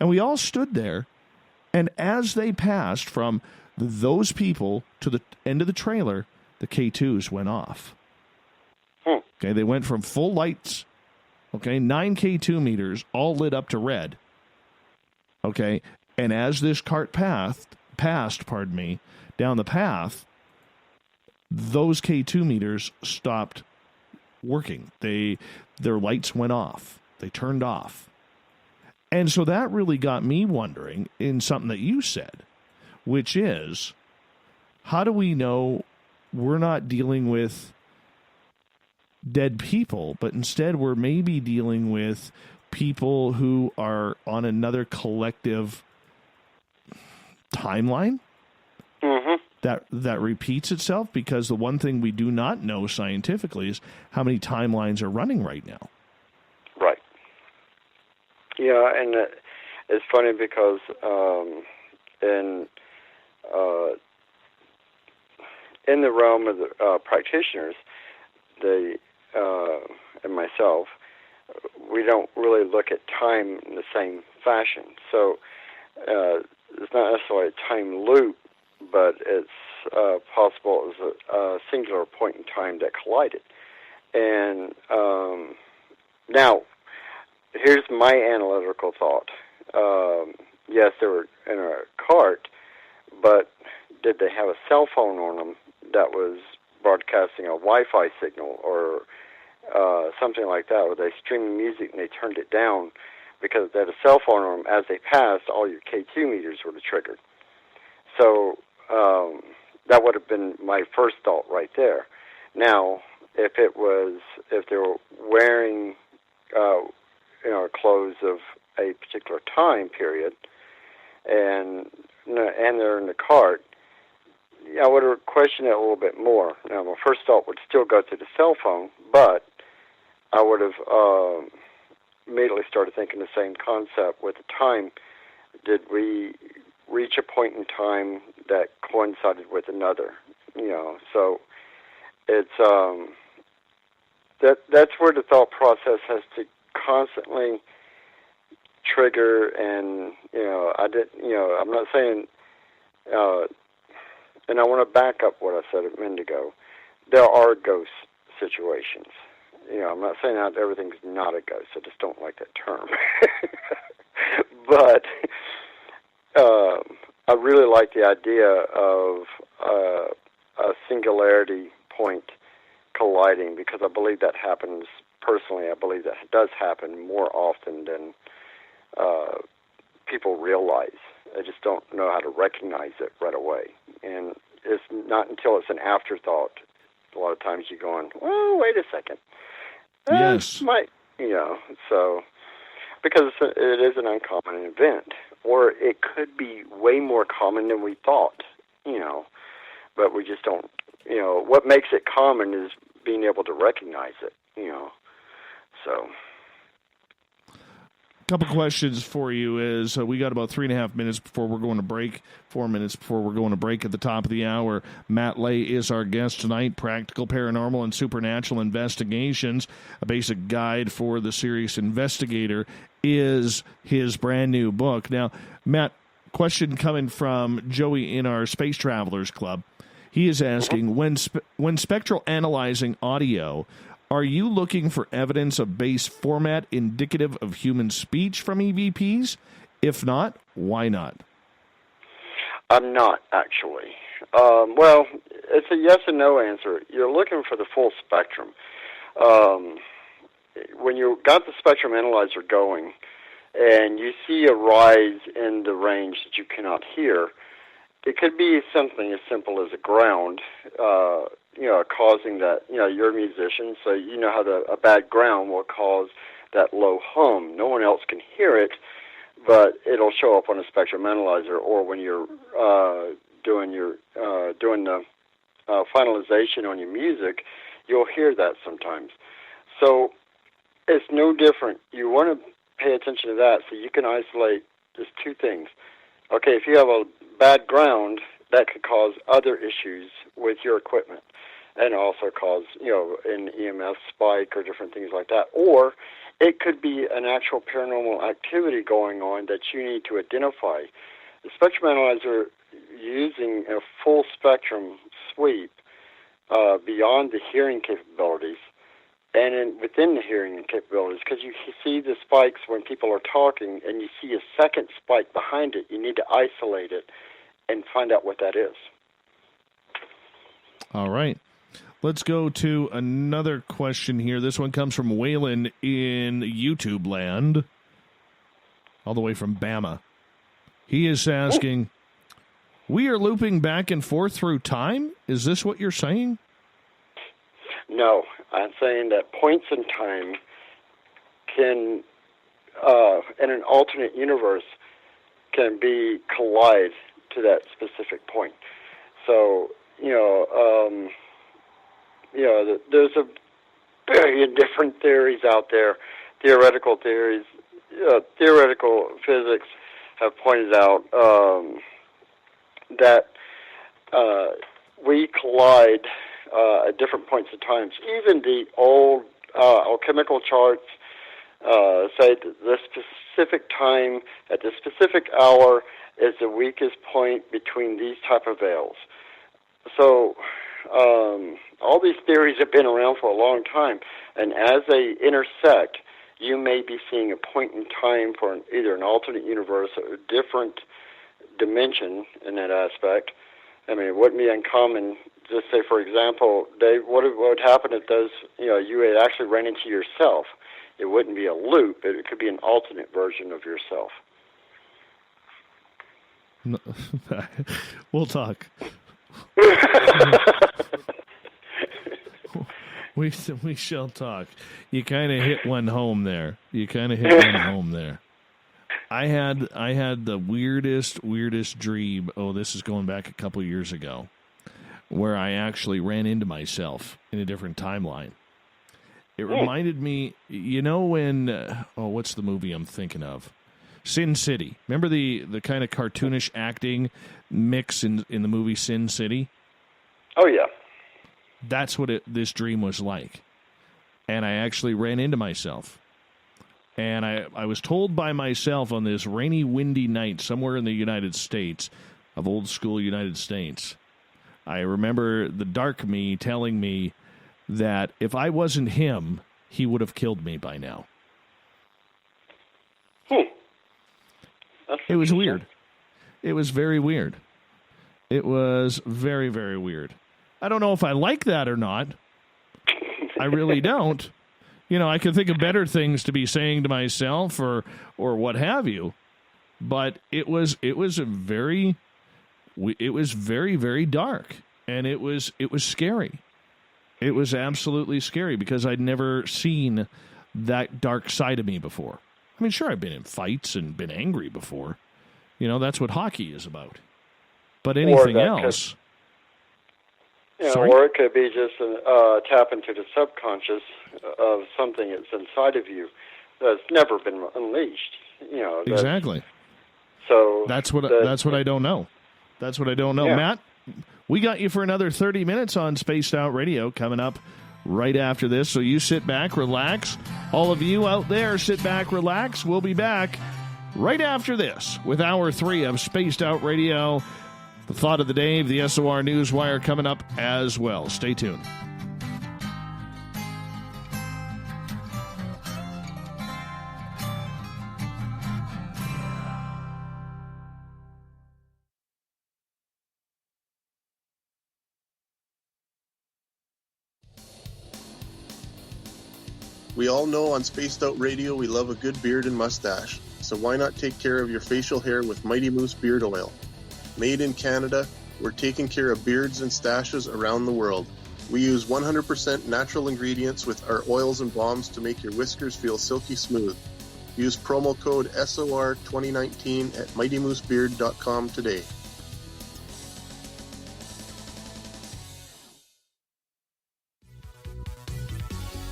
And we all stood there. And as they passed from those people to the end of the trailer, the K2s went off. Okay, they went from full lights, 9 K2 meters, all lit up to red. Okay, and as this cart passed, down the path, those K2 meters stopped working. Their lights went off. They turned off. And so that really got me wondering in something that you said, which is, how do we know we're not dealing with dead people, but instead we're maybe dealing with people who are on another collective timeline? that repeats itself? Because the one thing we do not know scientifically is how many timelines are running right now. Right. Yeah, and it's funny because in the realm of the practitioners, they and myself, we don't really look at time in the same fashion. So it's not necessarily a time loop, but it's possible it was a singular point in time that collided. And now, here's my analytical thought. Yes, they were in a cart, but did they have a cell phone on them that was broadcasting a Wi-Fi signal or something like that? Were they streaming music and they turned it down because they had a cell phone on them? As they passed, all your K2 meters would have triggered. So that would have been my first thought right there. Now, if they were wearing clothes of a particular time period, and they're in the cart, I would have questioned it a little bit more. Now, my first thought would still go to the cell phone, but I would have immediately started thinking the same concept with the time. Did we reach a point in time that coincided with another? So it's that's where the thought process has to constantly trigger. And I'm not saying, and I want to back up what I said a minute ago. There are ghost situations. I'm not saying that everything's not a ghost. I just don't like that term. But I really like the idea of a singularity point colliding, because I believe that happens. Personally, I believe that does happen more often than people realize. I just don't know how to recognize it right away. And it's not until it's an afterthought. A lot of times you're going, well, wait a second. Yes. So, because it is an uncommon event, or it could be way more common than we thought, but we just don't, what makes it common is being able to recognize it, so. Couple questions for you is we got about 3.5 minutes before we're going to break, 4 minutes before we're going to break at the top of the hour. Matt Ley is our guest tonight. Practical Paranormal and Supernatural Investigations, a basic guide for the serious investigator, is his brand new book. Now, Matt, question coming from Joey in our Space Travelers Club. He is asking, when spectral analyzing audio, are you looking for evidence of base format indicative of human speech from EVPs? If not, why not? I'm not, actually. Well, it's a yes and no answer. You're looking for the full spectrum. When you've got the spectrum analyzer going and you see a rise in the range that you cannot hear, it could be something as simple as a ground, causing that, you're a musician, so you know how a bad ground will cause that low hum. No one else can hear it, but it'll show up on a spectrum analyzer, or when you're doing the finalization on your music, you'll hear that sometimes. So it's no different. You want to pay attention to that so you can isolate just two things. Okay, if you have a bad ground, that could cause other issues with your equipment, and also cause, an EMF spike or different things like that. Or it could be an actual paranormal activity going on that you need to identify. The spectrum analyzer, using a full spectrum sweep beyond the hearing capabilities, and within the hearing capabilities, because you see the spikes when people are talking, and you see a second spike behind it. You need to isolate it and find out what that is. All right. Let's go to another question here. This one comes from Waylon in YouTube land, all the way from Bama. He is asking, we are looping back and forth through time? Is this what you're saying? No, I'm saying that points in time can, in an alternate universe, can collide to that specific point. So, there's a billion different theories out there, theoretical theories. Theoretical physics have pointed out that we collide at different points in time. Even the old alchemical charts say that the specific time at the specific hour is the weakest point between these type of veils. So all these theories have been around for a long time, and as they intersect, you may be seeing a point in time for either an alternate universe or a different dimension in that aspect. I mean, it wouldn't be uncommon, just say, for example, Dave, what would happen if you had actually ran into yourself? It wouldn't be a loop, but it could be an alternate version of yourself. No, we'll talk. We shall talk. You kind of hit one home there. I had the weirdest dream. Oh, this is going back a couple years ago, where I actually ran into myself in a different timeline. It reminded me, when what's the movie I'm thinking of? Sin City. Remember the kind of cartoonish acting mix in the movie Sin City? Oh yeah. That's what this dream was like. And I actually ran into myself. And I was told by myself on this rainy, windy night somewhere in the United States, of old school United States, I remember the dark me telling me that if I wasn't him, he would have killed me by now. It was weird. It was very weird. It was very, very weird. I don't know if I like that or not. I really don't. I could think of better things to be saying to myself or what have you. But it was very, very dark, and it was scary. It was absolutely scary because I'd never seen that dark side of me before. I mean, sure, I've been in fights and been angry before. That's what hockey is about. But anything else... or it could be just tap into the subconscious of something that's inside of you that's never been unleashed. Exactly. So that's what I don't know. That's what I don't know. Yeah. Matt, we got you for another 30 minutes on Spaced Out Radio coming up right after this. So you sit back, relax. All of you out there, sit back, relax. We'll be back right after this with Hour 3 of Spaced Out Radio. The thought of the day, the SOR Newswire coming up as well. Stay tuned. We all know on Spaced Out Radio we love a good beard and mustache, so why not take care of your facial hair with Mighty Moose Beard Oil? Made in Canada, we're taking care of beards and stashes around the world. We use 100% natural ingredients with our oils and balms to make your whiskers feel silky smooth. Use promo code SOR2019 at MightyMooseBeard.com today.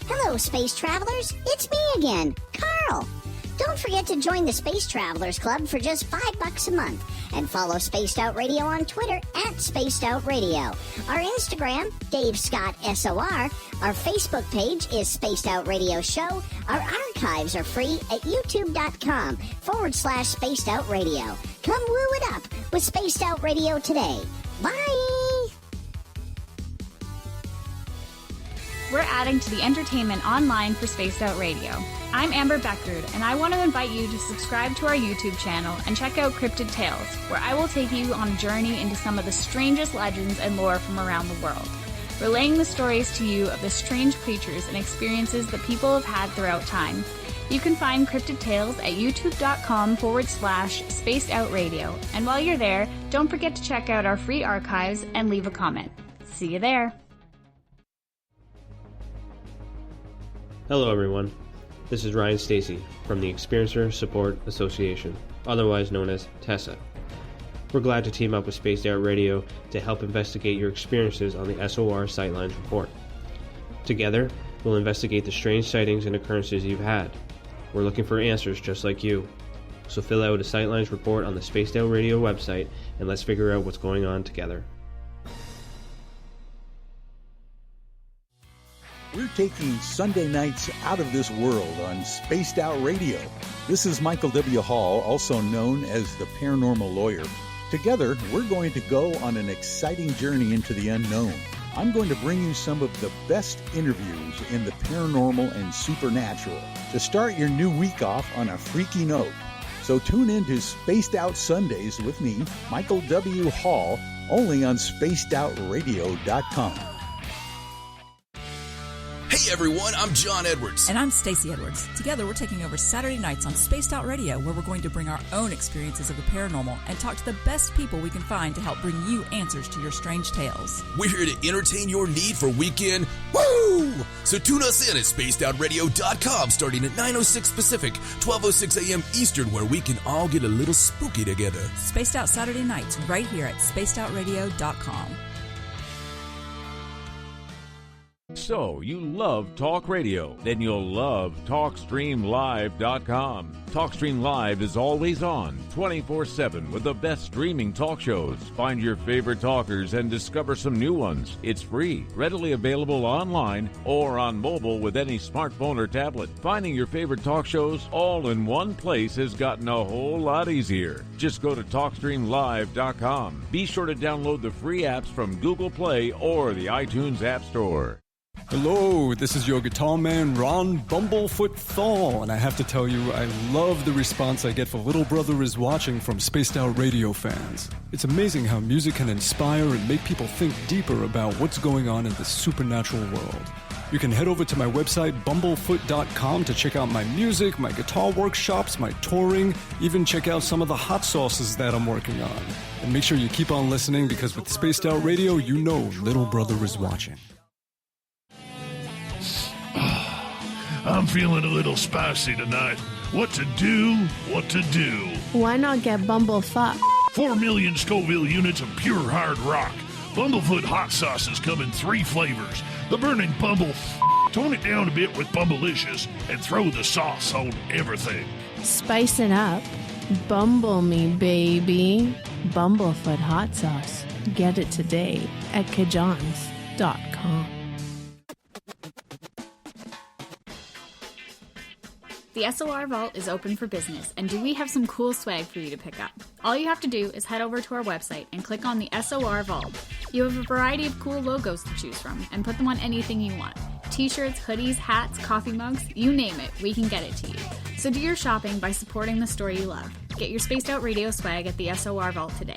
Hello, Space Travelers. It's me again, Carl. Don't forget to join the Space Travelers Club for just $5 a month and follow Spaced Out Radio on Twitter at Spaced Out Radio. Our Instagram, Dave Scott SOR. Our Facebook page is Spaced Out Radio Show. Our archives are free at youtube.com/Spaced Out Radio. Come woo it up with Spaced Out Radio today. Bye! We're adding to the entertainment online for Spaced Out Radio. I'm Amber Beckrud, and I want to invite you to subscribe to our YouTube channel and check out Cryptid Tales, where I will take you on a journey into some of the strangest legends and lore from around the world, relaying the stories to you of the strange creatures and experiences that people have had throughout time. You can find Cryptid Tales at youtube.com/Spaced Out Radio, and while you're there, don't forget to check out our free archives and leave a comment. See you there. Hello everyone, this is Ryan Stacy from the Experiencer Support Association, otherwise known as TESSA. We're glad to team up with Spaced Out Radio to help investigate your experiences on the SOR Sightlines Report. Together, we'll investigate the strange sightings and occurrences you've had. We're looking for answers just like you. So fill out a Sightlines report on the Spaced Out Radio website and let's figure out what's going on together. We're taking Sunday nights out of this world on Spaced Out Radio. This is Michael W. Hall, also known as the Paranormal Lawyer. Together, we're going to go on an exciting journey into the unknown. I'm going to bring you some of the best interviews in the paranormal and supernatural to start your new week off on a freaky note. So tune in to Spaced Out Sundays with me, Michael W. Hall, only on spacedoutradio.com. Hey everyone, I'm John Edwards. And I'm Stacey Edwards. Together we're taking over Saturday nights on Spaced Out Radio, where we're going to bring our own experiences of the paranormal and talk to the best people we can find to help bring you answers to your strange tales. We're here to entertain your need for weekend woo! So tune us in at spacedoutradio.com starting at 9:06 Pacific, 12:06 a.m. Eastern, where we can all get a little spooky together. Spaced Out Saturday nights right here at spacedoutradio.com. So, you love talk radio? Then you'll love TalkStreamLive.com. TalkStream Live is always on, 24/7, with the best streaming talk shows. Find your favorite talkers and discover some new ones. It's free, readily available online or on mobile with any smartphone or tablet. Finding your favorite talk shows all in one place has gotten a whole lot easier. Just go to TalkStreamLive.com. Be sure to download the free apps from Google Play or the iTunes App Store. Hello, this is your guitar man, Ron Bumblefoot Thor, and I have to tell you, I love the response I get for Little Brother is Watching from Spaced Out Radio fans. It's amazing how music can inspire and make people think deeper about what's going on in the supernatural world. You can head over to my website, bumblefoot.com, to check out my music, my guitar workshops, my touring, even check out some of the hot sauces that I'm working on. And make sure you keep on listening, because with Spaced Out Radio, you know Little Brother is watching. I'm feeling a little spicy tonight. What to do? What to do? Why not get Bumblefuck? 4 million Scoville units of pure hard rock. Bumblefoot hot sauces come in 3 flavors. The burning Bumble. Tone it down a bit with Bumblicious and throw the sauce on everything. Spice it up. Bumble me, baby. Bumblefoot hot sauce. Get it today at kajans.com. The SOR Vault is open for business, and do we have some cool swag for you to pick up? All you have to do is head over to our website and click on the SOR Vault. You have a variety of cool logos to choose from, and put them on anything you want. T-shirts, hoodies, hats, coffee mugs, you name it, we can get it to you. So do your shopping by supporting the store you love. Get your Spaced Out Radio swag at the SOR Vault today.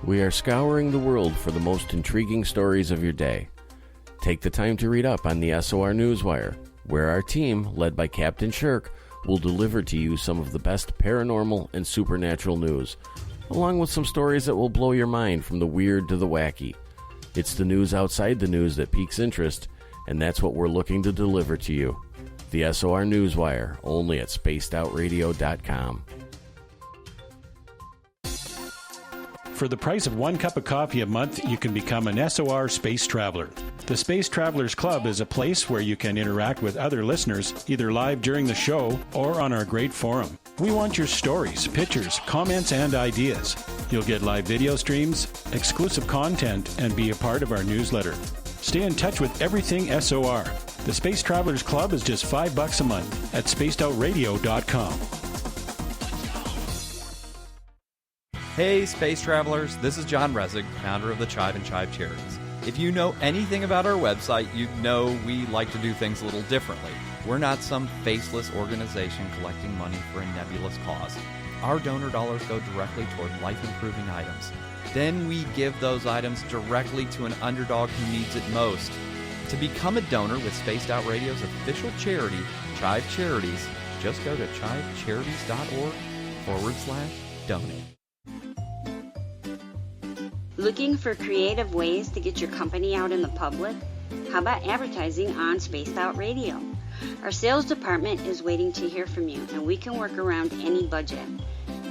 We are scouring the world for the most intriguing stories of your day. Take the time to read up on the SOR Newswire, where our team, led by Captain Shirk, will deliver to you some of the best paranormal and supernatural news, along with some stories that will blow your mind from the weird to the wacky. It's the news outside the news that piques interest, and that's what we're looking to deliver to you. The SOR Newswire, only at spacedoutradio.com. For the price of 1 cup of coffee a month, you can become an SOR Space Traveler. The Space Travelers Club is a place where you can interact with other listeners, either live during the show or on our great forum. We want your stories, pictures, comments, and ideas. You'll get live video streams, exclusive content, and be a part of our newsletter. Stay in touch with everything SOR. The Space Travelers Club is just $5 a month at spacedoutradio.com. Hey, Space Travelers, this is John Resig, founder of the Chive and Chive Charities. If you know anything about our website, you know we like to do things a little differently. We're not some faceless organization collecting money for a nebulous cause. Our donor dollars go directly toward life-improving items. Then we give those items directly to an underdog who needs it most. To become a donor with Spaced Out Radio's official charity, Chive Charities, just go to chivecharities.org/donate. Looking for creative ways to get your company out in the public? How about advertising on Spaced Out Radio? Our sales department is waiting to hear from you, and we can work around any budget.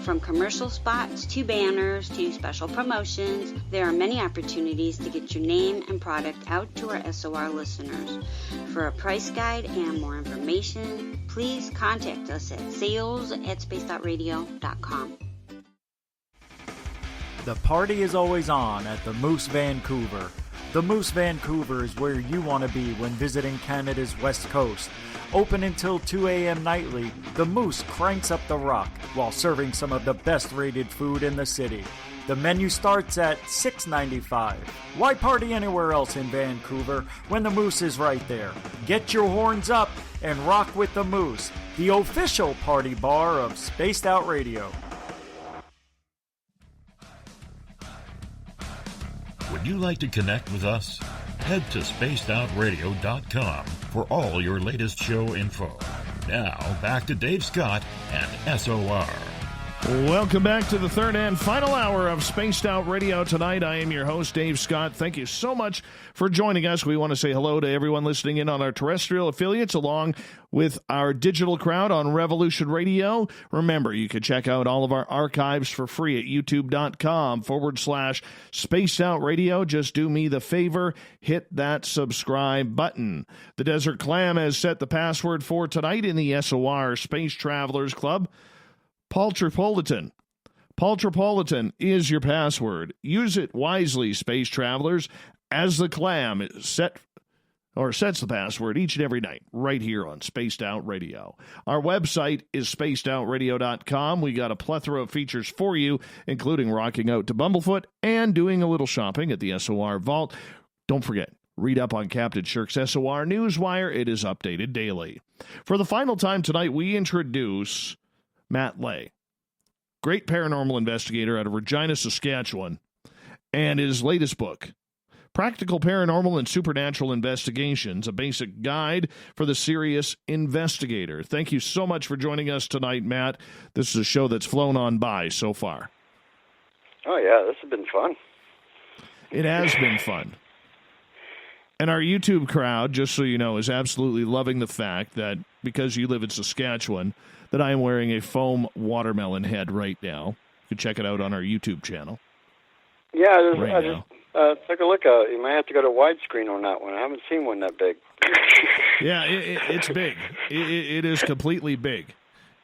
From commercial spots to banners to special promotions, there are many opportunities to get your name and product out to our SOR listeners. For a price guide and more information, please contact us at sales@spacedoutradio.com. The party is always on at the Moose Vancouver. The Moose Vancouver is where you want to be when visiting Canada's West Coast. Open until 2 a.m. nightly, the Moose cranks up the rock while serving some of the best rated food in the city. The menu starts at $6.95. Why party anywhere else in Vancouver when the Moose is right there? Get your horns up and rock with the Moose, the official party bar of Spaced Out Radio. Would you like to connect with us? Head to spacedoutradio.com for all your latest show info. Now, back to Dave Scott and SOR. Welcome back to the third and final hour of Spaced Out Radio tonight. I am your host, Dave Scott. Thank you so much for joining us. We want to say hello to everyone listening in on our terrestrial affiliates along with our digital crowd on Revolution Radio. Remember, you can check out all of our archives for free at youtube.com/Spaced Out Radio. Just do me the favor, hit that subscribe button. The Desert Clam has set the password for tonight in the SOR Space Travelers Club. Paul Tripolitan. Paul Tripolitan is your password. Use it wisely, space travelers, as the Clam sets the password each and every night right here on Spaced Out Radio. Our website is spacedoutradio.com. We got a plethora of features for you, including rocking out to Bumblefoot and doing a little shopping at the SOR Vault. Don't forget, read up on Captain Shirk's SOR Newswire. It is updated daily. For the final time tonight, we introduce Matt Ley, great paranormal investigator out of Regina, Saskatchewan, and his latest book, Practical Paranormal and Supernatural Investigations, a basic guide for the serious investigator. Thank you so much for joining us tonight, Matt. This is a show that's flown on by so far. Oh, yeah, this has been fun. It has been fun. And our YouTube crowd, just so you know, is absolutely loving the fact that because you live in Saskatchewan, that I am wearing a foam watermelon head right now. You can check it out on our YouTube channel. Yeah, I just took a look at it. You might have to go to widescreen on that one. I haven't seen one that big. Yeah, it's big. It is completely big.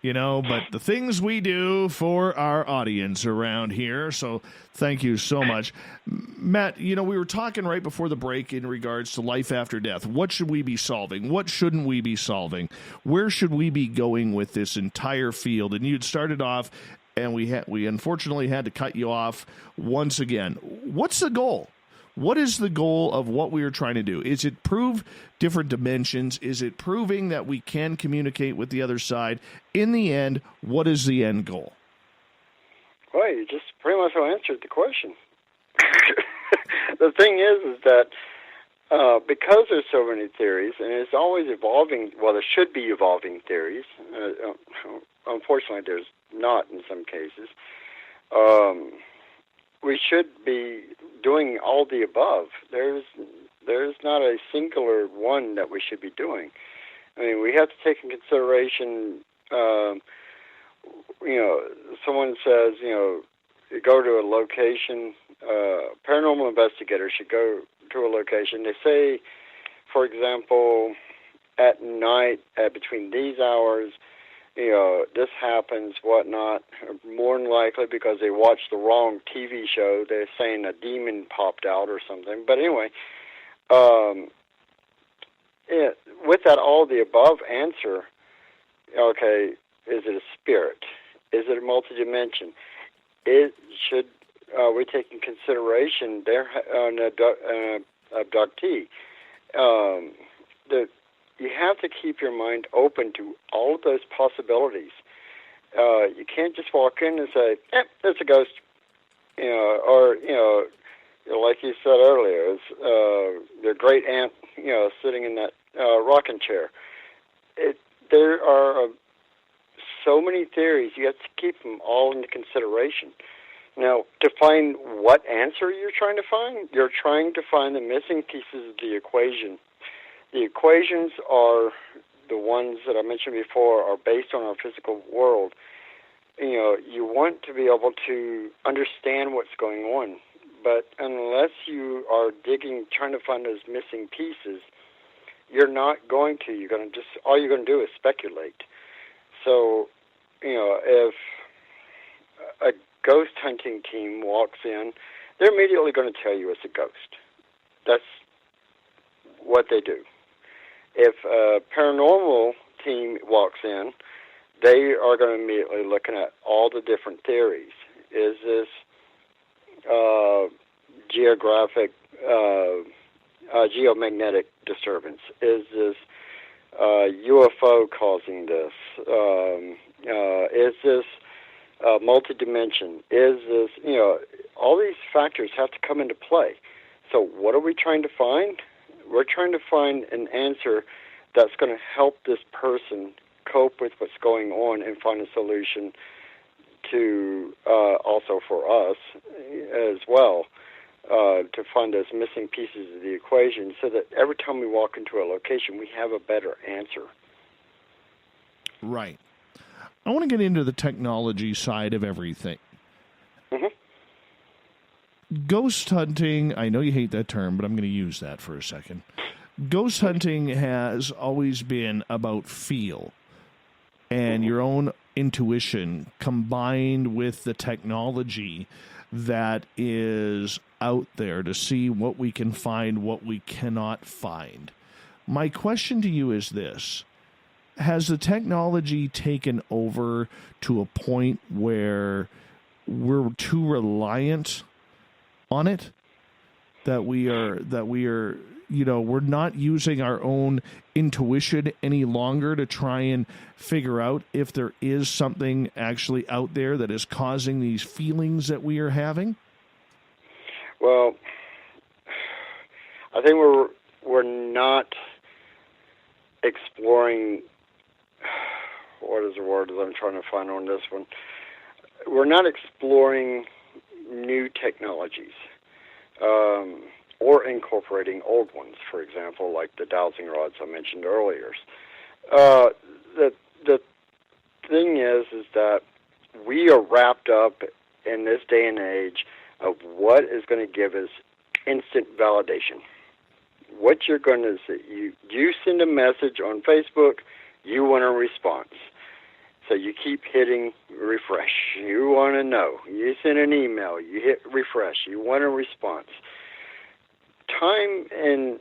You know, but the things we do for our audience around here, so thank you so much. Matt, you know, we were talking right before the break in regards to life after death. What should we be solving? What shouldn't we be solving? Where should we be going with this entire field? And you'd started off, and we unfortunately had to cut you off once again. What's the goal? What is the goal of what we are trying to do? Is it prove different dimensions? Is it proving that we can communicate with the other side? In the end, what is the end goal? Well, you just pretty much answered the question. The thing is that because there's so many theories, and it's always evolving, well, there should be evolving theories. Unfortunately, there's not in some cases. We should be doing all the above. There's not a singular one that we should be doing. I mean, we have to take in consideration, someone says, you go to a location, paranormal investigators should go to a location. They say, for example, at night, between these hours, this happens, whatnot, more than likely because they watched the wrong TV show. They're saying a demon popped out or something. But anyway, with that all the above answer, okay, is it a spirit? Is it a multidimension? Should we take in consideration an abductee? You have to keep your mind open to all of those possibilities. You can't just walk in and say, there's a ghost. Like you said earlier, it's your great aunt, sitting in that rocking chair. There are so many theories. You have to keep them all into consideration. Now, to find what answer you're trying to find the missing pieces of the equation. The equations are the ones that I mentioned before are based on our physical world, you want to be able to understand what's going on. But unless you are digging, trying to find those missing pieces, you're not going to. You're going to just, all you're going to do is speculate. So, if a ghost hunting team walks in, they're immediately going to tell you it's a ghost. That's what they do. If a paranormal team walks in, they are going to immediately looking at all the different theories. Is this geomagnetic disturbance? Is this UFO causing this? Is this multidimension? Is this, all these factors have to come into play. So what are we trying to find? We're trying to find an answer that's going to help this person cope with what's going on and find a solution to, also for us as well, to find those missing pieces of the equation so that every time we walk into a location, we have a better answer. Right. I want to get into the technology side of everything. Mm-hmm. Ghost hunting, I know you hate that term, but I'm going to use that for a second. Ghost hunting has always been about feel and your own intuition combined with the technology that is out there to see what we can find, what we cannot find. My question to you is this. Has the technology taken over to a point where we're too reliant on it? That we are, we're not using our own intuition any longer to try and figure out if there is something actually out there that is causing these feelings that we are having? Well, I think we're not exploring. What is the word that I'm trying to find on this one? We're not exploring new technologies. Or incorporating old ones, for example, like the dowsing rods I mentioned earlier. The thing is that we are wrapped up in this day and age of what is going to give us instant validation. What you're going to see, you send a message on Facebook, you want a response. So you keep hitting refresh. You want to know. You send an email, you hit refresh, you want a response. Time in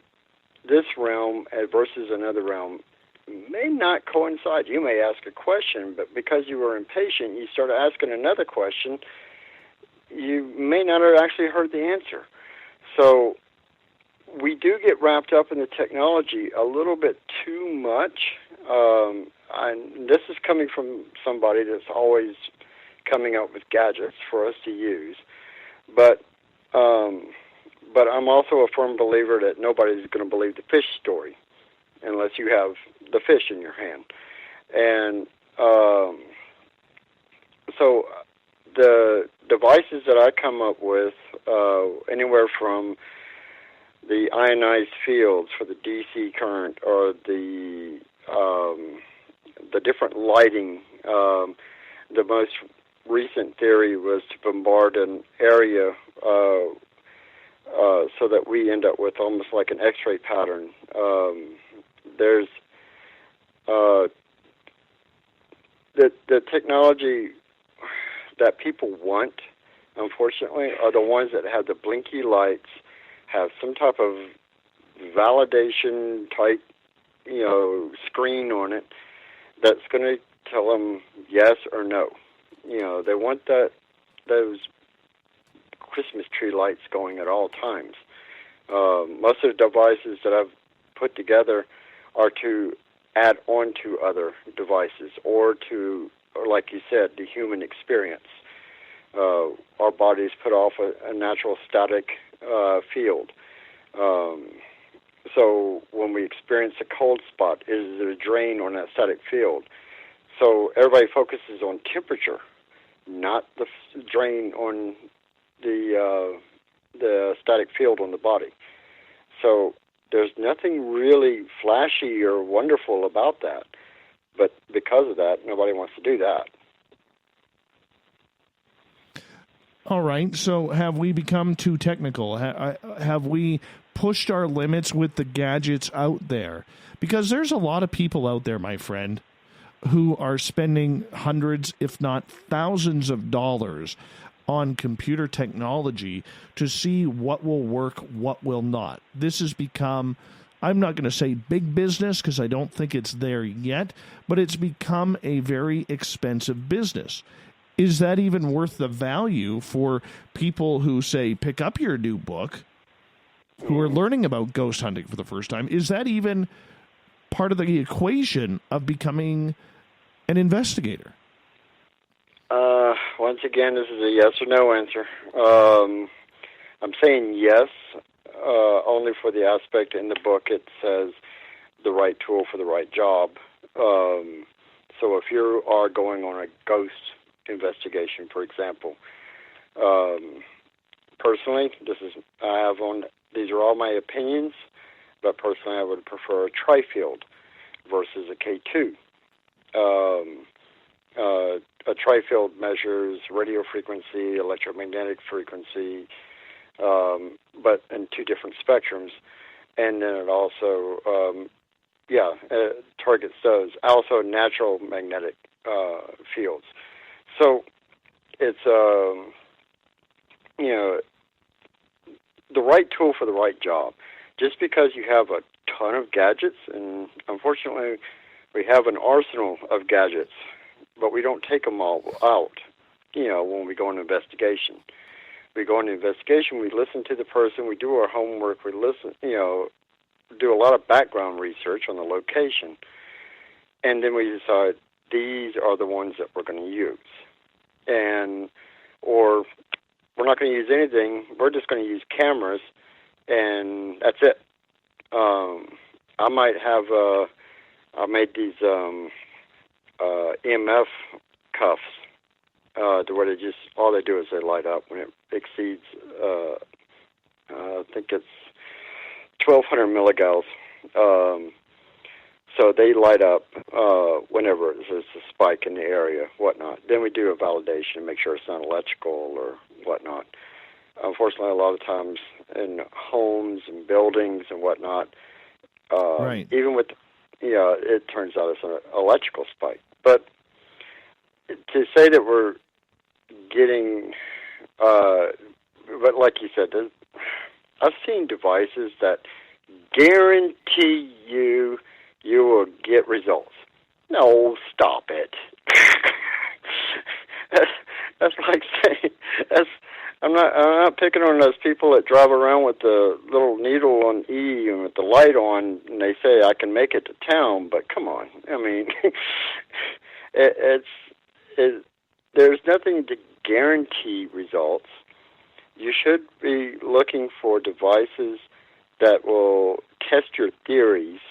this realm versus another realm may not coincide. You may ask a question, but because you were impatient, you start asking another question, you may not have actually heard the answer. So we do get wrapped up in the technology a little bit too much. And this is coming from somebody that's always coming up with gadgets for us to use. But I'm also a firm believer that nobody's going to believe the fish story unless you have the fish in your hand. And so the devices that I come up with, anywhere from the ionized fields for the DC current or the different lighting, the most recent theory was to bombard an area so that we end up with almost like an X-ray pattern. There's the technology that people want, unfortunately, are the ones that have the blinky lights, have some type of validation type, screen on it that's going to tell them yes or no. They want those Christmas tree lights going at all times. Most of the devices that I've put together are to add on to other devices or like you said, the human experience. Our bodies put off a natural static field. So when we experience a cold spot, is there a drain on that static field? So everybody focuses on temperature, not the drain on the static field on the body. So There's nothing really flashy or wonderful about that. But because of that, nobody wants to do that. All right, so have we become too technical? Have we pushed our limits with the gadgets out there? Because there's a lot of people out there, my friend, who are spending hundreds, if not thousands of dollars on computer technology to see what will work, what will not. This has become, I'm not going to say big business because I don't think it's there yet, but it's become a very expensive business. Is that even worth the value for people who, say, pick up your new book, who are learning about ghost hunting for the first time? Is that even part of the equation of becoming an investigator? Once again, this is a yes or no answer. I'm saying yes, only for the aspect in the book it says the right tool for the right job. So if you are going on a ghost investigation, for example, personally, these are all my opinions, but personally I would prefer a tri-field versus a K2. A tri-field measures radio frequency, electromagnetic frequency, but in two different spectrums. And then it also, targets those. Also natural magnetic fields. So it's, the right tool for the right job. Just because you have a ton of gadgets, and unfortunately we have an arsenal of gadgets, but we don't take them all out, when we go on an investigation. We go on an investigation, we listen to the person, we do our homework, we listen, do a lot of background research on the location, and then we decide these are the ones that we're going to use. Or we're not going to use anything, we're just going to use cameras, and that's it. I might have, I made these EMF cuffs to where all they do is they light up when it exceeds, I think it's 1,200 milligauss. So they light up whenever there's a spike in the area, whatnot. Then we do a validation and make sure it's not electrical or whatnot. Unfortunately, a lot of times in homes and buildings and whatnot, right. Even with, it turns out it's an electrical spike. But to say that we're getting, but like you said, I've seen devices that guarantee you will get results. No, stop it. That's like saying, I'm not picking on those people that drive around with the little needle on E and with the light on, and they say I can make it to town. But come on, I mean, there's nothing to guarantee results. You should be looking for devices that will test your theories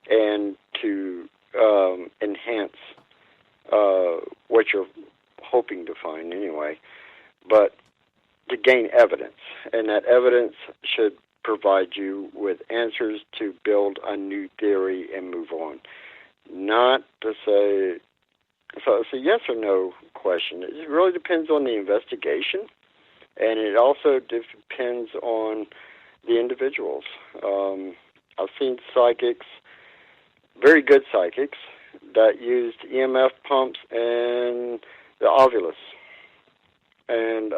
and to enhance what you're hoping to find anyway, but to gain evidence. And that evidence should provide you with answers to build a new theory and move on. Not to say, so it's a yes or no question. It really depends on the investigation, and it also depends on the individuals. I've seen psychics, very good psychics, that used EMF pumps and the Ovilus. And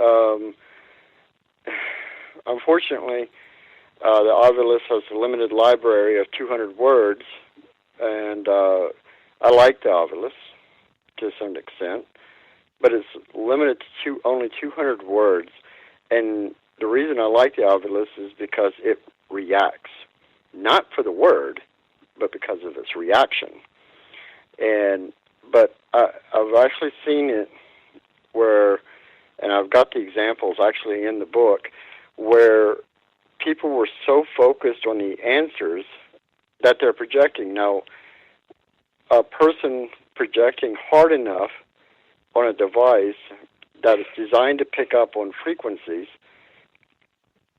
unfortunately, the Ovilus has a limited library of 200 words, and I like the Ovilus to some extent, but it's limited to only 200 words. And the reason I like the Ovilus is because it reacts, not for the word, but because of its reaction. But I've actually seen it where, and I've got the examples actually in the book, where people were so focused on the answers that they're projecting. Now, a person projecting hard enough on a device that is designed to pick up on frequencies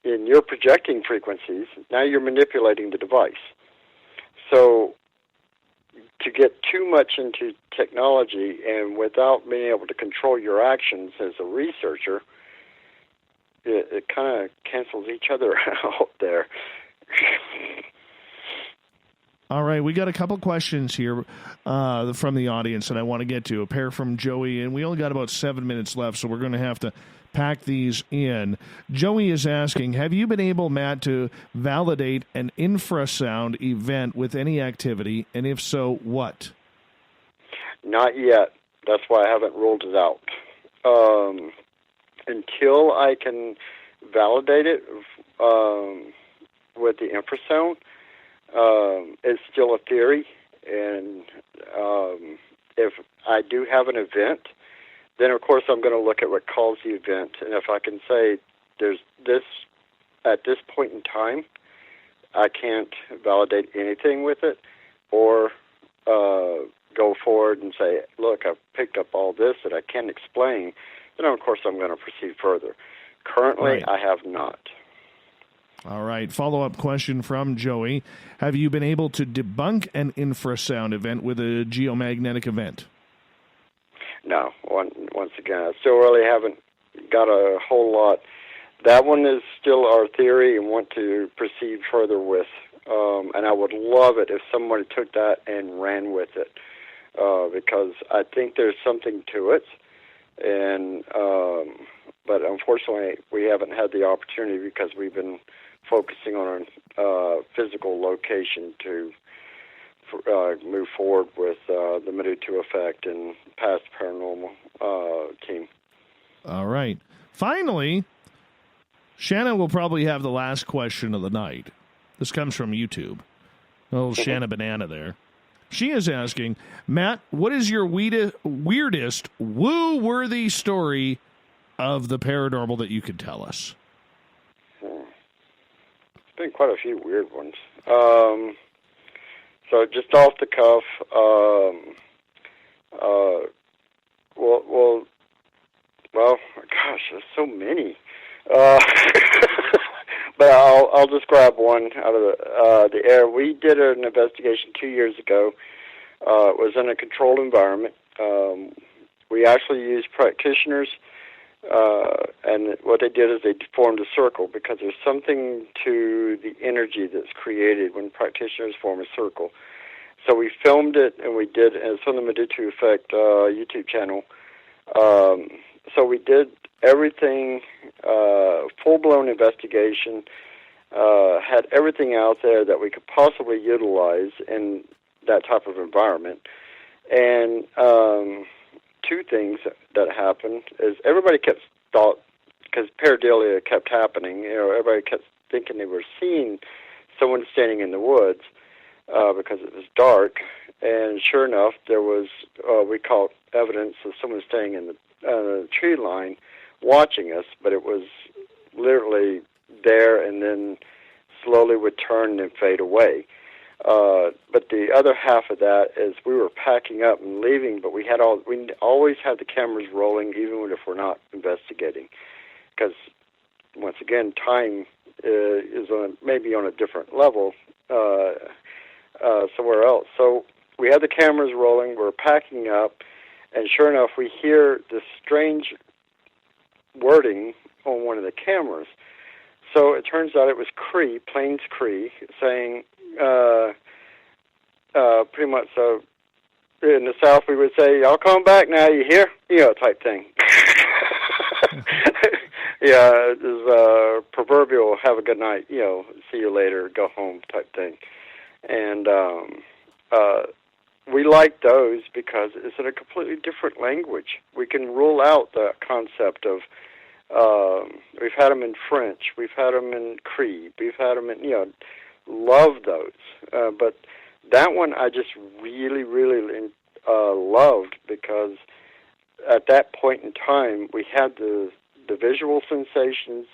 you're projecting frequencies. Now you're manipulating the device. So to get too much into technology and without being able to control your actions as a researcher, it kind of cancels each other out there. All right, we got a couple questions here from the audience that I want to get to. A pair from Joey, and we only got about 7 minutes left, so we're going to have to pack these in. Joey is asking, have you been able, Matt, to validate an infrasound event with any activity, and if so, what? Not yet. That's why I haven't ruled it out. Until I can validate it with the infrasound, it's still a theory, and if I do have an event, then of course I'm going to look at what caused the event, and if I can say there's this at this point in time, I can't validate anything with it, or go forward and say, look, I've picked up all this that I can't explain, then of course I'm going to proceed further. Currently, Right. I have not. All right, follow-up question from Joey. Have you been able to debunk an infrasound event with a geomagnetic event? No, once again, I still really haven't got a whole lot. That one is still our theory and want to proceed further with. And I would love it if somebody took that and ran with it, because I think there's something to it. And but unfortunately, we haven't had the opportunity because we've been focusing on our physical location to move forward with the Mudutu Effect and P.A.S.T. Paranormal team. All right. Finally, Shanna will probably have the last question of the night. This comes from YouTube. Little Shanna Banana there. She is asking, Matt, what is your weirdest woo-worthy story of the paranormal that you could tell us? It's been quite a few weird ones. So just off the cuff, well, gosh, there's so many. But I'll just grab one out of the air. We did an investigation 2 years ago. It was in a controlled environment. We actually used practitioners, and what they did is they formed a circle because there's something to the energy that's created when practitioners form a circle. So we filmed it, and we did, and it's on the Mudutu Effect YouTube channel. So we did everything, full-blown investigation, had everything out there that we could possibly utilize in that type of environment. And two things that happened is everybody kept thought, because pareidolia kept happening, everybody kept thinking they were seeing someone standing in the woods because it was dark. And sure enough, there was, we caught evidence of someone standing in the tree line watching us, but it was literally there and then slowly would turn and fade away. But the other half of that is we were packing up and leaving, but we always had the cameras rolling even if we're not investigating, because once again, time is maybe on a different level somewhere else. So we had the cameras rolling, we're packing up, and sure enough, we hear this strange wording on one of the cameras. So it turns out it was Cree, Plains Cree, saying, pretty much, so in the South we would say, y'all come back now, you hear? Type thing. Yeah, it was proverbial, have a good night, see you later, go home type thing. And we like those because it's in a completely different language. We can rule out the concept of, we've had them in French, we've had them in Cree, we've had them in, love those. But that one I just really, really loved because at that point in time we had the visual sensations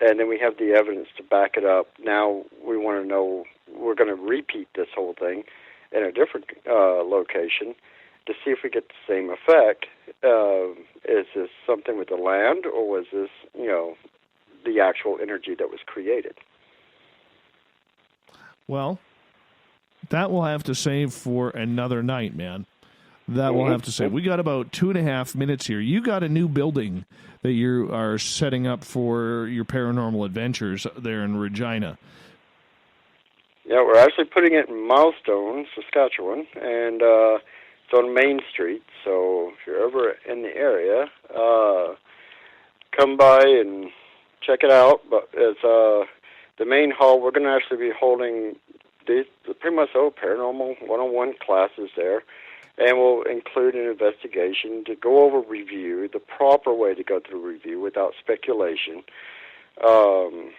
and then we have the evidence to back it up. Now we want to know, we're going to repeat this whole thing in a different location to see if we get the same effect. Is this something with the land, or was this, the actual energy that was created. Well, that we'll have to save for another night, man. That we'll have to save. We got about 2.5 minutes here. You got a new building that you are setting up for your paranormal adventures there in Regina. Yeah, we're actually putting it in Milestone, Saskatchewan, and it's on Main Street. So if you're ever in the area, come by and check it out. But it's the main hall. We're going to actually be holding these pretty much paranormal one-on-one classes there, and we'll include an investigation to go over review, the proper way to go through review without speculation. And,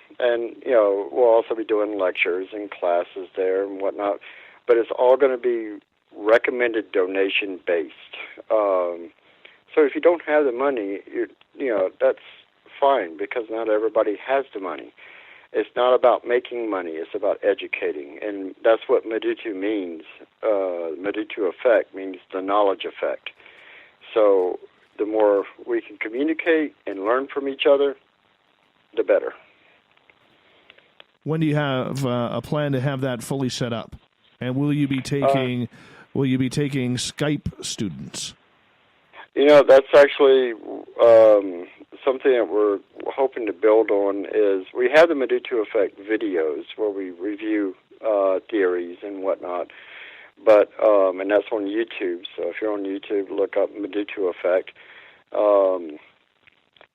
we'll also be doing lectures and classes there and whatnot, but it's all going to be recommended donation-based. So if you don't have the money, that's fine, because not everybody has the money. It's not about making money, it's about educating, and that's what Mudutu means. Mudutu Effect means the knowledge effect. So the more we can communicate and learn from each other, the better. When do you have a plan to have that fully set up? And will you be taking Skype students? That's actually something that we're hoping to build on. Is we have the Mudutu Effect videos where we review theories and whatnot, but and that's on YouTube. So if you're on YouTube, look up Mudutu Effect.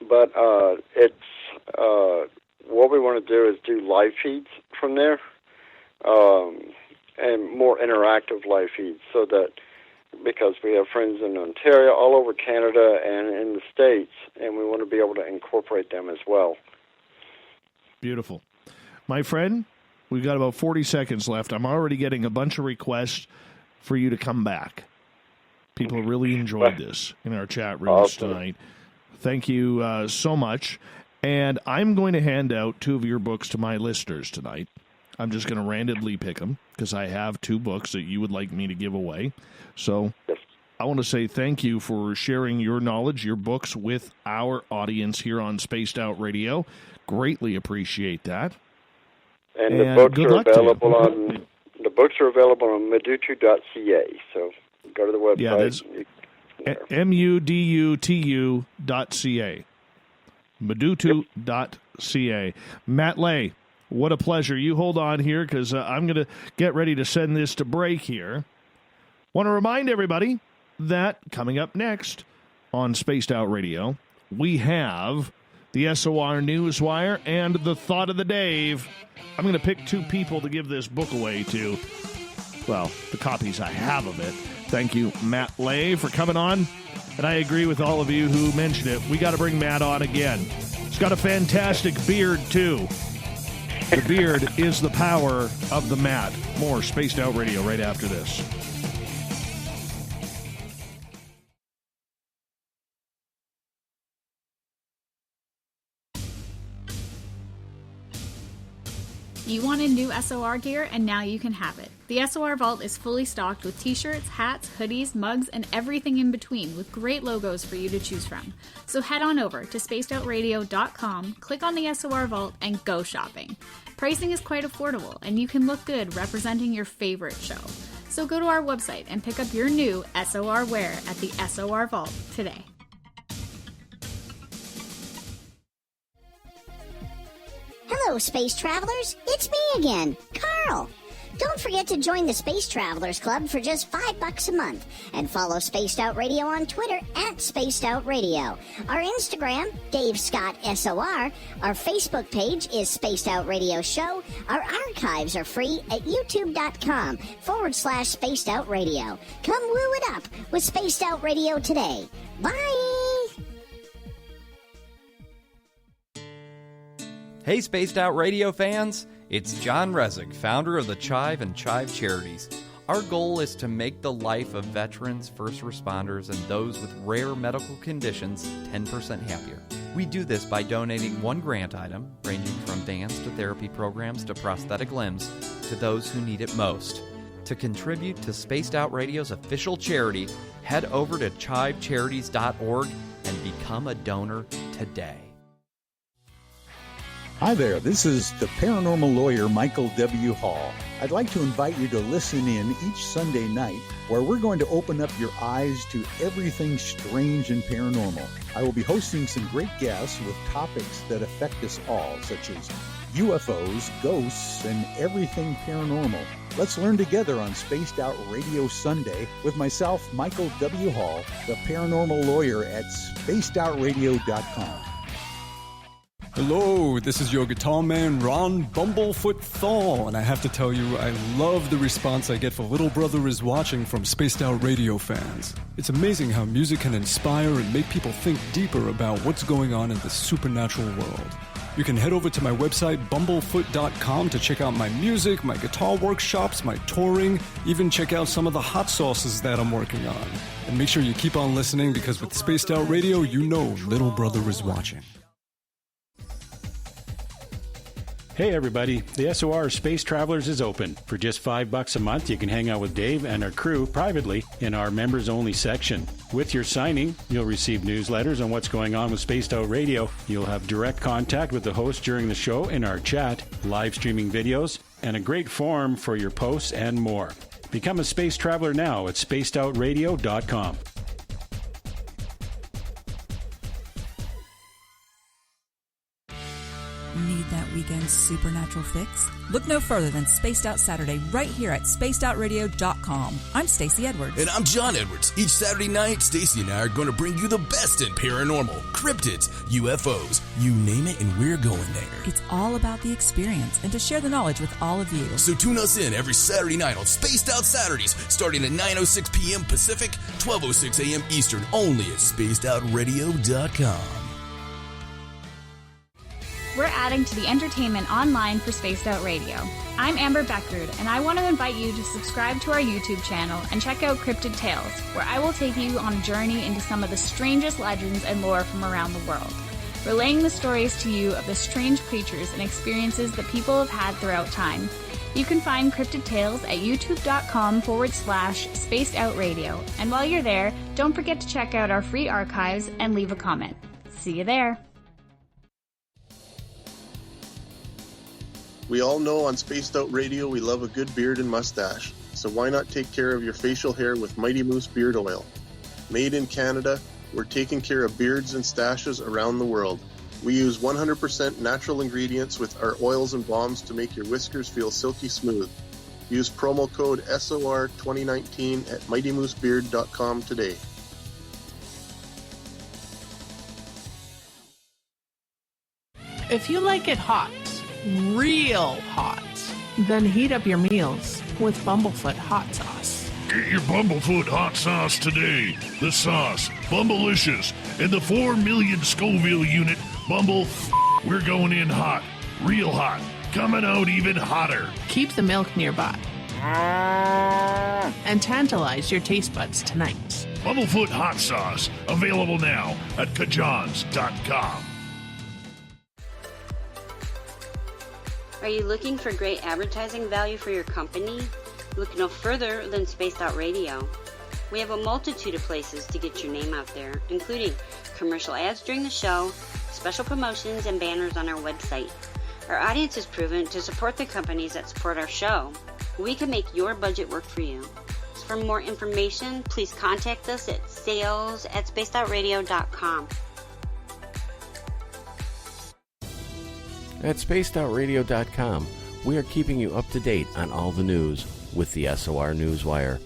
But it's what we want to do is do live feeds from there, and more interactive live feeds, so that, because we have friends in Ontario, all over Canada, and in the States, and we want to be able to incorporate them as well. Beautiful. My friend, we've got about 40 seconds left. I'm already getting a bunch of requests for you to come back. People really enjoyed this in our chat rooms tonight. Thank you so much. And I'm going to hand out 2 of your books to my listeners tonight. I'm just going to randomly pick them because I have 2 books that you would like me to give away. So I want to say thank you for sharing your knowledge, your books with our audience here on Spaced Out Radio. Greatly appreciate that. And the books are available on Mudutu.ca. So go to the website. Yeah, that's Mudutu.ca. Mudutu.ca. Matt Ley, what a pleasure. You hold on here because I'm going to get ready to send this to break here. Want to remind everybody that coming up next on Spaced Out Radio, we have the SOR Newswire and the Thought of the Dave. I'm going to pick 2 people to give this book away to. Well, the copies I have of it. Thank you, Matt Ley, for coming on. And I agree with all of you who mentioned it. We got to bring Matt on again. He's got a fantastic beard, too. The beard is the power of the Matt. More Spaced Out Radio right after this. You wanted new SOR gear, and now you can have it. The SOR Vault is fully stocked with t-shirts, hats, hoodies, mugs, and everything in between, with great logos for you to choose from. So head on over to spacedoutradio.com, click on the SOR Vault, and go shopping. Pricing is quite affordable, and you can look good representing your favorite show. So go to our website and pick up your new SOR wear at the SOR Vault today. Hello, space travelers. It's me again, Carl. Don't forget to join the Space Travelers Club for just $5 a month, and follow Spaced Out Radio on Twitter at Spaced Out Radio. Our Instagram, Dave Scott SOR. Our Facebook page is Spaced Out Radio Show. Our archives are free at youtube.com/Spaced Out Radio. Come woo it up with Spaced Out Radio today. Bye! Hey, Spaced Out Radio fans! It's John Resig, founder of the Chive and Chive Charities. Our goal is to make the life of veterans, first responders, and those with rare medical conditions 10% happier. We do this by donating one grant item, ranging from vans to therapy programs to prosthetic limbs, to those who need it most. To contribute to Spaced Out Radio's official charity, head over to chivecharities.org and become a donor today. Hi there, this is the paranormal lawyer Michael W. Hall. I'd like to invite you to listen in each Sunday night where we're going to open up your eyes to everything strange and paranormal. I will be hosting some great guests with topics that affect us all, such as UFOs, ghosts, and everything paranormal. Let's learn together on Spaced Out Radio Sunday with myself, Michael W. Hall, the paranormal lawyer at spacedoutradio.com. Hello, this is your guitar man, Ron Bumblefoot Thor, and I have to tell you, I love the response I get for Little Brother is Watching from Spaced Out Radio fans. It's amazing how music can inspire and make people think deeper about what's going on in the supernatural world. You can head over to my website, bumblefoot.com, to check out my music, my guitar workshops, my touring, even check out some of the hot sauces that I'm working on. And make sure you keep on listening, because with Spaced Out Radio, you know Little Brother is watching. Hey everybody, the SOR Space Travelers is open. For just $5 a month, you can hang out with Dave and our crew privately in our members-only section. With your signing, you'll receive newsletters on what's going on with Spaced Out Radio. You'll have direct contact with the host during the show in our chat, live streaming videos, and a great forum for your posts and more. Become a space traveler now at spacedoutradio.com. Need that weekend supernatural fix? Look no further than Spaced Out Saturday right here at spacedoutradio.com. I'm Stacey Edwards. And I'm John Edwards. Each Saturday night, Stacey and I are going to bring you the best in paranormal, cryptids, UFOs, you name it, and we're going there. It's all about the experience and to share the knowledge with all of you. So tune us in every Saturday night on Spaced Out Saturdays, starting at 9:06 p.m. Pacific, 12:06 a.m. Eastern, only at spacedoutradio.com. We're adding to the entertainment online for Spaced Out Radio. I'm Amber Beckrud, and I want to invite you to subscribe to our YouTube channel and check out Cryptid Tales, where I will take you on a journey into some of the strangest legends and lore from around the world, relaying the stories to you of the strange creatures and experiences that people have had throughout time. You can find Cryptid Tales at youtube.com/Spaced Out Radio. And while you're there, don't forget to check out our free archives and leave a comment. See you there. We all know on Spaced Out Radio we love a good beard and mustache, so why not take care of your facial hair with Mighty Moose Beard Oil? Made in Canada, we're taking care of beards and stashes around the world. We use 100% natural ingredients with our oils and balms to make your whiskers feel silky smooth. Use promo code SOR2019 at MightyMooseBeard.com today. If you like it hot, real hot, then heat up your meals with Bumblefoot hot sauce. Get your Bumblefoot hot sauce today. The sauce, Bumblicious, and the 4 million Scoville unit Bumble. We're going in hot, real hot, coming out even hotter. Keep the milk nearby and tantalize your taste buds tonight. Bumblefoot hot sauce, available now at kajans.com. Are you looking for great advertising value for your company? Look no further than Spaced Out Radio. We have a multitude of places to get your name out there, including commercial ads during the show, special promotions, and banners on our website. Our audience is proven to support the companies that support our show. We can make your budget work for you. So for more information, please contact us at sales@spacedoutradio.com. At spacedoutradio.com, we are keeping you up to date on all the news with the SOR Newswire.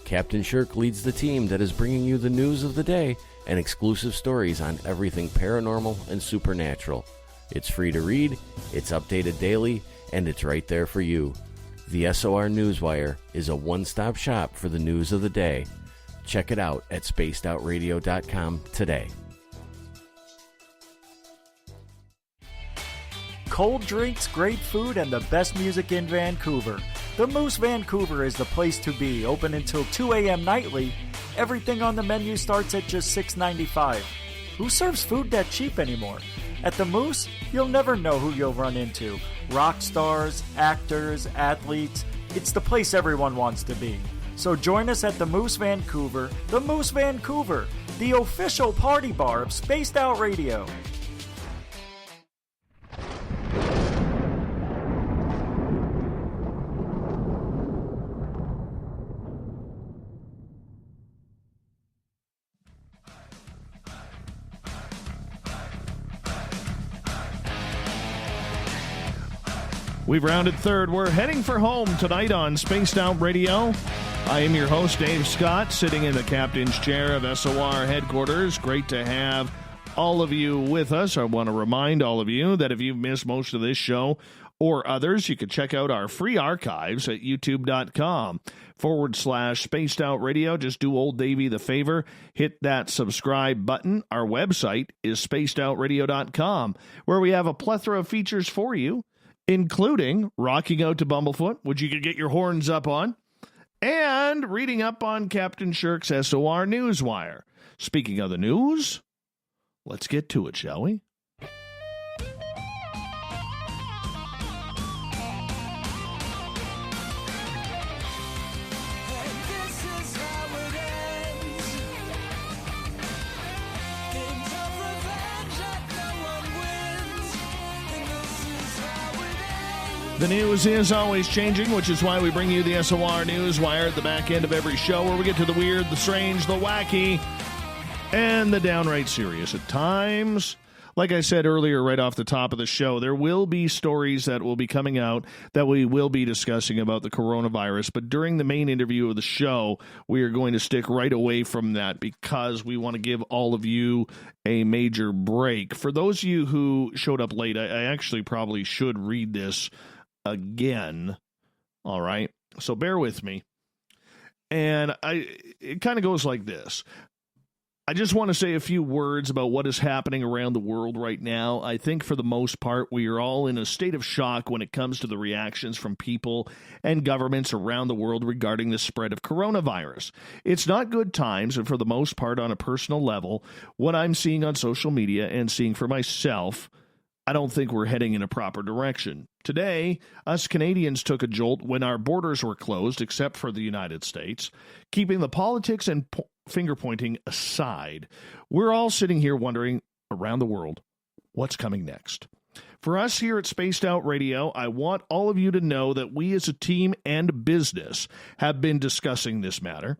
Captain Shirk leads the team that is bringing you the news of the day and exclusive stories on everything paranormal and supernatural. It's free to read, it's updated daily, and it's right there for you. The SOR Newswire is a one-stop shop for the news of the day. Check it out at spacedoutradio.com today. Cold drinks, great food, and the best music in Vancouver. The Moose Vancouver is the place to be, open until 2 a.m. nightly. Everything on the menu starts at just $6.95. Who serves food that cheap anymore? At the Moose, you'll never know who you'll run into. Rock stars, actors, athletes. It's the place everyone wants to be. So join us at the Moose Vancouver, the official party bar of Spaced Out Radio. We've rounded third. We're heading for home tonight on Spaced Out Radio. I am your host, Dave Scott, sitting in the captain's chair of SOR headquarters. Great to have all of you with us. I want to remind all of you that if you've missed most of this show or others, you can check out our free archives at youtube.com/Spaced Out Radio. Just do old Davey the favor. Hit that subscribe button. Our website is spacedoutradio.com, where we have a plethora of features for you, including rocking out to Bumblefoot, which you can get your horns up on, and reading up on Captain Shirk's SOR Newswire. Speaking of the news, let's get to it, shall we? The news is always changing, which is why we bring you the SOR Newswire at the back end of every show, where we get to the weird, the strange, the wacky, and the downright serious at times. Like I said earlier, right off the top of the show, there will be stories that will be coming out that we will be discussing about the coronavirus. But during the main interview of the show, we are going to stick right away from that because we want to give all of you a major break. For those of you who showed up late, I actually probably should read this again. All right. So bear with me. And it kind of goes like this. I just want to say a few words about what is happening around the world right now. I think for the most part, we are all in a state of shock when it comes to the reactions from people and governments around the world regarding the spread of coronavirus. It's not good times, and for the most part, on a personal level, what I'm seeing on social media and seeing for myself, I don't think we're heading in a proper direction. Today, us Canadians took a jolt when our borders were closed, except for the United States. Keeping the politics and finger-pointing aside, we're all sitting here wondering, around the world, what's coming next? For us here at Spaced Out Radio, I want all of you to know that we as a team and business have been discussing this matter.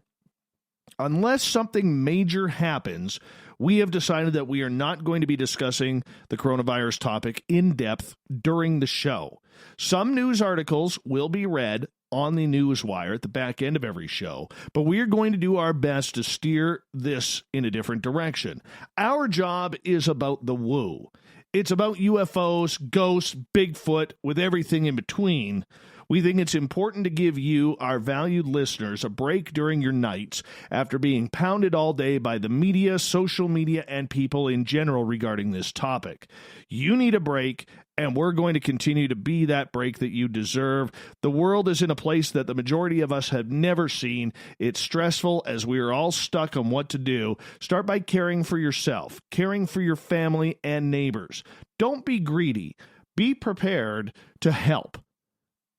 Unless something major happens, we have decided that we are not going to be discussing the coronavirus topic in depth during the show. Some news articles will be read on the Newswire at the back end of every show, but we are going to do our best to steer this in a different direction. Our job is about the woo. It's about UFOs, ghosts, Bigfoot, with everything in between. We think it's important to give you, our valued listeners, a break during your nights after being pounded all day by the media, social media, and people in general regarding this topic. You need a break, and we're going to continue to be that break that you deserve. The world is in a place that the majority of us have never seen. It's stressful as we are all stuck on what to do. Start by caring for yourself, caring for your family and neighbors. Don't be greedy. Be prepared to help.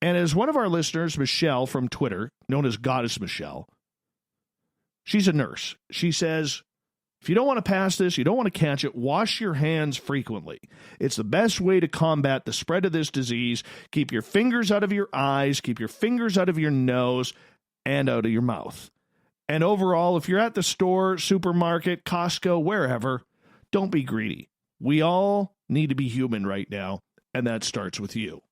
And as one of our listeners, Michelle from Twitter, known as Goddess Michelle, she's a nurse. She says, if you don't want to pass this, you don't want to catch it, wash your hands frequently. It's the best way to combat the spread of this disease. Keep your fingers out of your eyes, keep your fingers out of your nose, and out of your mouth. And overall, if you're at the store, supermarket, Costco, wherever, don't be greedy. We all need to be human right now, and that starts with you.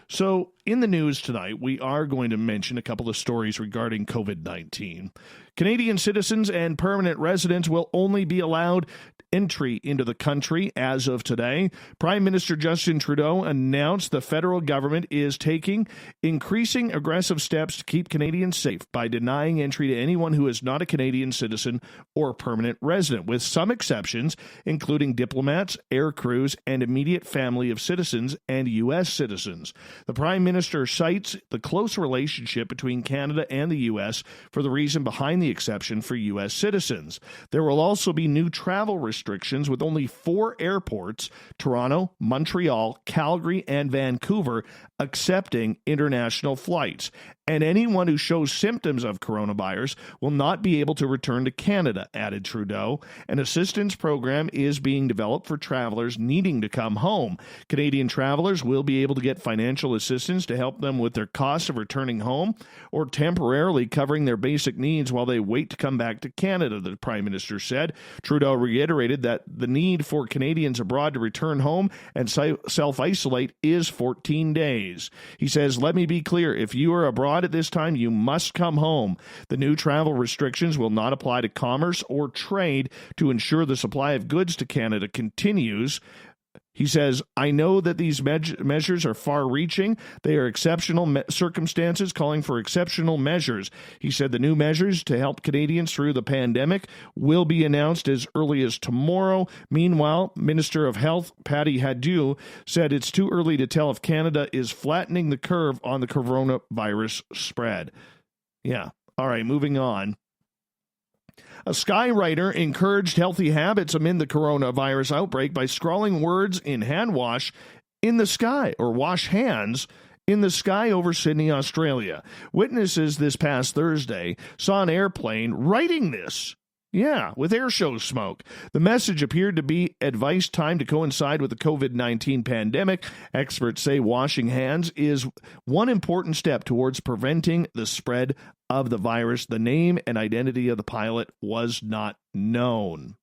So, in the news tonight, we are going to mention a couple of stories regarding COVID-19. Canadian citizens and permanent residents will only be allowed entry into the country as of today. Prime Minister Justin Trudeau announced the federal government is taking increasing aggressive steps to keep Canadians safe by denying entry to anyone who is not a Canadian citizen or permanent resident, with some exceptions, including diplomats, air crews, and immediate family of citizens and U.S. citizens. The Prime Minister cites the close relationship between Canada and the U.S. for the reason behind the exception for U.S. citizens. There will also be new travel restrictions with only 4 airports, Toronto, Montreal, Calgary, and Vancouver, accepting international flights. And anyone who shows symptoms of coronavirus will not be able to return to Canada, added Trudeau. An assistance program is being developed for travelers needing to come home. Canadian travelers will be able to get financial assistance to help them with their costs of returning home or temporarily covering their basic needs while they wait to come back to Canada, the Prime Minister said. Trudeau reiterated reiterated that the need for Canadians abroad to return home and self-isolate is 14 days. He says, "Let me be clear, if you are abroad at this time, you must come home. The new travel restrictions will not apply to commerce or trade to ensure the supply of goods to Canada continues." He says, "I know that these measures are far-reaching. They are exceptional circumstances calling for exceptional measures." He said the new measures to help Canadians through the pandemic will be announced as early as tomorrow. Meanwhile, Minister of Health Patty Hadu said it's too early to tell if Canada is flattening the curve on the coronavirus spread. Yeah. All right, moving on. A skywriter encouraged healthy habits amid the coronavirus outbreak by scrawling words in hand wash in the sky, or wash hands in the sky over Sydney, Australia. Witnesses this past Thursday saw an airplane writing this. Yeah, with air show smoke. The message appeared to be advice timed to coincide with the COVID-19 pandemic. Experts say washing hands is one important step towards preventing the spread of the virus. The name and identity of the pilot was not known.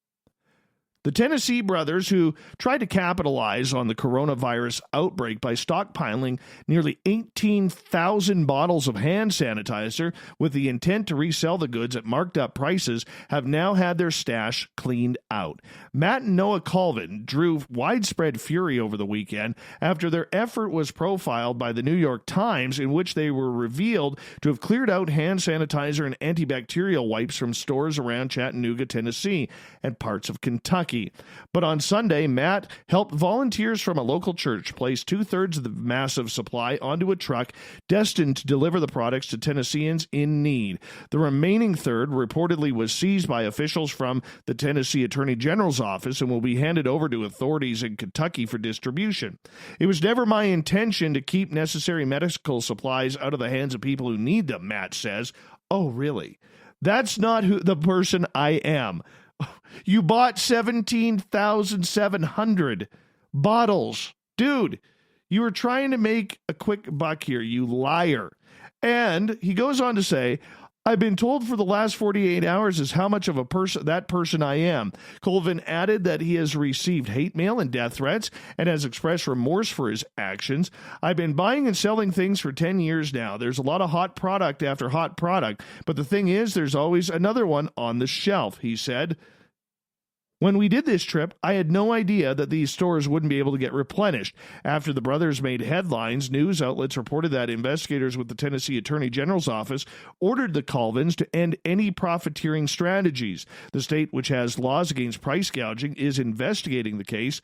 The Tennessee brothers, who tried to capitalize on the coronavirus outbreak by stockpiling nearly 18,000 bottles of hand sanitizer with the intent to resell the goods at marked up prices, have now had their stash cleaned out. Matt and Noah Colvin drew widespread fury over the weekend after their effort was profiled by the New York Times, in which they were revealed to have cleared out hand sanitizer and antibacterial wipes from stores around Chattanooga, Tennessee, and parts of Kentucky. But on Sunday, Matt helped volunteers from a local church place 2/3 of the massive supply onto a truck destined to deliver the products to Tennesseans in need. The remaining third reportedly was seized by officials from the Tennessee Attorney General's office and will be handed over to authorities in Kentucky for distribution. "It was never my intention to keep necessary medical supplies out of the hands of people who need them," Matt says. Oh, really? That's not the person I am. You bought 17,700 bottles. Dude, you were trying to make a quick buck here, you liar. And he goes on to say, "I've been told for the last 48 hours is how much of a person that person I am." Colvin added that he has received hate mail and death threats and has expressed remorse for his actions. "I've been buying and selling things for 10 years now. There's a lot of hot product after hot product, but the thing is, there's always another one on the shelf," he said. "When we did this trip, I had no idea that these stores wouldn't be able to get replenished." After the brothers made headlines, news outlets reported that investigators with the Tennessee Attorney General's office ordered the Colvins to end any profiteering strategies. The state, which has laws against price gouging, is investigating the case.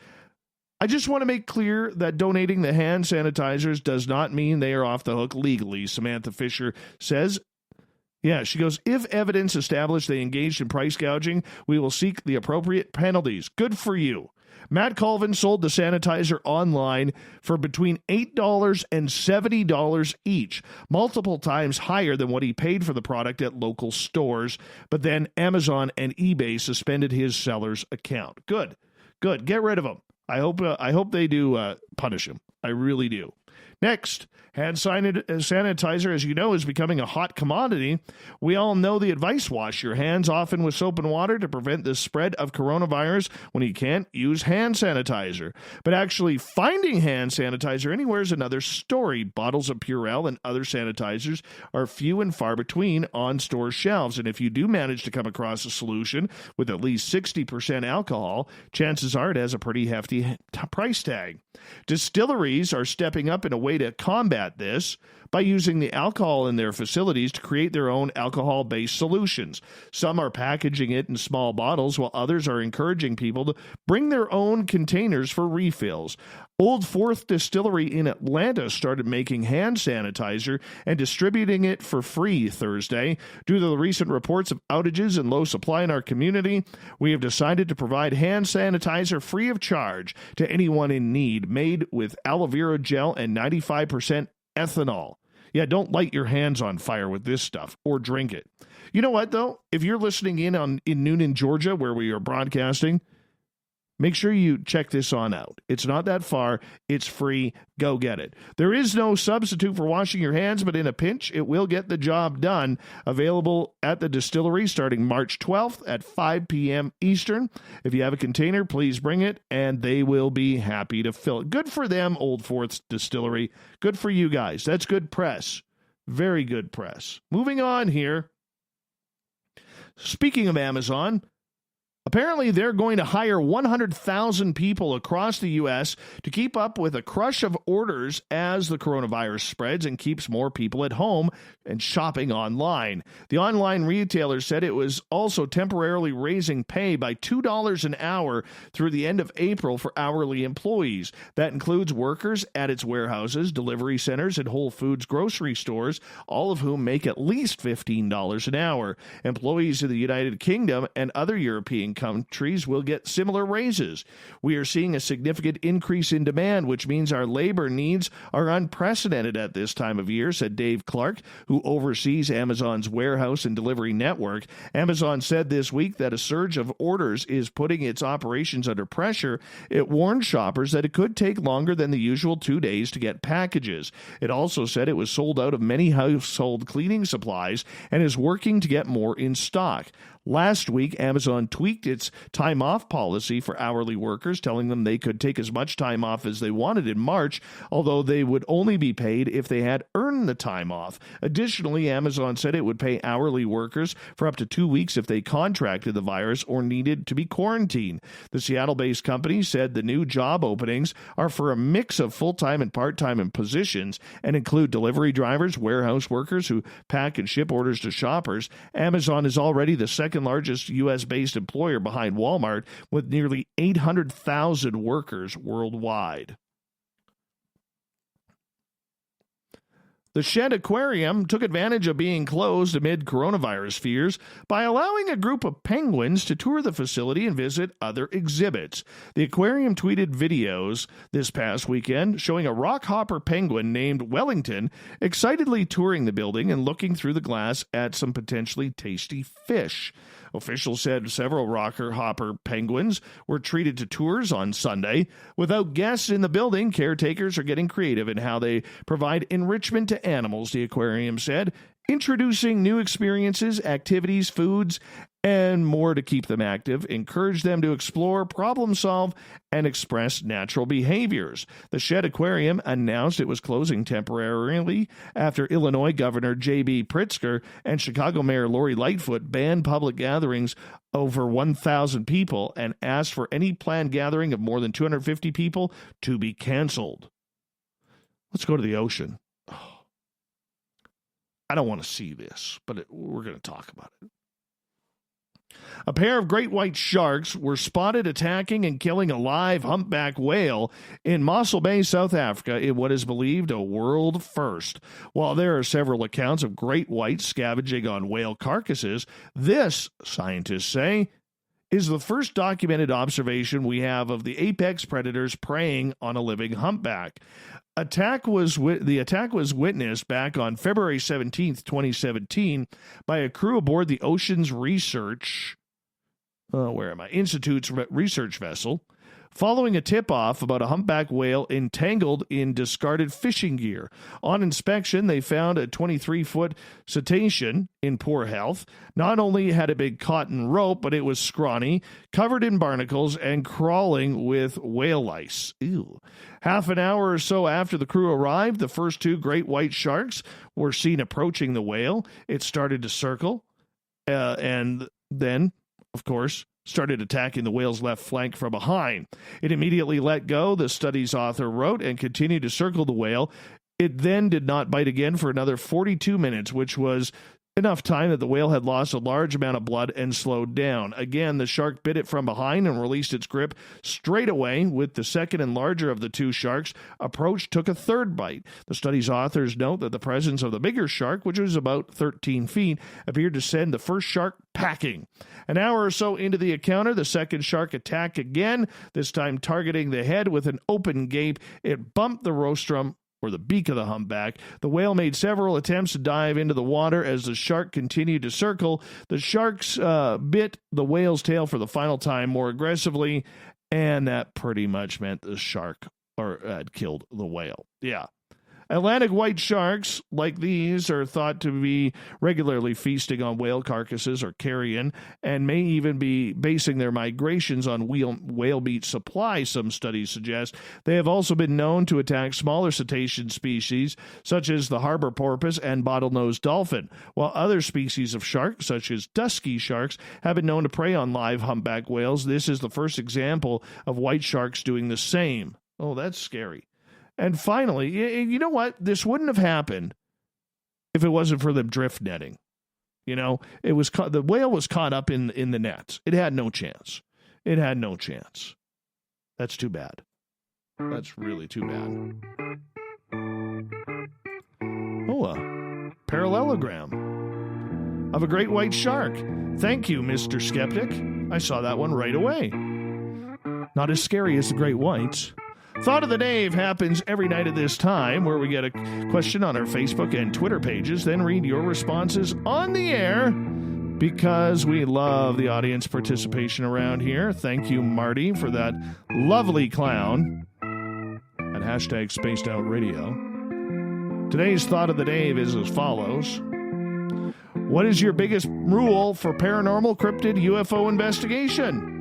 "I just want to make clear that donating the hand sanitizers does not mean they are off the hook legally," Samantha Fisher says. Yeah, she goes, "If evidence established they engaged in price gouging, we will seek the appropriate penalties." Good for you. Matt Colvin sold the sanitizer online for between $8 and $70 each, multiple times higher than what he paid for the product at local stores. But then Amazon and eBay suspended his seller's account. Good. Get rid of him. I hope they do punish him. I really do. Next, hand sanitizer, as you know, is becoming a hot commodity. We all know the advice: wash your hands often with soap and water to prevent the spread of coronavirus. When you can't, use hand sanitizer. But actually finding hand sanitizer anywhere is another story. Bottles of Purell and other sanitizers are few and far between on store shelves. And if you do manage to come across a solution with at least 60% alcohol, chances are it has a pretty hefty price tag. Distilleries are stepping up in a way to combat this by using the alcohol in their facilities to create their own alcohol-based solutions. Some are packaging it in small bottles, while others are encouraging people to bring their own containers for refills. Old Fourth Distillery in Atlanta started making hand sanitizer and distributing it for free Thursday. Due to the recent reports of outages and low supply in our community, we have decided to provide hand sanitizer free of charge to anyone in need, made with aloe vera gel and 95% ethanol. Yeah, don't light your hands on fire with this stuff or drink it. You know what, though? If you're listening in Noonan, Georgia, where we are broadcasting, Make sure you check this on out. It's not that far. It's free. Go get it. There is no substitute for washing your hands, but in a pinch, it will get the job done. Available at the distillery starting March 12th at 5 p.m. Eastern. If you have a container, please bring it, and they will be happy to fill it. Good for them, Old Fourth Distillery. Good for you guys. That's good press. Very good press. Moving on here. Speaking of Amazon, apparently, they're going to hire 100,000 people across the U.S. to keep up with a crush of orders as the coronavirus spreads and keeps more people at home and shopping online. The online retailer said it was also temporarily raising pay by $2 an hour through the end of April for hourly employees. That includes workers at its warehouses, delivery centers, and Whole Foods grocery stores, all of whom make at least $15 an hour. Employees in the United Kingdom and other European countries will get similar raises. We are seeing a significant increase in demand, which means our labor needs are unprecedented at this time of year, said Dave Clark, who oversees Amazon's warehouse and delivery network. Amazon said this week that a surge of orders is putting its operations under pressure. It warned shoppers that it could take longer than the usual 2 days to get packages. It also said it was sold out of many household cleaning supplies and is working to get more in stock. Last week, Amazon tweaked its time-off policy for hourly workers, telling them they could take as much time off as they wanted in March, although they would only be paid if they had earned the time off. Additionally, Amazon said it would pay hourly workers for up to 2 weeks if they contracted the virus or needed to be quarantined. The Seattle-based company said the new job openings are for a mix of full-time and part-time positions and include delivery drivers, warehouse workers who pack and ship orders to shoppers. Amazon is already the second largest U.S.-based employer behind Walmart, with nearly 800,000 workers worldwide. The Shed Aquarium took advantage of being closed amid coronavirus fears by allowing a group of penguins to tour the facility and visit other exhibits. The aquarium tweeted videos this past weekend showing a rockhopper penguin named Wellington excitedly touring the building and looking through the glass at some potentially tasty fish. Officials said several rockhopper penguins were treated to tours on Sunday. Without guests in the building, caretakers are getting creative in how they provide enrichment to animals, the aquarium said, introducing new experiences, activities, foods, and more to keep them active, encourage them to explore, problem solve, and express natural behaviors. The Shed Aquarium announced it was closing temporarily after Illinois Governor J.B. Pritzker and Chicago Mayor Lori Lightfoot banned public gatherings over 1,000 people and asked for any planned gathering of more than 250 people to be canceled. Let's go to the ocean. I don't want to see this, but we're going to talk about it. A pair of great white sharks were spotted attacking and killing a live humpback whale in Mossel Bay, South Africa, in what is believed a world first. While there are several accounts of great whites scavenging on whale carcasses, this, scientists say, is the first documented observation we have of the apex predators preying on a living humpback. The attack was witnessed back on February 17th, 2017, by a crew aboard the Oceans Research Institute's research vessel, following a tip-off about a humpback whale entangled in discarded fishing gear. On inspection, they found a 23-foot cetacean in poor health. Not only had a big cotton rope, but it was scrawny, covered in barnacles, and crawling with whale lice. Ew. Half an hour or so after the crew arrived, the first two great white sharks were seen approaching the whale. It started to circle, and then, of course, started attacking the whale's left flank from behind. It immediately let go, the study's author wrote, and continued to circle the whale. It then did not bite again for another 42 minutes, which was enough time that the whale had lost a large amount of blood and slowed down. Again, the shark bit it from behind and released its grip straight away. With the second and larger of the two sharks approached, took a third bite. The study's authors note that the presence of the bigger shark, which was about 13 feet, appeared to send the first shark packing. An hour or so into the encounter, the second shark attacked again, this time targeting the head with an open gape. It bumped the rostrum, or the beak of the humpback. The whale made several attempts to dive into the water as the shark continued to circle. The sharks bit the whale's tail for the final time more aggressively, And that pretty much meant the shark had killed the whale. Yeah. Atlantic white sharks like these are thought to be regularly feasting on whale carcasses or carrion, and may even be basing their migrations on whale meat supply, some studies suggest. They have also been known to attack smaller cetacean species, such as the harbor porpoise and bottlenose dolphin, while other species of shark, such as dusky sharks, have been known to prey on live humpback whales. This is the first example of white sharks doing the same. Oh, that's scary. And finally, you know what? This wouldn't have happened if it wasn't for them drift netting. You know, it was the whale was caught up in the nets. It had no chance. It had no chance. That's too bad. That's really too bad. Oh, a parallelogram of a great white shark. Thank you, Mr. Skeptic. I saw that one right away. Not as scary as the great whites. Thought of the Dave happens every night at this time, where we get a question on our Facebook and Twitter pages, then read your responses on the air, because we love the audience participation around here. Thank you, Marty, for that lovely clown at hashtag Spaced Out Radio. Today's Thought of the Dave is as follows. What is your biggest rule for paranormal cryptid UFO investigation?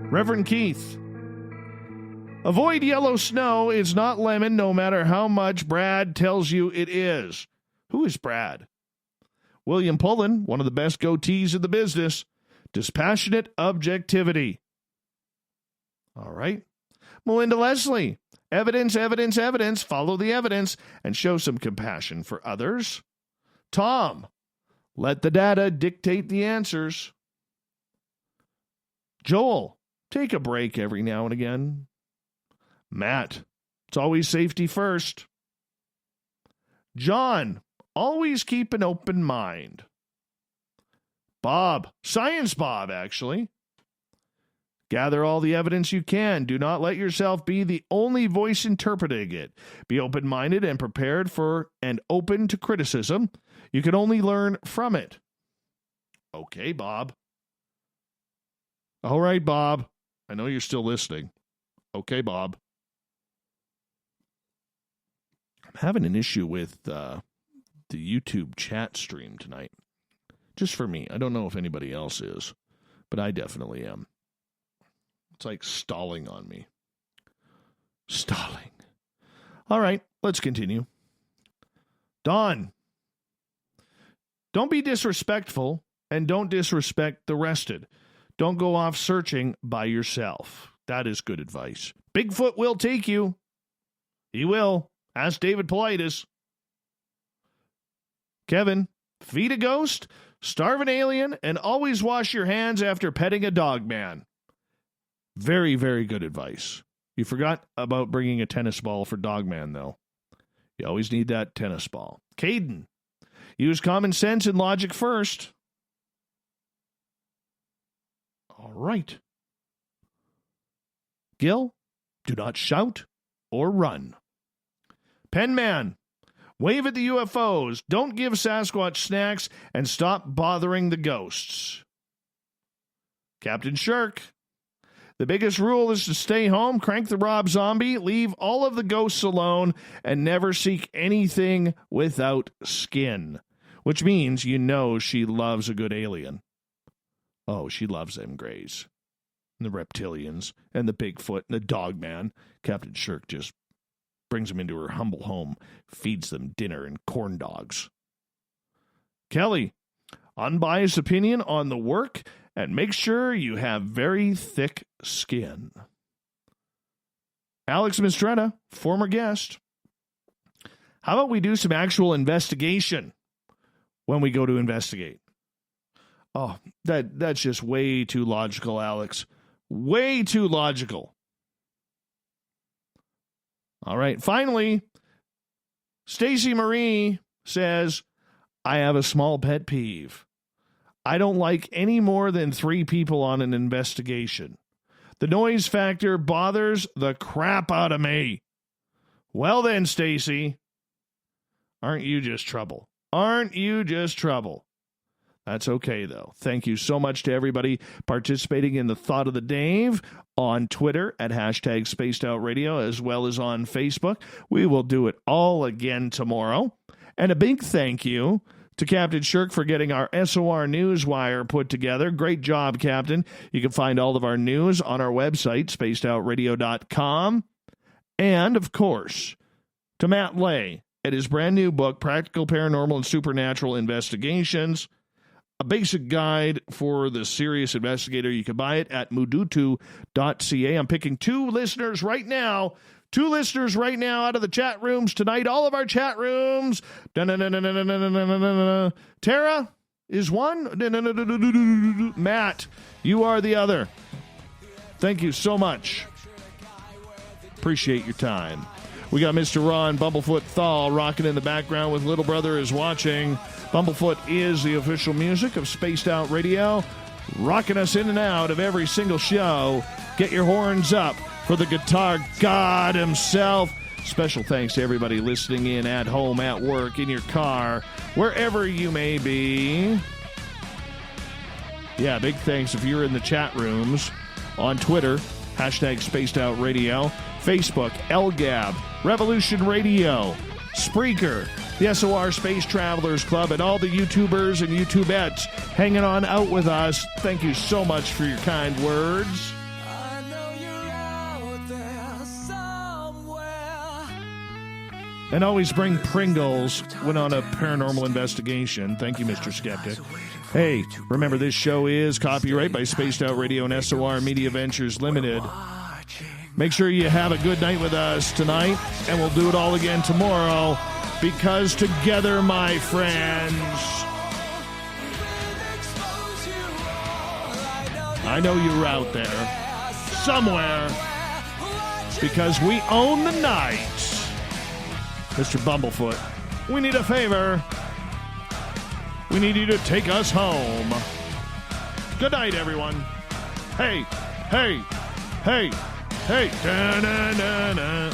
Reverend Keith. Avoid yellow snow. It's not lemon, no matter how much Brad tells you it is. Who is Brad? William Pullen, one of the best goatees in the business. Dispassionate objectivity. All right. Melinda Leslie. Evidence, evidence, evidence. Follow the evidence and show some compassion for others. Tom. Let the data dictate the answers. Joel. Take a break every now and again. Matt, it's always safety first. John, always keep an open mind. Bob, Science Bob, actually. Gather all the evidence you can. Do not let yourself be the only voice interpreting it. Be open-minded and prepared for and open to criticism. You can only learn from it. Okay, Bob. All right, Bob. I know you're still listening. Okay, Bob. I'm having an issue with the YouTube chat stream tonight. Just for me. I don't know if anybody else is, but I definitely am. It's like stalling on me. Stalling. All right, let's continue. Don. Don't be disrespectful, and don't disrespect the rested. Don't go off searching by yourself. That is good advice. Bigfoot will take you. He will. Ask David Politis. Kevin, feed a ghost, starve an alien, and always wash your hands after petting a dog man. Very, very good advice. You forgot about bringing a tennis ball for dog man, though. You always need that tennis ball. Caden, use common sense and logic first. All right. Gil, do not shout or run. Penman, wave at the UFOs. Don't give Sasquatch snacks and stop bothering the ghosts. Captain Shirk, the biggest rule is to stay home, crank the Rob Zombie, leave all of the ghosts alone, and never seek anything without skin. Which means you know she loves a good alien. Oh, she loves them Greys. And the reptilians, and the Bigfoot, and the Dogman. Captain Shirk just brings them into her humble home, feeds them dinner and corn dogs. Kelly, unbiased opinion on the work, and make sure you have very thick skin. Alex Mistretta, former guest. How about we do some actual investigation when we go to investigate? Oh, that's just way too logical, Alex. Way too logical. All right. Finally, Stacy Marie says, I have a small pet peeve. I don't like any more than 3 people on an investigation. The noise factor bothers the crap out of me. Well then, Stacy, aren't you just trouble? Aren't you just trouble? That's okay, though. Thank you so much to everybody participating in the Thought of the Dave on Twitter at hashtag Spaced Out Radio, as well as on Facebook. We will do it all again tomorrow. And a big thank you to Captain Shirk for getting our SOR Newswire put together. Great job, Captain. You can find all of our news on our website, spacedoutradio.com. And, of course, to Matt Ley at his brand new book, Practical Paranormal and Supernatural Investigations, a basic guide for the serious investigator. You can buy it at mudutu.ca. I'm picking two listeners right now out of the chat rooms tonight. All of our chat rooms. Tara is one. Matt, you are the other. Thank you so much. Appreciate your time. We got Mr. Ron Bumblefoot Thal rocking in the background with Little Brother is Watching. Bumblefoot is the official music of Spaced Out Radio, rocking us in and out of every single show. Get your horns up for the guitar god himself. Special thanks to everybody listening in at home, at work, in your car, wherever you may be. Yeah, big thanks if you're in the chat rooms on Twitter, hashtag Spaced Out Radio, Facebook, LGAB, Revolution Radio, Spreaker, the SOR Space Travelers Club, and all the YouTubers and YouTubettes hanging on out with us. Thank you so much for your kind words. And always bring Pringles when on a paranormal investigation. Thank you, Mr. Skeptic. Hey, remember this show is copyright by Spaced Out Radio and SOR Media Ventures Limited. Make sure you have a good night with us tonight, and we'll do it all again tomorrow, because together, my friends, I know you're out there somewhere, because we own the night. Mr. Bumblefoot, we need a favor. We need you to take us home. Good night, everyone. Hey, hey, hey, hey. Da-na-na-na.